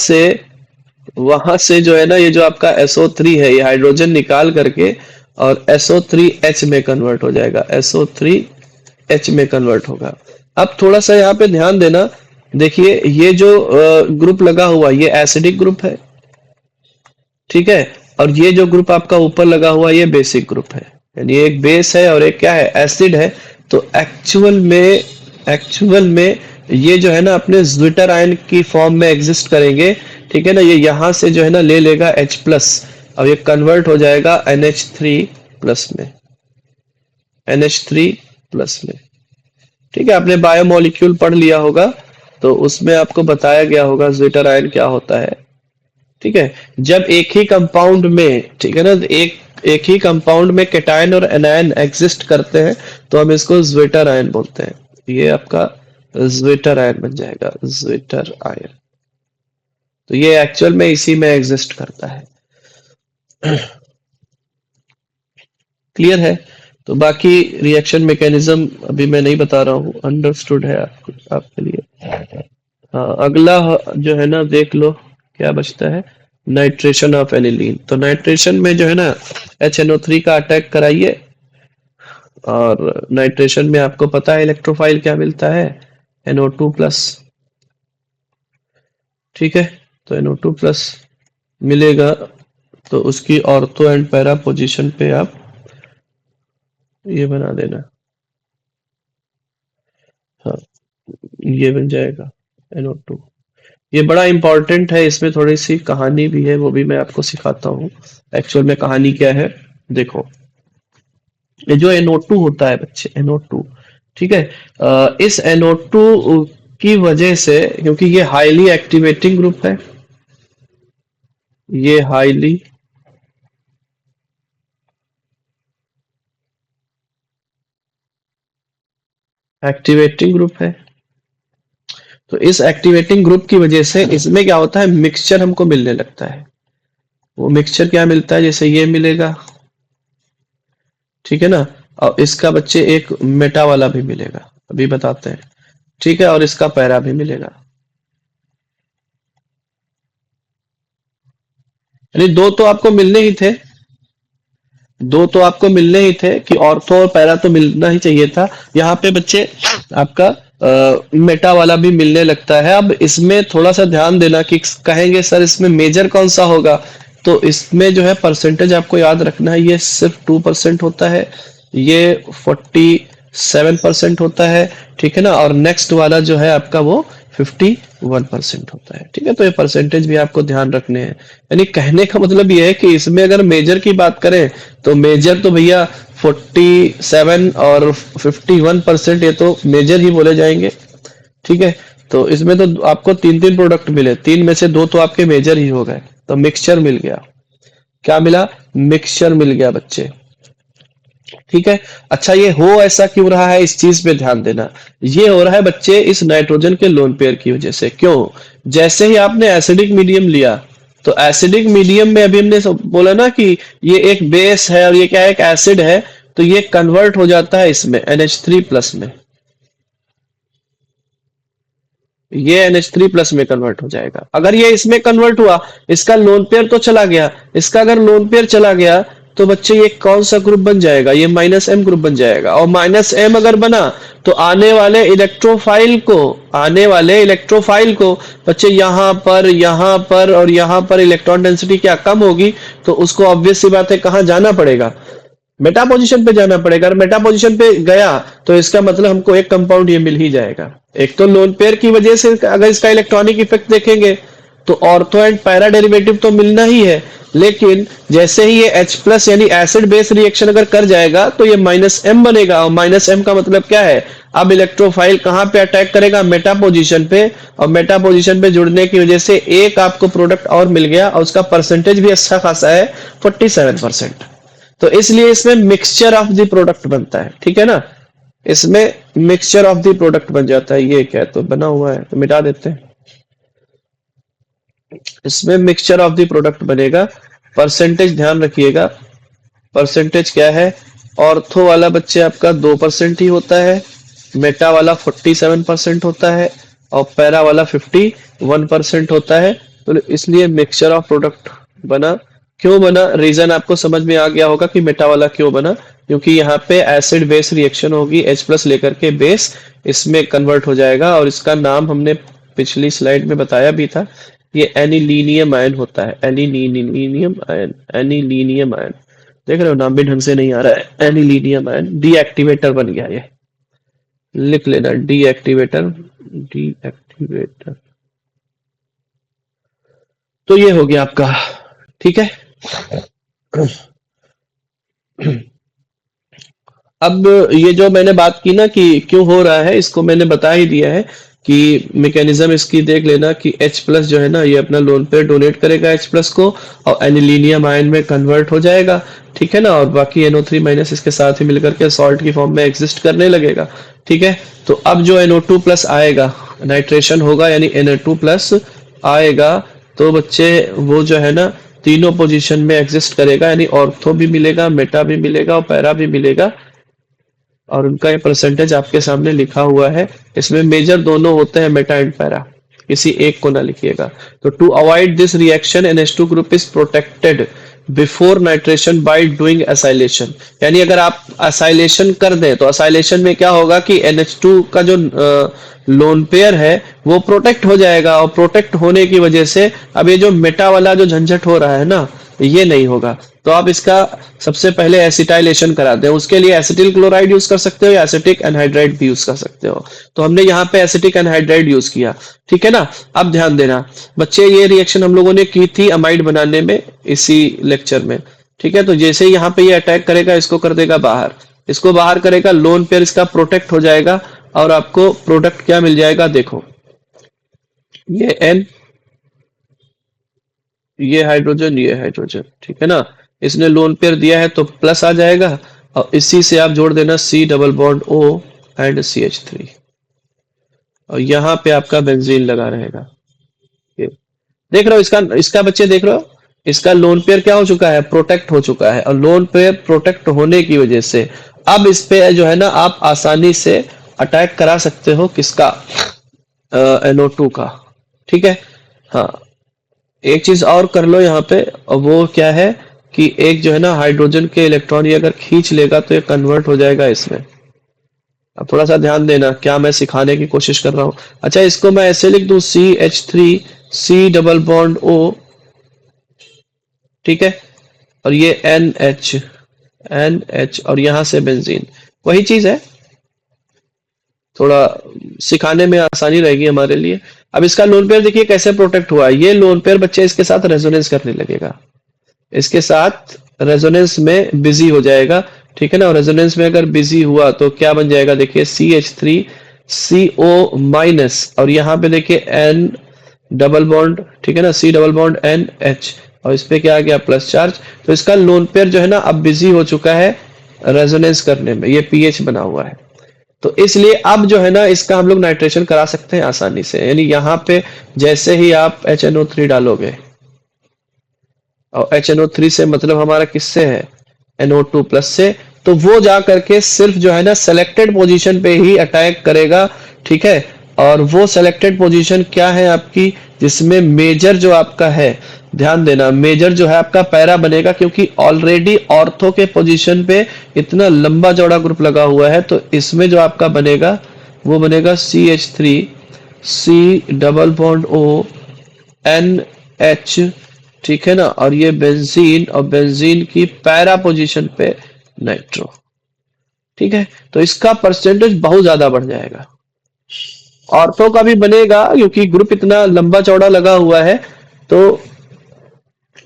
से जो है ना ये जो आपका SO3 है, ये हाइड्रोजन निकाल करके और SO3H में कन्वर्ट हो जाएगा, SO3H में कन्वर्ट होगा। अब थोड़ा सा यहाँ पे ध्यान देना, देखिए ये जो ग्रुप लगा हुआ ये एसिडिक ग्रुप है, ठीक है, और ये जो ग्रुप आपका ऊपर लगा हुआ ये बेसिक ग्रुप है, यानी एक बेस है और एक क्या है, एसिड है। तो एक्चुअल में ये जो है ना अपने ज्विटर आयन की फॉर्म में एग्जिस्ट करेंगे, ठीक है ना। ये यहाँ से जो है ना ले लेगा H प्लस, और ये कन्वर्ट हो जाएगा NH3 प्लस में, NH3 प्लस में, ठीक है। आपने बायोमोलिक्यूल पढ़ लिया होगा, तो उसमें आपको बताया गया होगा ज्विटर आयन क्या होता है, ठीक है। जब एक ही कंपाउंड में, ठीक है ना, एक ही कंपाउंड में कैटायन और एनायन एग्जिस्ट करते हैं तो हम इसको ज्विटर आयन बोलते हैं। ये आपका ज्विटर आयन बन जाएगा, ज्विटर आयन। तो ये एक्चुअल में इसी में एग्जिस्ट करता है। क्लियर है? तो बाकी रिएक्शन मैकेनिज्म अभी मैं नहीं बता रहा हूँ, अंडरस्टूड है आपके लिए। हाँ, अगला जो है ना देख लो क्या बचता है, नाइट्रेशन ऑफ एनिलीन। तो नाइट्रेशन में जो है ना HNO3 का अटैक कराइए, और नाइट्रेशन में आपको पता है इलेक्ट्रोफाइल क्या मिलता है, NO2 प्लस, ठीक है। तो NO2 प्लस मिलेगा, तो उसकी ऑर्थो एंड पैरा पोजीशन पे आप ये बना देना, हाँ ये बन जाएगा NO2। ये बड़ा इंपॉर्टेंट है, इसमें थोड़ी सी कहानी भी है, वो भी मैं आपको सिखाता हूँ। एक्चुअल में कहानी क्या है, देखो ये जो NO2 होता है बच्चे, NO2, ठीक है, इस NO2 की वजह से, क्योंकि ये हाईली एक्टिवेटिंग ग्रुप है, ये हाईली एक्टिवेटिंग ग्रुप है, तो इस एक्टिवेटिंग ग्रुप की वजह से इसमें क्या होता है, मिक्सचर हमको मिलने लगता है। वो मिक्सचर क्या मिलता है, जैसे ये मिलेगा, ठीक है ना, और इसका बच्चे एक मेटा वाला भी मिलेगा, अभी बताते हैं, ठीक है, और इसका पैरा भी मिलेगा। यानी दो तो आपको मिलने ही थे, दो तो आपको मिलने ही थे कि ऑर्थो और पैरा तो मिलना ही चाहिए था। यहाँ पे बच्चे आपका मेटा वाला भी मिलने लगता है। अब इसमें थोड़ा सा ध्यान देना कि कहेंगे सर इसमें मेजर कौन सा होगा, तो इसमें जो है परसेंटेज आपको याद रखना है, ये सिर्फ 2% होता है, ये 47% होता है, ठीक है ना, और नेक्स्ट वाला जो है आपका वो 51% होता है, ठीक है। तो ये परसेंटेज भी आपको ध्यान रखने हैं। यानी कहने का मतलब ये है कि इसमें अगर मेजर की बात करें तो मेजर तो भैया 47 और 51% ये तो मेजर ही बोले जाएंगे, ठीक है। तो इसमें तो आपको तीन तीन प्रोडक्ट मिले, तीन में से दो तो आपके मेजर ही हो गए, तो मिक्सचर मिल गया। क्या मिला, मिक्सचर मिल गया बच्चे, ठीक है। अच्छा ये हो ऐसा क्यों रहा है, इस चीज पे ध्यान देना। ये हो रहा है बच्चे इस नाइट्रोजन के लोन पेयर की वजह से। क्यों, जैसे ही आपने एसिडिक मीडियम लिया, तो एसिडिक मीडियम में अभी हमने बोला ना कि ये एक बेस है और ये क्या है, एक एसिड है, तो ये कन्वर्ट हो जाता है इसमें NH3 प्लस में, ये NH3 प्लस में कन्वर्ट हो जाएगा। अगर ये इसमें कन्वर्ट हुआ, इसका लोन पेयर तो चला गया, इसका अगर लोन पेयर चला गया तो बच्चे ये कौन सा ग्रुप बन जाएगा, ये -M ग्रुप बन जाएगा। और -M अगर बना तो आने वाले इलेक्ट्रोफाइल को बच्चे यहाँ पर और यहाँ पर इलेक्ट्रॉन डेंसिटी क्या कम होगी, तो उसको ऑब्वियस सी बात है कहाँ जाना पड़ेगा, मेटा पोजीशन पे जाना पड़ेगा। अगर मेटा पोजीशन पे गया तो इसका मतलब हमको एक कंपाउंड ये मिल ही जाएगा। एक तो लोन पेयर की वजह से अगर इसका इलेक्ट्रॉनिक इफेक्ट देखेंगे तो ऑर्थो एंड पैरा डेरिवेटिव तो मिलना ही है, लेकिन जैसे ही ये H प्लस यानी एसिड बेस रिएक्शन अगर कर जाएगा तो ये -M बनेगा, और -M का मतलब क्या है, अब इलेक्ट्रोफाइल कहां पे अटैक करेगा, मेटा पोजीशन पे, और मेटा पोजीशन पे जुड़ने की वजह से एक आपको प्रोडक्ट और मिल गया, और उसका परसेंटेज भी अच्छा खासा है 47%। तो इसलिए इसमें मिक्सचर ऑफ द प्रोडक्ट बनता है, ठीक है ना, इसमें मिक्सचर ऑफ द प्रोडक्ट बन जाता है। ये क्या तो बना हुआ है, तो मिटा देते हैं, इसमें मिक्सचर ऑफ द प्रोडक्ट बनेगा। परसेंटेज ध्यान रखिएगा, परसेंटेज क्या है, ऑर्थो वाला बच्चे आपका 2% ही होता है, मेटा वाला 47% होता है, और पैरा वाला 51% होता है। तो इसलिए मिक्सचर ऑफ प्रोडक्ट बना। क्यों बना, रीजन आपको समझ में आ गया होगा कि मेटा वाला क्यों बना, क्योंकि यहाँ पे एसिड बेस रिएक्शन होगी, H प्लस लेकर के बेस इसमें कन्वर्ट हो जाएगा, और इसका नाम हमने पिछली स्लाइड में बताया भी था, ये एनिलीनियम आयन होता है, एनिलीनियम आयन, एनिलीनियम आयन। देख रहे हो नाम भी ढंग से नहीं आ रहा है, एनिलीनियम आयन डीएक्टिवेटर बन गया ये, लिख लेना डीएक्टिवेटर, डीएक्टिवेटर। तो ये हो गया आपका, ठीक है। अब ये जो मैंने बात की ना कि क्यों हो रहा है, इसको मैंने बता ही दिया है कि मैकेनिज्म इसकी देख लेना कि H प्लस जो है ना ये अपना लोन पेयर डोनेट करेगा H प्लस को, और एनिलीनियम आयन में कन्वर्ट हो जाएगा, ठीक है ना, और बाकी NO3 माइनस इसके साथ ही मिलकर के सॉल्ट की फॉर्म में एग्जिस्ट करने लगेगा, ठीक है। तो अब जो NO2 प्लस आएगा, नाइट्रेशन होगा यानी Na2 प्लस आएगा, तो बच्चे वो जो है ना तीनों पोजीशन में एग्जिस्ट करेगा, यानी ऑर्थो भी मिलेगा, मेटा भी मिलेगा और पैरा भी मिलेगा, और उनका ये परसेंटेज आपके सामने लिखा हुआ है। इसमें मेजर दोनों होते हैं, मेटा एंड पैरा, किसी एक को ना लिखिएगा। तो to avoid this reaction NH2 group is protected before nitration by doing acylation, यानी अगर आप एसाइलेशन कर दें तो एसाइलेशन में क्या होगा कि NH2 का जो लोन पेयर है वो प्रोटेक्ट हो जाएगा, और प्रोटेक्ट होने की वजह से अब ये जो मेटा वाला जो झंझट हो रहा है ना ये नहीं होगा। तो आप इसका सबसे पहले एसिटाइलेशन करा दें, उसके लिए एसिटिल क्लोराइड यूज कर सकते हो या एसिटिक एनहाइड्राइड भी यूज कर सकते हो। तो हमने यहाँ पे एसिटिक एनहाइड्राइड यूज किया, ठीक है ना। अब ध्यान देना बच्चे, ये रिएक्शन हम लोगों ने की थी अमाइड बनाने में इसी लेक्चर में, ठीक है। तो जैसे ही यहाँ पे ये अटैक करेगा, इसको कर देगा बाहर, इसको बाहर करेगा, लोन पेयर इसका प्रोटेक्ट हो जाएगा, और आपको प्रोडक्ट क्या मिल जाएगा, देखो ये N, ये हाइड्रोजन, ये हाइड्रोजन, ठीक है ना। इसने लोन पेयर दिया है तो प्लस आ जाएगा, और इसी से आप जोड़ देना C double bond O and CH3, और यहाँ पे आपका बेंजीन लगा रहेगा। ये देख रहे हो, इसका इसका बच्चे देख रहे हो, इसका लोन पेयर क्या हो चुका है, प्रोटेक्ट हो चुका है, और लोन पेयर प्रोटेक्ट होने की वजह से अब इस पे जो है ना आप आसानी से अटैक करा सकते हो, किसका, NO2 का, ठीक है। हाँ, एक चीज और कर लो यहाँ पे, और वो क्या है कि एक जो है ना हाइड्रोजन के इलेक्ट्रॉन ये अगर खींच लेगा तो ये कन्वर्ट हो जाएगा इसमें। अब थोड़ा सा ध्यान देना, क्या मैं सिखाने की कोशिश कर रहा हूँ। अच्छा, इसको मैं ऐसे लिख दूं CH3 C double bond O, ठीक है, और ये NH और यहाँ से बेंजीन, वही चीज है, थोड़ा सिखाने में आसानी रहेगी हमारे लिए। अब इसका लोन पेयर देखिए कैसे प्रोटेक्ट हुआ है, ये लोन पेयर बच्चे इसके साथ रेजोनेंस करने लगेगा, इसके साथ रेजोनेंस में बिजी हो जाएगा, ठीक है ना। और रेजोनेंस में अगर बिजी हुआ तो क्या बन जाएगा, देखिए CH3 CO माइनस, और यहाँ पे देखिए N डबल बॉन्ड, ठीक है ना, C डबल बॉन्ड NH, और इस पे क्या आ गया, प्लस चार्ज। तो इसका लोन पेयर जो है ना अब बिजी हो चुका है रेजोनेंस करने में, ये pH बना हुआ है। तो इसलिए अब जो है ना इसका हम लोग नाइट्रेशन करा सकते हैं आसानी से, यानी यहाँ पे जैसे ही आप HNO3 डालोगे, और HNO3 से मतलब हमारा किससे है, NO2 प्लस से, तो वो जा करके सिर्फ जो है ना सेलेक्टेड पोजीशन पे ही अटैक करेगा, ठीक है। और वो सेलेक्टेड पोजीशन क्या है आपकी, जिसमें मेजर जो आपका है, ध्यान देना, मेजर जो है आपका पैरा बनेगा, क्योंकि ऑलरेडी ऑर्थो के पोजीशन पे इतना लंबा चौड़ा ग्रुप लगा हुआ है, तो इसमें जो आपका बनेगा वो बनेगा CH3 C double bond O NH, ठीक है ना, और ये बेंजीन, और बेंजीन की पैरा पोजीशन पे नाइट्रो, ठीक है। तो इसका परसेंटेज बहुत ज्यादा बढ़ जाएगा, ऑर्थो का भी बनेगा क्योंकि ग्रुप इतना लंबा चौड़ा लगा हुआ है, तो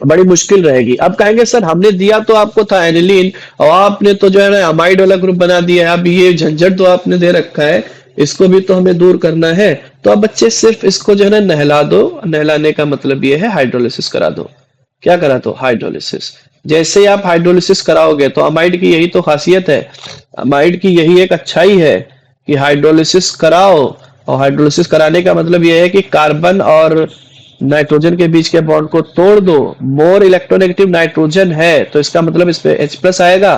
बड़ी मुश्किल रहेगी। अब कहेंगे सर हमने दिया तो आपको था एनिलीन, और आपने तो जो है ना अमाइड वाला ग्रुप बना दिया है, अब ये झंझट तो आपने दे रखा है, इसको भी तो हमें दूर करना है। तो अब बच्चे सिर्फ इसको जो है ना नहला दो, नहलाने का मतलब ये है हाइड्रोलिसिस करा दो। क्या करा दो, हाइड्रोलिसिस। जैसे ही आप हाइड्रोलिसिस कराओगे, तो अमाइड की यही तो खासियत है, अमाइड की यही एक अच्छाई है कि हाइड्रोलिसिस कराओ, और हाइड्रोलिसिस कराने का मतलब यह है कि कार्बन और नाइट्रोजन के बीच के बॉन्ड को तोड़ दो। मोर इलेक्ट्रोनेगेटिव नाइट्रोजन है तो इसका मतलब इस पे H प्लस आएगा,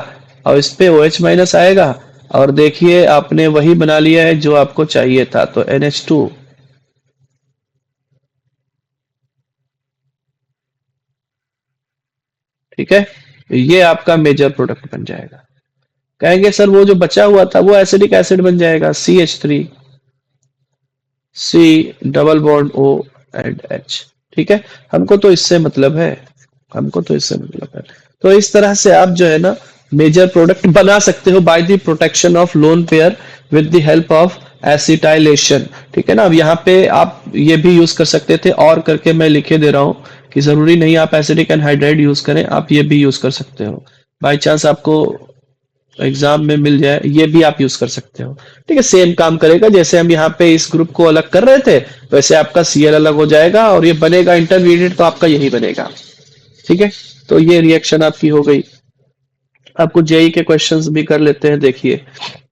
और इस पे OH माइनस आएगा, और देखिए आपने वही बना लिया है जो आपको चाहिए था, तो NH2। ठीक है, ये आपका मेजर प्रोडक्ट बन जाएगा। कहेंगे सर वो जो बचा हुआ था वो एसिडिक एसिड बन जाएगा, CH3 C double bond O and H। ठीक है, हमको तो इससे मतलब है, हमको तो इससे मतलब है। तो इस तरह से आप जो है ना मेजर प्रोडक्ट बना सकते हो by the protection of lone pair with the help of acetylation. ठीक है ना, अब यहाँ पे आप ये भी यूज कर सकते थे, और करके मैं लिखे दे रहा हूँ कि जरूरी नहीं आप एसिडिक एनहाइड्राइड यूज करें, आप ये भी यूज कर सकते हो। बाई चांस आपको एग्जाम में मिल जाए, ये भी आप यूज कर सकते हो। ठीक है, सेम काम करेगा, जैसे हम यहाँ पे इस ग्रुप को अलग कर रहे थे वैसे आपका Cl अलग हो जाएगा और ये बनेगा इंटरमीडिएट, तो आपका यही बनेगा। ठीक है, तो ये रिएक्शन आपकी हो गई। आपको जेई के क्वेश्चंस भी कर लेते हैं, देखिए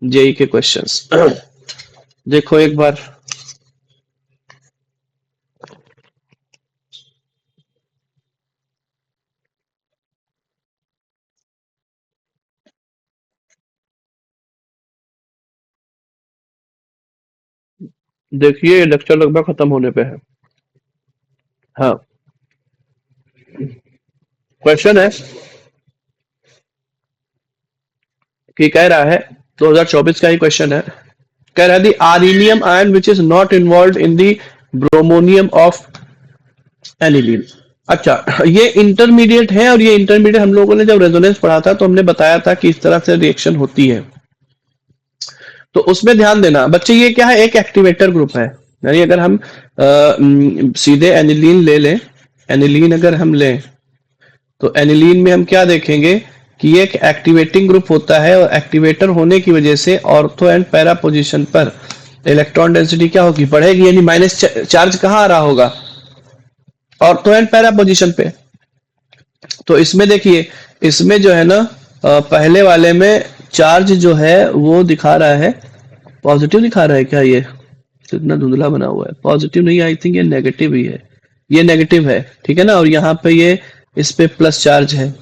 जेई के क्वेश्चंस देखो एक बार। देखिए लेक्चर लगभग खत्म होने पे है। हाँ, क्वेश्चन है कि कह रहा है 2024 का ही क्वेश्चन है, कह रहा है the arenium ion which is not involve in the bromonium of aniline. अच्छा, ये इंटरमीडिएट है, और ये इंटरमीडिएट हम लोगों ने जब रेजोनेंस पढ़ा था तो हमने बताया था कि इस तरह से रिएक्शन होती है। तो उसमें ध्यान देना बच्चे, ये क्या है, एक एक्टिवेटर ग्रुप है। यानी अगर हम सीधे एनिलीन ले लें, एनिलीन अगर हम लें तो एनिलीन में हम क्या देखेंगे कि ये एक एक्टिवेटिंग ग्रुप होता है, और एक्टिवेटर होने की वजह से ऑर्थो एंड पैरा पोजीशन पर इलेक्ट्रॉन डेंसिटी क्या होगी, बढ़ेगी। यानी माइनस चार्ज कहाँ आ रहा होगा, ऑर्थो एंड पैरा पोजीशन पे। तो इसमें देखिए, इसमें जो है ना पहले वाले में चार्ज जो है वो दिखा रहा है पॉजिटिव, दिखा रहा है क्या, ये कितना धुंधला बना हुआ है, पॉजिटिव नहीं, आई थिंक ये नेगेटिव ही है, ये नेगेटिव है। ठीक है ना, और यहाँ पे ये इस पे प्लस चार्ज है,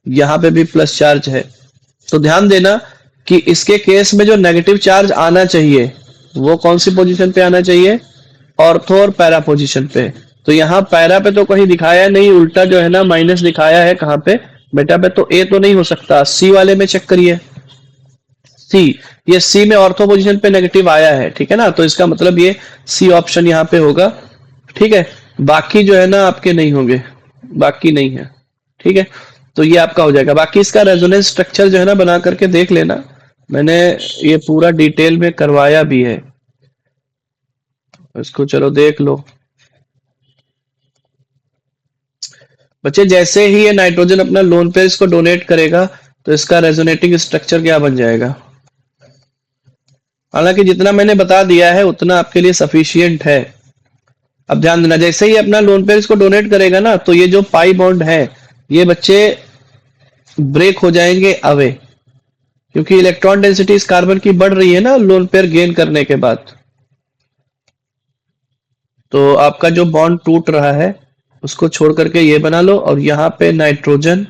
यहाँ पे भी प्लस चार्ज है। तो ध्यान देना कि इसके केस में जो नेगेटिव चार्ज आना चाहिए वो कौन सी पोजीशन पे आना चाहिए, ऑर्थो और पैरा पोजीशन पे। तो यहाँ पैरा पे तो कहीं दिखाया नहीं, उल्टा जो है ना माइनस दिखाया है। कहाँ पे बेटा पे, तो ए तो नहीं हो सकता, सी वाले में चेक करिए, सी, ये सी में ऑर्थो पोजीशन पे नेगेटिव आया है। ठीक है ना, तो इसका मतलब ये सी ऑप्शन यहाँ पे होगा। ठीक है, बाकी जो है ना आपके नहीं होंगे, बाकी नहीं है। ठीक है, तो ये आपका हो जाएगा। बाकी इसका रेजोनेंस स्ट्रक्चर जो है ना बना करके देख लेना, मैंने ये पूरा डिटेल में करवाया भी है, इसको चलो देख लो बच्चे। जैसे ही ये नाइट्रोजन अपना लोन पेयर इसको डोनेट करेगा तो इसका रेजोनेटिंग स्ट्रक्चर क्या बन जाएगा। हालांकि जितना मैंने बता दिया है उतना आपके लिए सफिशियंट है। अब ध्यान देना, जैसे ही अपना लोन पेयर इसको डोनेट करेगा ना तो ये जो पाई बॉन्ड है ये बच्चे ब्रेक हो जाएंगे अवे, क्योंकि इलेक्ट्रॉन डेंसिटी इस कार्बन की बढ़ रही है ना लोन पेयर गेन करने के बाद। तो आपका जो बॉन्ड टूट रहा है उसको छोड़ करके ये बना लो, और यहाँ पे नाइट्रोजन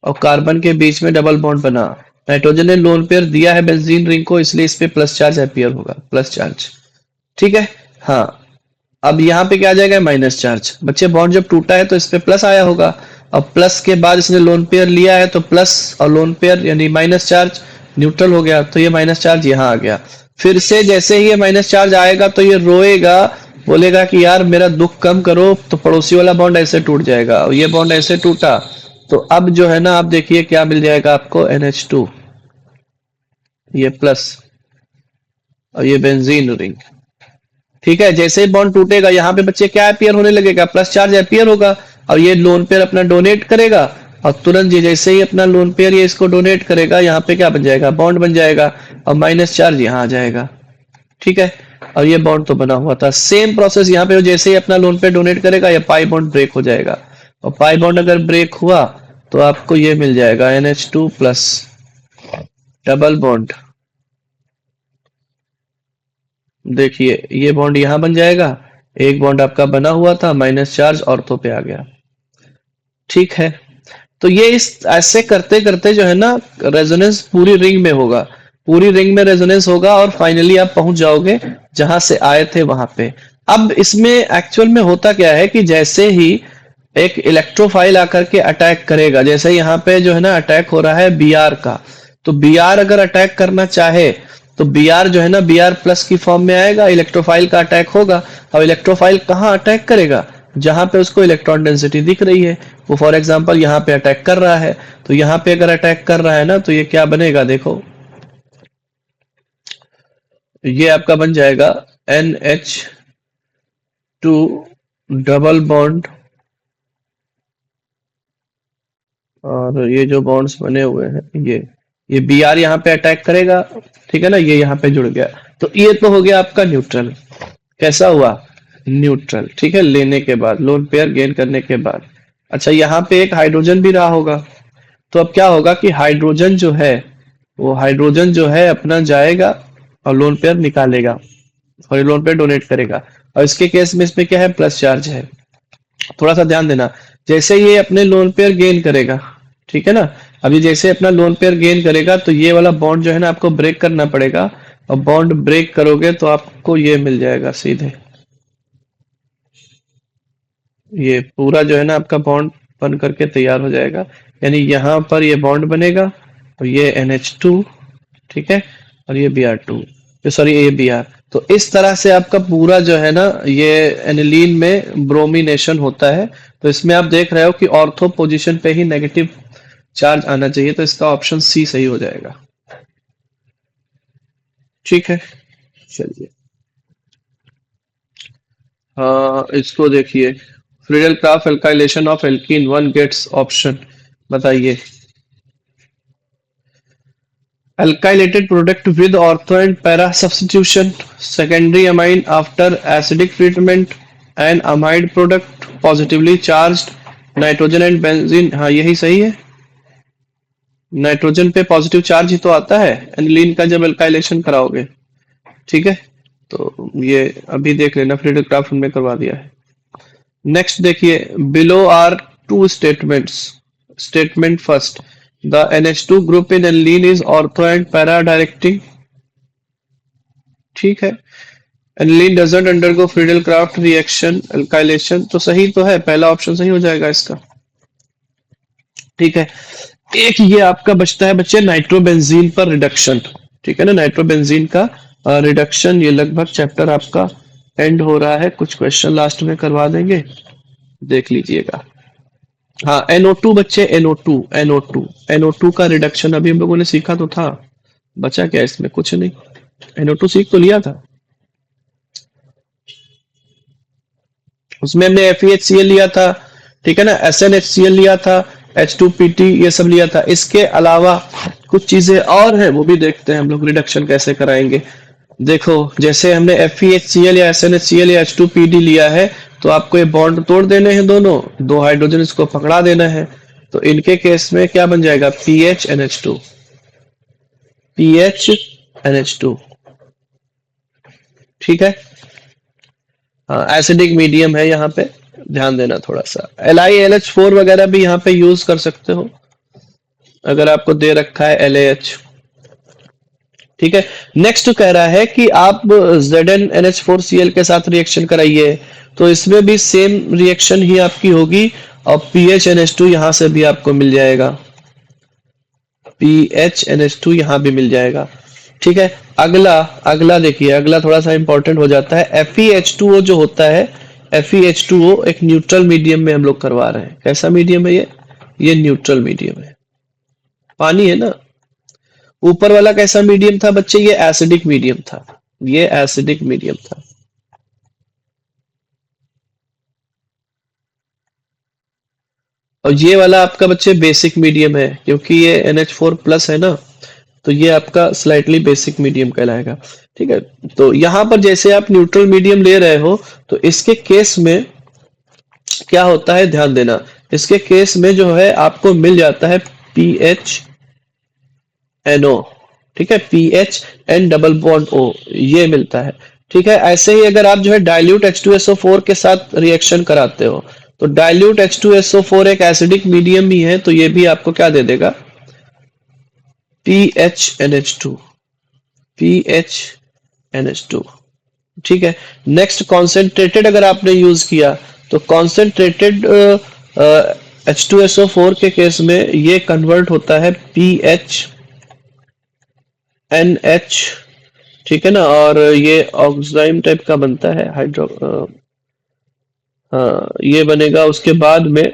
और कार्बन के बीच में डबल बॉन्ड बना। नाइट्रोजन ने लोन पेयर दिया है बेंजीन रिंग को, इसलिए इस पे प्लस चार्ज अपीयर होगा, प्लस चार्ज। ठीक है, हाँ। अब यहाँ पे क्या आ जाएगा, माइनस चार्ज। बच्चे बॉन्ड जब टूटा है तो इस पे प्लस आया होगा, अब प्लस के बाद इसने लोन पेयर लिया है तो प्लस और लोन पेयर यानी माइनस चार्ज न्यूट्रल हो गया, तो ये माइनस चार्ज यहाँ आ गया। फिर से जैसे ही ये माइनस चार्ज आएगा तो ये रोएगा, बोलेगा कि यार मेरा दुख कम करो, तो पड़ोसी वाला बॉन्ड ऐसे टूट जाएगा, और ये बॉन्ड ऐसे टूटा। तो अब जो है ना आप देखिए क्या मिल जाएगा आपको, NH2, ये प्लस और ये बेंजीन रिंग। ठीक है, जैसे ही बॉन्ड टूटेगा यहाँ पे बच्चे क्या अपीयर होने लगेगा, प्लस चार्ज अपीयर होगा, और ये लोन पेयर अपना डोनेट करेगा, और तुरंत ये जैसे ही अपना लोन पेयर ये इसको डोनेट करेगा यहाँ पे क्या बन जाएगा, बॉन्ड बन जाएगा, और माइनस चार्ज यहाँ आ जाएगा। ठीक है, और ये बॉन्ड तो बना हुआ था। सेम प्रोसेस यहाँ पे, जैसे ही अपना लोन पेयर डोनेट करेगा ये पाई बॉन्ड ब्रेक हो जाएगा, और पाई बॉन्ड अगर ब्रेक हुआ तो आपको ये मिल जाएगा NH2 प्लस डबल बॉन्ड। देखिए ये बॉन्ड यहां बन जाएगा, एक बॉन्ड आपका बना हुआ था, माइनस चार्ज ऑर्थो पे आ गया। ठीक है, तो ये इस ऐसे करते करते जो है ना रेजोनेंस पूरी रिंग में होगा, पूरी रिंग में रेजोनेंस होगा, और फाइनली आप पहुंच जाओगे जहां से आए थे वहां पे। अब इसमें एक्चुअल में होता क्या है कि जैसे ही एक इलेक्ट्रोफाइल आकर के अटैक करेगा, जैसे यहाँ पे जो है ना अटैक हो रहा है Br का, तो Br अगर अटैक करना चाहे तो Br जो है ना Br प्लस की फॉर्म में आएगा, इलेक्ट्रोफाइल का अटैक होगा। अब इलेक्ट्रोफाइल कहाँ अटैक करेगा? जहां पे उसको इलेक्ट्रॉन डेंसिटी दिख रही है। वो फॉर एग्जांपल यहाँ पे अटैक कर रहा है, तो यहाँ पे अगर अटैक कर रहा है ना तो ये क्या बनेगा देखो, ये आपका बन जाएगा NH2 डबल बॉन्ड, और ये जो बॉन्ड्स बने हुए हैं ये Br यहाँ पे अटैक करेगा, ठीक है ना, ये यहाँ पे जुड़ गया, तो ये तो हो गया आपका न्यूट्रल। कैसा हुआ? न्यूट्रल, ठीक है, लेने के बाद, लोन पेयर गेन करने के बाद। अच्छा, यहाँ पे एक हाइड्रोजन भी रहा होगा, तो अब क्या होगा कि हाइड्रोजन जो है, वो हाइड्रोजन जो है अपना जाएगा और लोन पेयर निकालेगा और लोन पेयर डोनेट करेगा, और इसके केस में इसमें क्या है, प्लस चार्ज है। थोड़ा सा ध्यान देना, जैसे ये अपने लोन पेयर गेन करेगा, ठीक है ना, अभी जैसे अपना लोन पेयर गेन करेगा तो ये वाला बॉन्ड जो है ना आपको ब्रेक करना पड़ेगा, और बॉन्ड ब्रेक करोगे तो आपको ये मिल जाएगा सीधे, ये पूरा जो है ना आपका बॉन्ड बन करके तैयार हो जाएगा। यानी यहाँ पर ये बॉन्ड बनेगा और ये NH2, ठीक है, और ये Br2, सॉरी ये Br। तो इस तरह से आपका पूरा जो है ना ये एनिलीन में ब्रोमिनेशन होता है। तो इसमें आप देख रहे हो कि ऑर्थो पोजीशन पे ही नेगेटिव चार्ज आना चाहिए, तो इसका ऑप्शन सी सही हो जाएगा। ठीक है, चलिए हाँ इसको देखिए, Friedel Crafts alkylation of alkene 1 gets option, बताइए। Alkylated product with ortho and para substitution, secondary amine after acidic treatment, an amide product positively charged, nitrogen and benzene, हाँ यही सही है, नाइट्रोजन पे पॉजिटिव चार्ज ही तो आता है एनिलीन का जब एल्काइलेशन कराओगे, ठीक है। तो ये अभी देख लेना, फ्रीडल क्राफ्ट में करवा दिया है। नेक्स्ट देखिए, below are two statements, statement first, the NH2 group in aniline is ortho and para directing, ठीक है। Aniline doesn't undergo Friedel Crafts reaction alkylation, तो सही तो है, पहला ऑप्शन सही हो जाएगा इसका, ठीक है। एक ये आपका बचता है बच्चे नाइट्रोबेंजीन पर रिडक्शन, ठीक है ना, नाइट्रोबेंजीन का रिडक्शन, ये लगभग चैप्टर आपका एंड हो रहा है, कुछ क्वेश्चन लास्ट में करवा देंगे, देख लीजिएगा। हाँ NO2 बच्चे, NO2 का रिडक्शन अभी हम लोगों ने सीखा तो था, बचा क्या इसमें, कुछ नहीं, NO2 सीख तो लिया था, उसमें हमने FeHCl लिया था, ठीक है ना, SnHCl लिया था, H2PT ये सब लिया था। इसके अलावा कुछ चीजें और हैं, वो भी देखते हैं हम लोग रिडक्शन कैसे कराएंगे। देखो जैसे हमने FeHCl या SnHCl या H2PD लिया है, तो आपको ये बॉन्ड तोड़ देने हैं दोनों, दो हाइड्रोजन इसको पकड़ा देना है, तो इनके केस में क्या बन जाएगा, PHNH2, PHNH2, ठीक है। हाँ एसिडिक मीडियम है यहाँ पे, ध्यान देना थोड़ा सा। LiLH4 वगैरह भी यहाँ पे यूज कर सकते हो अगर आपको दे रखा है LAH, ठीक है। नेक्स्ट कह रहा है कि आप ZnNH4Cl के साथ रिएक्शन कराइए, तो इसमें भी सेम रिएक्शन ही आपकी होगी, और PHNH2 यहाँ से भी आपको मिल जाएगा, PHNH2 यहाँ भी मिल जाएगा, ठीक है। अगला देखिए, अगला थोड़ा सा इंपॉर्टेंट हो जाता है, FeH2O जो होता है, FeH2O एक न्यूट्रल मीडियम में हम लोग करवा रहे हैं। कैसा मीडियम है ये न्यूट्रल मीडियम है, पानी है ना। ऊपर वाला कैसा मीडियम था बच्चे, ये एसिडिक मीडियम था, ये एसिडिक मीडियम था। और ये वाला आपका बच्चे बेसिक मीडियम है, क्योंकि ये NH4 प्लस है ना, तो ये आपका स्लाइटली बेसिक मीडियम कहलाएगा, ठीक है। तो यहां पर जैसे आप न्यूट्रल मीडियम ले रहे हो, तो इसके केस में क्या होता है, ध्यान देना, इसके केस में जो है आपको मिल जाता है PHNO, ठीक है, PHN डबल बॉन्ड O ये मिलता है, ठीक है। ऐसे ही अगर आप जो है डाइल्यूट H2SO4 के साथ रिएक्शन कराते हो, तो डाइल्यूट H2SO4 एक एसिडिक मीडियम ही है, तो ये भी आपको क्या दे देगा, PHNH2, PHNH2, ठीक है। नेक्स्ट कॉन्सेंट्रेटेड अगर आपने यूज किया, तो कॉन्सेंट्रेटेड H2SO4 के केस में ये कन्वर्ट होता है PHNH, ठीक है ना, और ये ऑक्साइम टाइप का बनता है हाँ ये बनेगा। उसके बाद में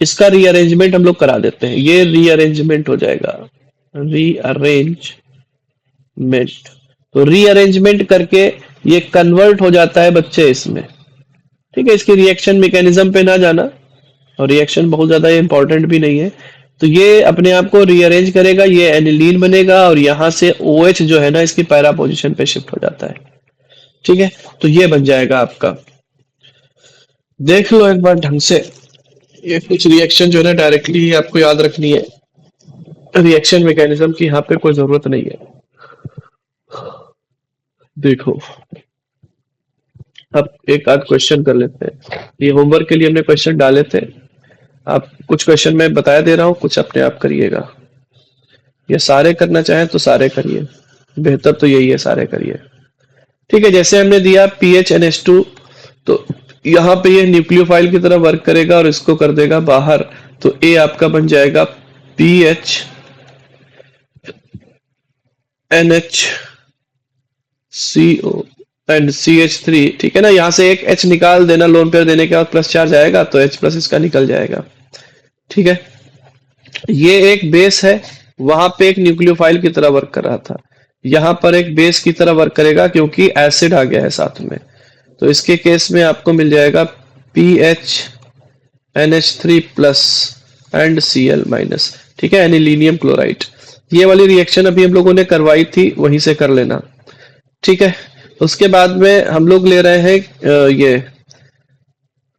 इसका रीअरेंजमेंट हम लोग करा देते हैं, ये रीअरेंजमेंट हो जाएगा, रीअरेंजमेंट। तो रीअरेंजमेंट करके ये कन्वर्ट हो जाता है बच्चे इसमें, ठीक है। इसकी रिएक्शन मैकेनिज्म पे ना जाना, और रिएक्शन बहुत ज्यादा इंपॉर्टेंट भी नहीं है। तो ये अपने आप को रीअरेंज करेगा, ये एनिलीन बनेगा, और यहाँ से OH जो है ना इसकी पैरा पोजीशन पे शिफ्ट हो जाता है, ठीक है। तो ये बन जाएगा आपका, देख लो एक बार ढंग से। ये कुछ रिएक्शन जो है ना डायरेक्टली आपको याद रखनी है, रिएक्शन मैकेनिज्म की यहाँ पे कोई जरूरत नहीं है। देखो अब एक आध क्वेश्चन कर लेते हैं, ये होमवर्क के लिए हमने क्वेश्चन डाले थे। आप कुछ क्वेश्चन मैं बताया दे रहा हूँ, कुछ अपने आप करिएगा। ये सारे करना चाहें तो सारे करिए, बेहतर तो यही है सारे करिए, ठीक है। जैसे हमने दिया PHNH2, तो यहाँ पे ये न्यूक्लियोफाइल की तरह वर्क करेगा और इसको कर देगा बाहर। तो ए आपका बन जाएगा PHNHCO एंड CH3, ठीक है ना। यहाँ से एक H निकाल देना, लोन पेयर देने के बाद प्लस चार्ज आएगा तो H प्लस इसका निकल जाएगा, ठीक है। ये एक बेस है, वहां पे एक न्यूक्लियोफाइल की तरह वर्क कर रहा था, यहाँ पर एक बेस की तरह वर्क करेगा क्योंकि एसिड आ गया है साथ में। तो इसके केस में आपको मिल जाएगा PHNH3 plus and Cl minus, ठीक है, एनिलीनियम क्लोराइड। ये वाली रिएक्शन अभी हम लोगों ने करवाई थी, वहीं से कर लेना, ठीक है। उसके बाद में हम लोग ले रहे हैं ये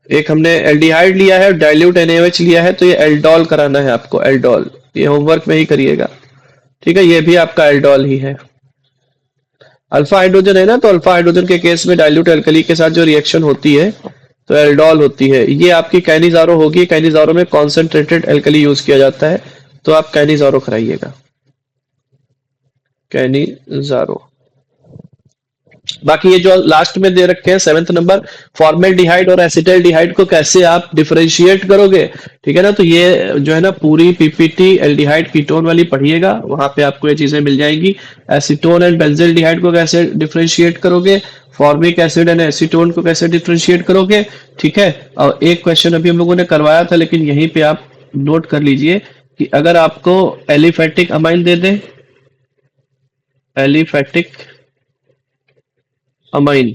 एक हमने एल्डिहाइड लिया है, डाइल्यूट NaOH लिया है, तो ये एल्डोल कराना है आपको, एल्डोल। ये होमवर्क में ही करिएगा, ठीक है। ये भी आपका एल्डोल ही है। अल्फा हाइड्रोजन है ना, तो अल्फा हाइड्रोजन के केस में डाइल्यूट एल्कली के साथ जो रिएक्शन होती है तो एल्डोल होती है। ये आपकी कैनिजारो होगी, कैनिजारो में कॉन्सेंट्रेटेड एल्कली यूज किया जाता है, तो आप कैनिजारो कराइएगा, कैनिजारो। बाकी ये जो लास्ट में दे रखे हैं 7th नंबर, फॉर्मेल्डिहाइड और एसिटाल्डिहाइड को कैसे आप डिफरेंशिएट करोगे, ठीक है ना। तो ये जो है ना पूरी PPT एल्डिहाइड कीटोन वाली पढ़िएगा, वहां पे आपको ये चीजें मिल जाएंगी। एसीटोन एंड बेंजील्डिहाइड को कैसे डिफरेंशिएट करोगे, फॉर्मिक एसिड एंड एसीटोन को कैसे डिफरेंशिएट करोगे, ठीक है। और एक क्वेश्चन अभी हम लोगों ने करवाया था, लेकिन यहीं पे आप नोट कर लीजिए कि अगर आपको एलिफेटिक अमाइन दे दें, aliphatic amine,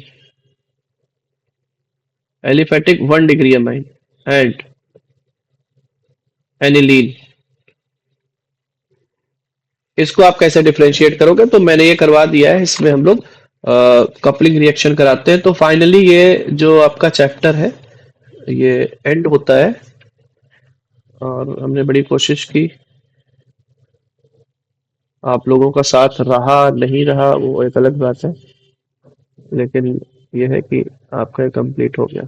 aliphatic 1 degree amine and aniline, इसको आप कैसे डिफरेंशिएट करोगे। तो मैंने ये करवा दिया है, इसमें हम लोग कपलिंग रिएक्शन कराते हैं। तो फाइनली ये जो आपका चैप्टर है ये एंड होता है, और हमने बड़ी कोशिश की, आप लोगों का साथ रहा नहीं रहा वो एक अलग बात है, लेकिन ये है कि आपका कंप्लीट हो गया।